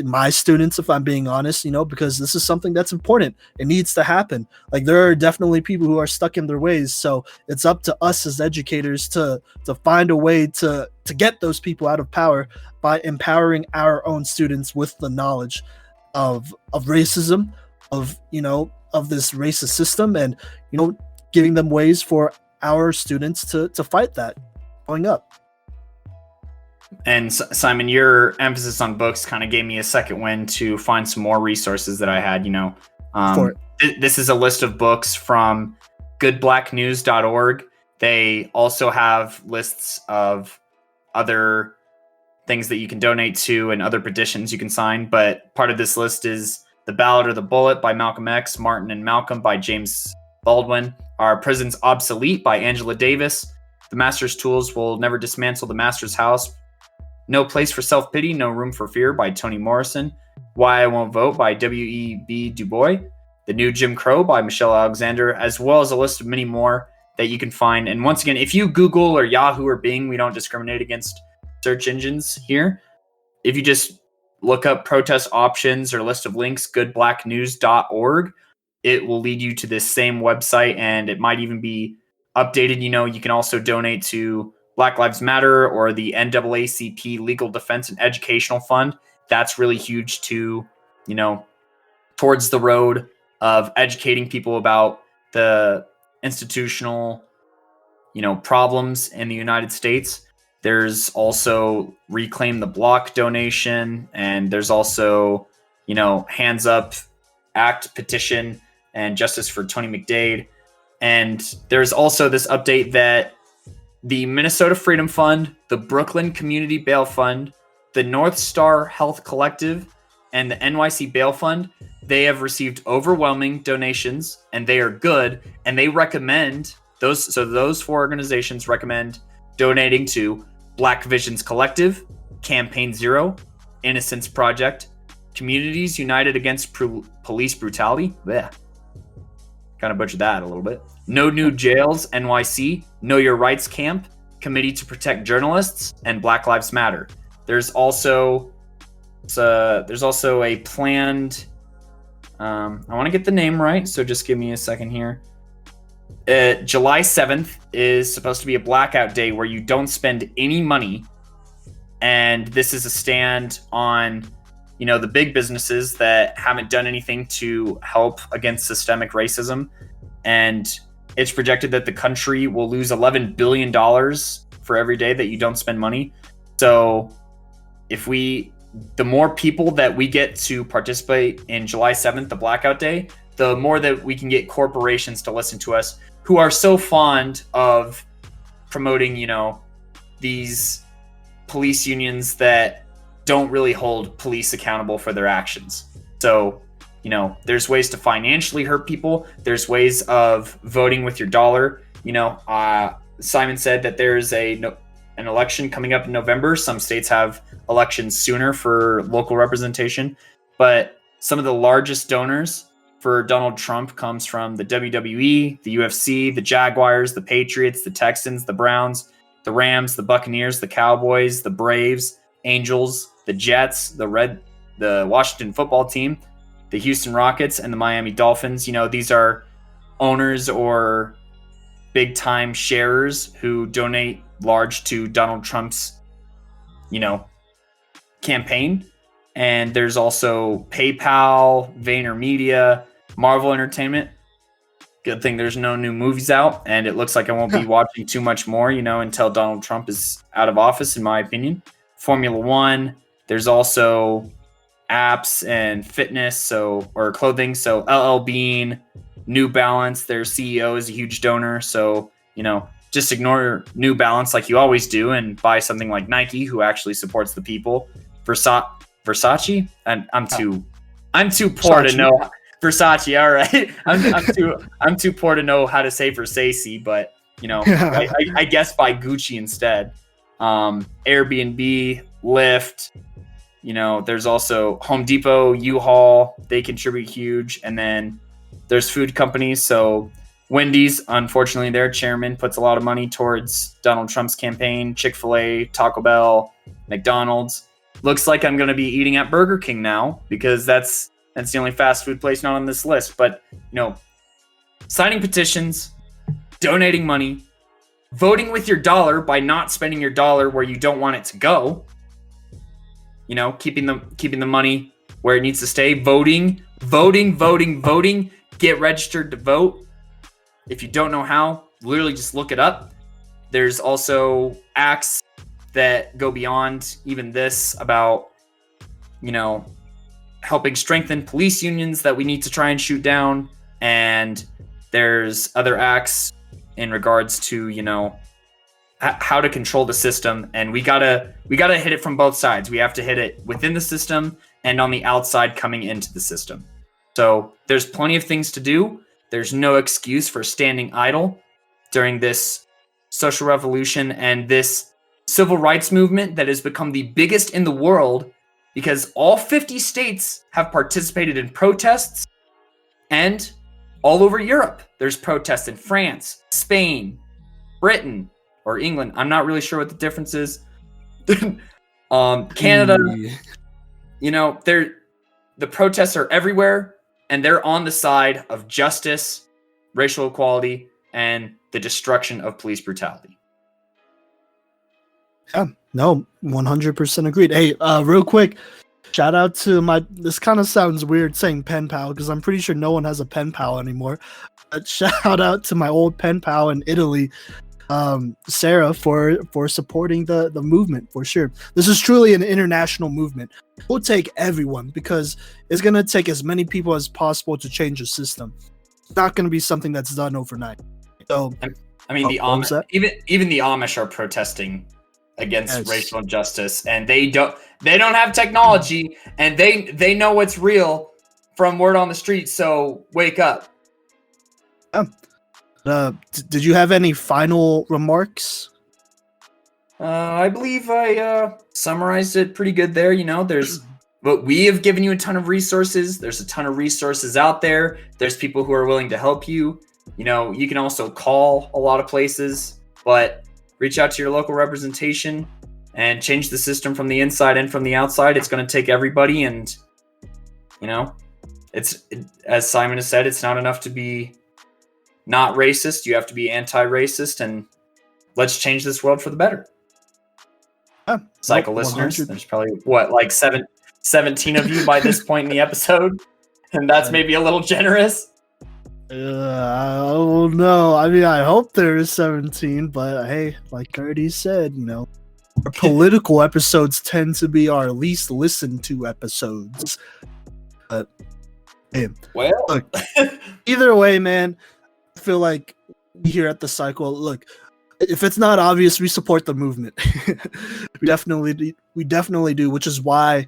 Speaker 1: my students, if I'm being honest, because this is something that's important. It needs to happen. Like, there are definitely people who are stuck in their ways. So it's up to us as educators to find a way to get those people out of power by empowering our own students with the knowledge of racism, of this racist system, and, giving them ways for our students to fight that growing up.
Speaker 2: And Simon, your emphasis on books kind of gave me a second wind to find some more resources that I had. This is a list of books from goodblacknews.org. They also have lists of other things that you can donate to and other petitions you can sign. But part of this list is The Ballot or the Bullet by Malcolm X, Martin and Malcolm by James Baldwin, Are Prisons Obsolete by Angela Davis, The Master's Tools Will Never Dismantle the Master's House, No Place for Self-Pity, No Room for Fear by Toni Morrison, Why I Won't Vote by W.E.B. Du Bois, The New Jim Crow by Michelle Alexander, as well as a list of many more that you can find. And once again, if you Google or Yahoo or Bing, we don't discriminate against search engines here. If you just look up protest options or list of links, goodblacknews.org, it will lead you to this same website, and it might even be updated. You can also donate to Black Lives Matter or the NAACP Legal Defense and Educational Fund. That's really huge to, towards the road of educating people about the institutional, problems in the United States. There's also Reclaim the Block donation, and there's also, Hands Up Act petition and Justice for Tony McDade. And there's also this update that the Minnesota Freedom Fund, the Brooklyn Community Bail Fund, the North Star Health Collective, and the NYC Bail Fund, they have received overwhelming donations, and they are good. And they recommend those four organizations recommend donating to Black Visions Collective, Campaign Zero, Innocence Project, Communities United Against Police Brutality. Blech. Kind of butchered that a little bit. No New Jails NYC, Know Your Rights Camp, Committee to Protect Journalists, and Black Lives Matter. There's also a planned. I want to get the name right, so just give me a second here. July 7th is supposed to be a blackout day where you don't spend any money, and this is a stand on, the big businesses that haven't done anything to help against systemic racism. And it's projected that the country will lose $11 billion for every day that you don't spend money. So the more people that we get to participate in July 7th, the blackout day, the more that we can get corporations to listen to us, who are so fond of promoting, these police unions that don't really hold police accountable for their actions. So, there's ways to financially hurt people. There's ways of voting with your dollar. Simon said that there's an election coming up in November. Some states have elections sooner for local representation, but some of the largest donors for Donald Trump comes from the WWE, the UFC, the Jaguars, the Patriots, the Texans, the Browns, the Rams, the Buccaneers, the Cowboys, the Braves, Angels, the Jets, the Washington football team, the Houston Rockets, and the Miami Dolphins. These are owners or big time sharers who donate large to Donald Trump's, campaign. And there's also PayPal, VaynerMedia, Marvel Entertainment. Good thing there's no new movies out, and it looks like I won't be watching too much more, until Donald Trump is out of office, in my opinion. Formula One. There's also apps and fitness, or clothing. So LL Bean, New Balance, their CEO is a huge donor. So, just ignore New Balance like you always do and buy something like Nike, who actually supports the people. Versace? And I'm too poor to know. Versace, all right. I'm too poor to know how to say Versace, but I guess buy Gucci instead. Airbnb, Lyft. There's also Home Depot, U-Haul. They contribute huge, and then there's food companies. So Wendy's, unfortunately, their chairman puts a lot of money towards Donald Trump's campaign. Chick-fil-A, Taco Bell, McDonald's. Looks like I'm going to be eating at Burger King now, because that's the only fast food place not on this list. But, signing petitions, donating money, voting with your dollar by not spending your dollar where you don't want it to go, keeping the money where it needs to stay, voting, get registered to vote. If you don't know how, literally just look it up. There's also acts that go beyond even this about, helping strengthen police unions that we need to try and shoot down. And there's other acts in regards to, how to control the system. And we gotta hit it from both sides. We have to hit it within the system and on the outside coming into the system. So there's plenty of things to do. There's no excuse for standing idle during this social revolution and this civil rights movement that has become the biggest in the world, because all 50 states have participated in protests, and all over Europe there's protests in France, Spain, Britain, or England. I'm not really sure what the difference is. Canada, the protests are everywhere, and they're on the side of justice, racial equality, and the destruction of police brutality.
Speaker 1: Yeah, no, 100% agreed. Hey, real quick, shout out to this kind of sounds weird saying pen pal, because I'm pretty sure no one has a pen pal anymore. But shout out to my old pen pal in Italy, Sarah, for supporting the movement, for sure. This is truly an international movement. We'll take everyone, because it's going to take as many people as possible to change the system. It's not going to be something that's done overnight. So,
Speaker 2: I mean, the Amish, even the Amish are protesting against racial injustice, and they don't have technology, and they know what's real from word on the street. So wake up.
Speaker 1: Did you have any final remarks?
Speaker 2: I believe I summarized it pretty good there. But we have given you a ton of resources. There's a ton of resources out there. There's people who are willing to help you. You can also call a lot of places, but reach out to your local representation and change the system from the inside and from the outside. It's going to take everybody. And, as Simon has said, it's not enough to be not racist. You have to be anti-racist, and let's change this world for the better. Cycle listeners, there's probably 17 of you by this point in the episode, and that's maybe a little generous.
Speaker 1: I don't know. I mean, I hope there is 17, but hey, like Gertie said, our political episodes tend to be our least listened to episodes. But hey, look, either way, man, I feel like here at the Cycle, look, if it's not obvious, we support the movement. we definitely do, which is why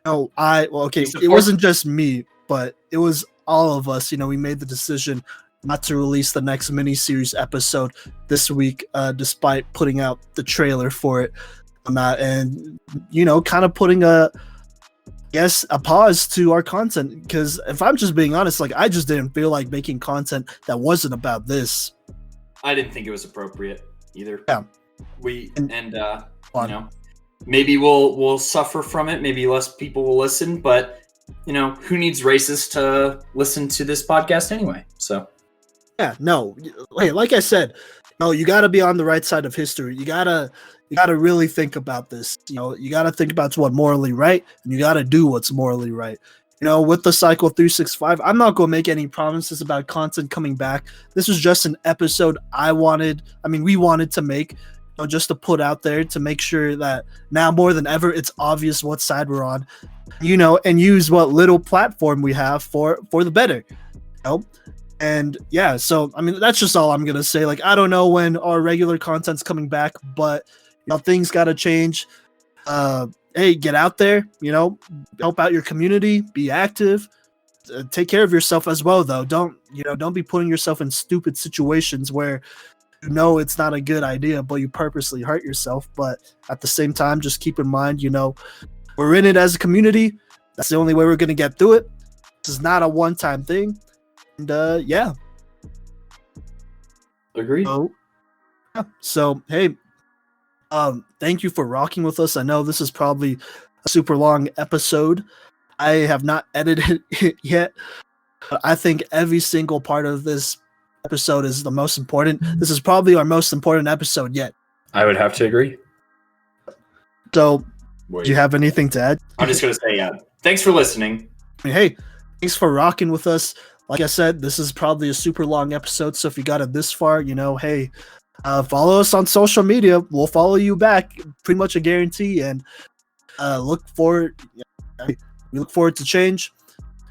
Speaker 1: it wasn't just me, but it was all of us. We made the decision not to release the next mini-series episode this week, despite putting out the trailer for it on that, and kind of putting a pause to our content, because if I'm just being honest, like, I just didn't feel like making content that wasn't about this.
Speaker 2: I didn't think it was appropriate either.
Speaker 1: Yeah.
Speaker 2: Maybe we'll suffer from it. Maybe less people will listen, but who needs racists to listen to this podcast anyway? So
Speaker 1: yeah, no. Hey, like I said, you got to be on the right side of history. You gotta really think about this. You got to think about what's morally right, and you got to do what's morally right. With the Cycle 365, I'm not going to make any promises about content coming back. This was just an episode we wanted to make, just to put out there to make sure that now more than ever, it's obvious what side we're on, and use what little platform we have for the better. And yeah, so, that's just all I'm going to say. Like, I don't know when our regular content's coming back, but things got to change. Hey, get out there, help out your community, be active, take care of yourself as well, though. Don't be putting yourself in stupid situations where it's not a good idea, but you purposely hurt yourself. But at the same time, just keep in mind, we're in it as a community. That's the only way we're going to get through it. This is not a one-time thing. And yeah.
Speaker 2: Agreed.
Speaker 1: So, hey, thank you for rocking with us. I know this is probably a super long episode. I have not edited it yet, but I think every single part of this episode is the most important. This is probably our most important episode yet.
Speaker 2: I would have to agree.
Speaker 1: So, do you have anything to add?
Speaker 2: I'm just going to say, thanks for listening.
Speaker 1: Hey, thanks for rocking with us. like I said, this is probably a super long episode. So if you got it this far, hey, follow us on social media. We'll follow you back. Pretty much a guarantee. And look forward. We look forward to change.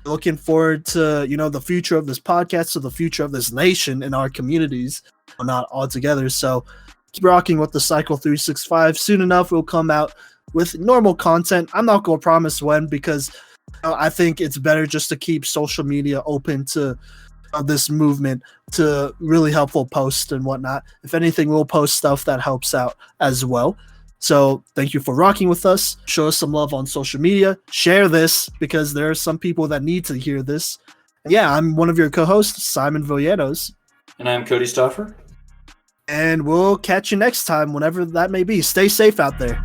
Speaker 1: Looking forward to the future of this podcast, to the future of this nation and our communities, not all together. So keep rocking with the Cycle 365. Soon enough, we'll come out with normal content. I'm not going to promise when, because I think it's better just to keep social media open to this movement, to really helpful posts and whatnot. If anything, we'll post stuff that helps out as well. So thank you for rocking with us. Show us some love on social media. Share this, because there are some people that need to hear this. And yeah, I'm one of your co-hosts, Simon Villanos.
Speaker 2: And I'm Cody Stauffer.
Speaker 1: And we'll catch you next time, whenever that may be. Stay safe out there.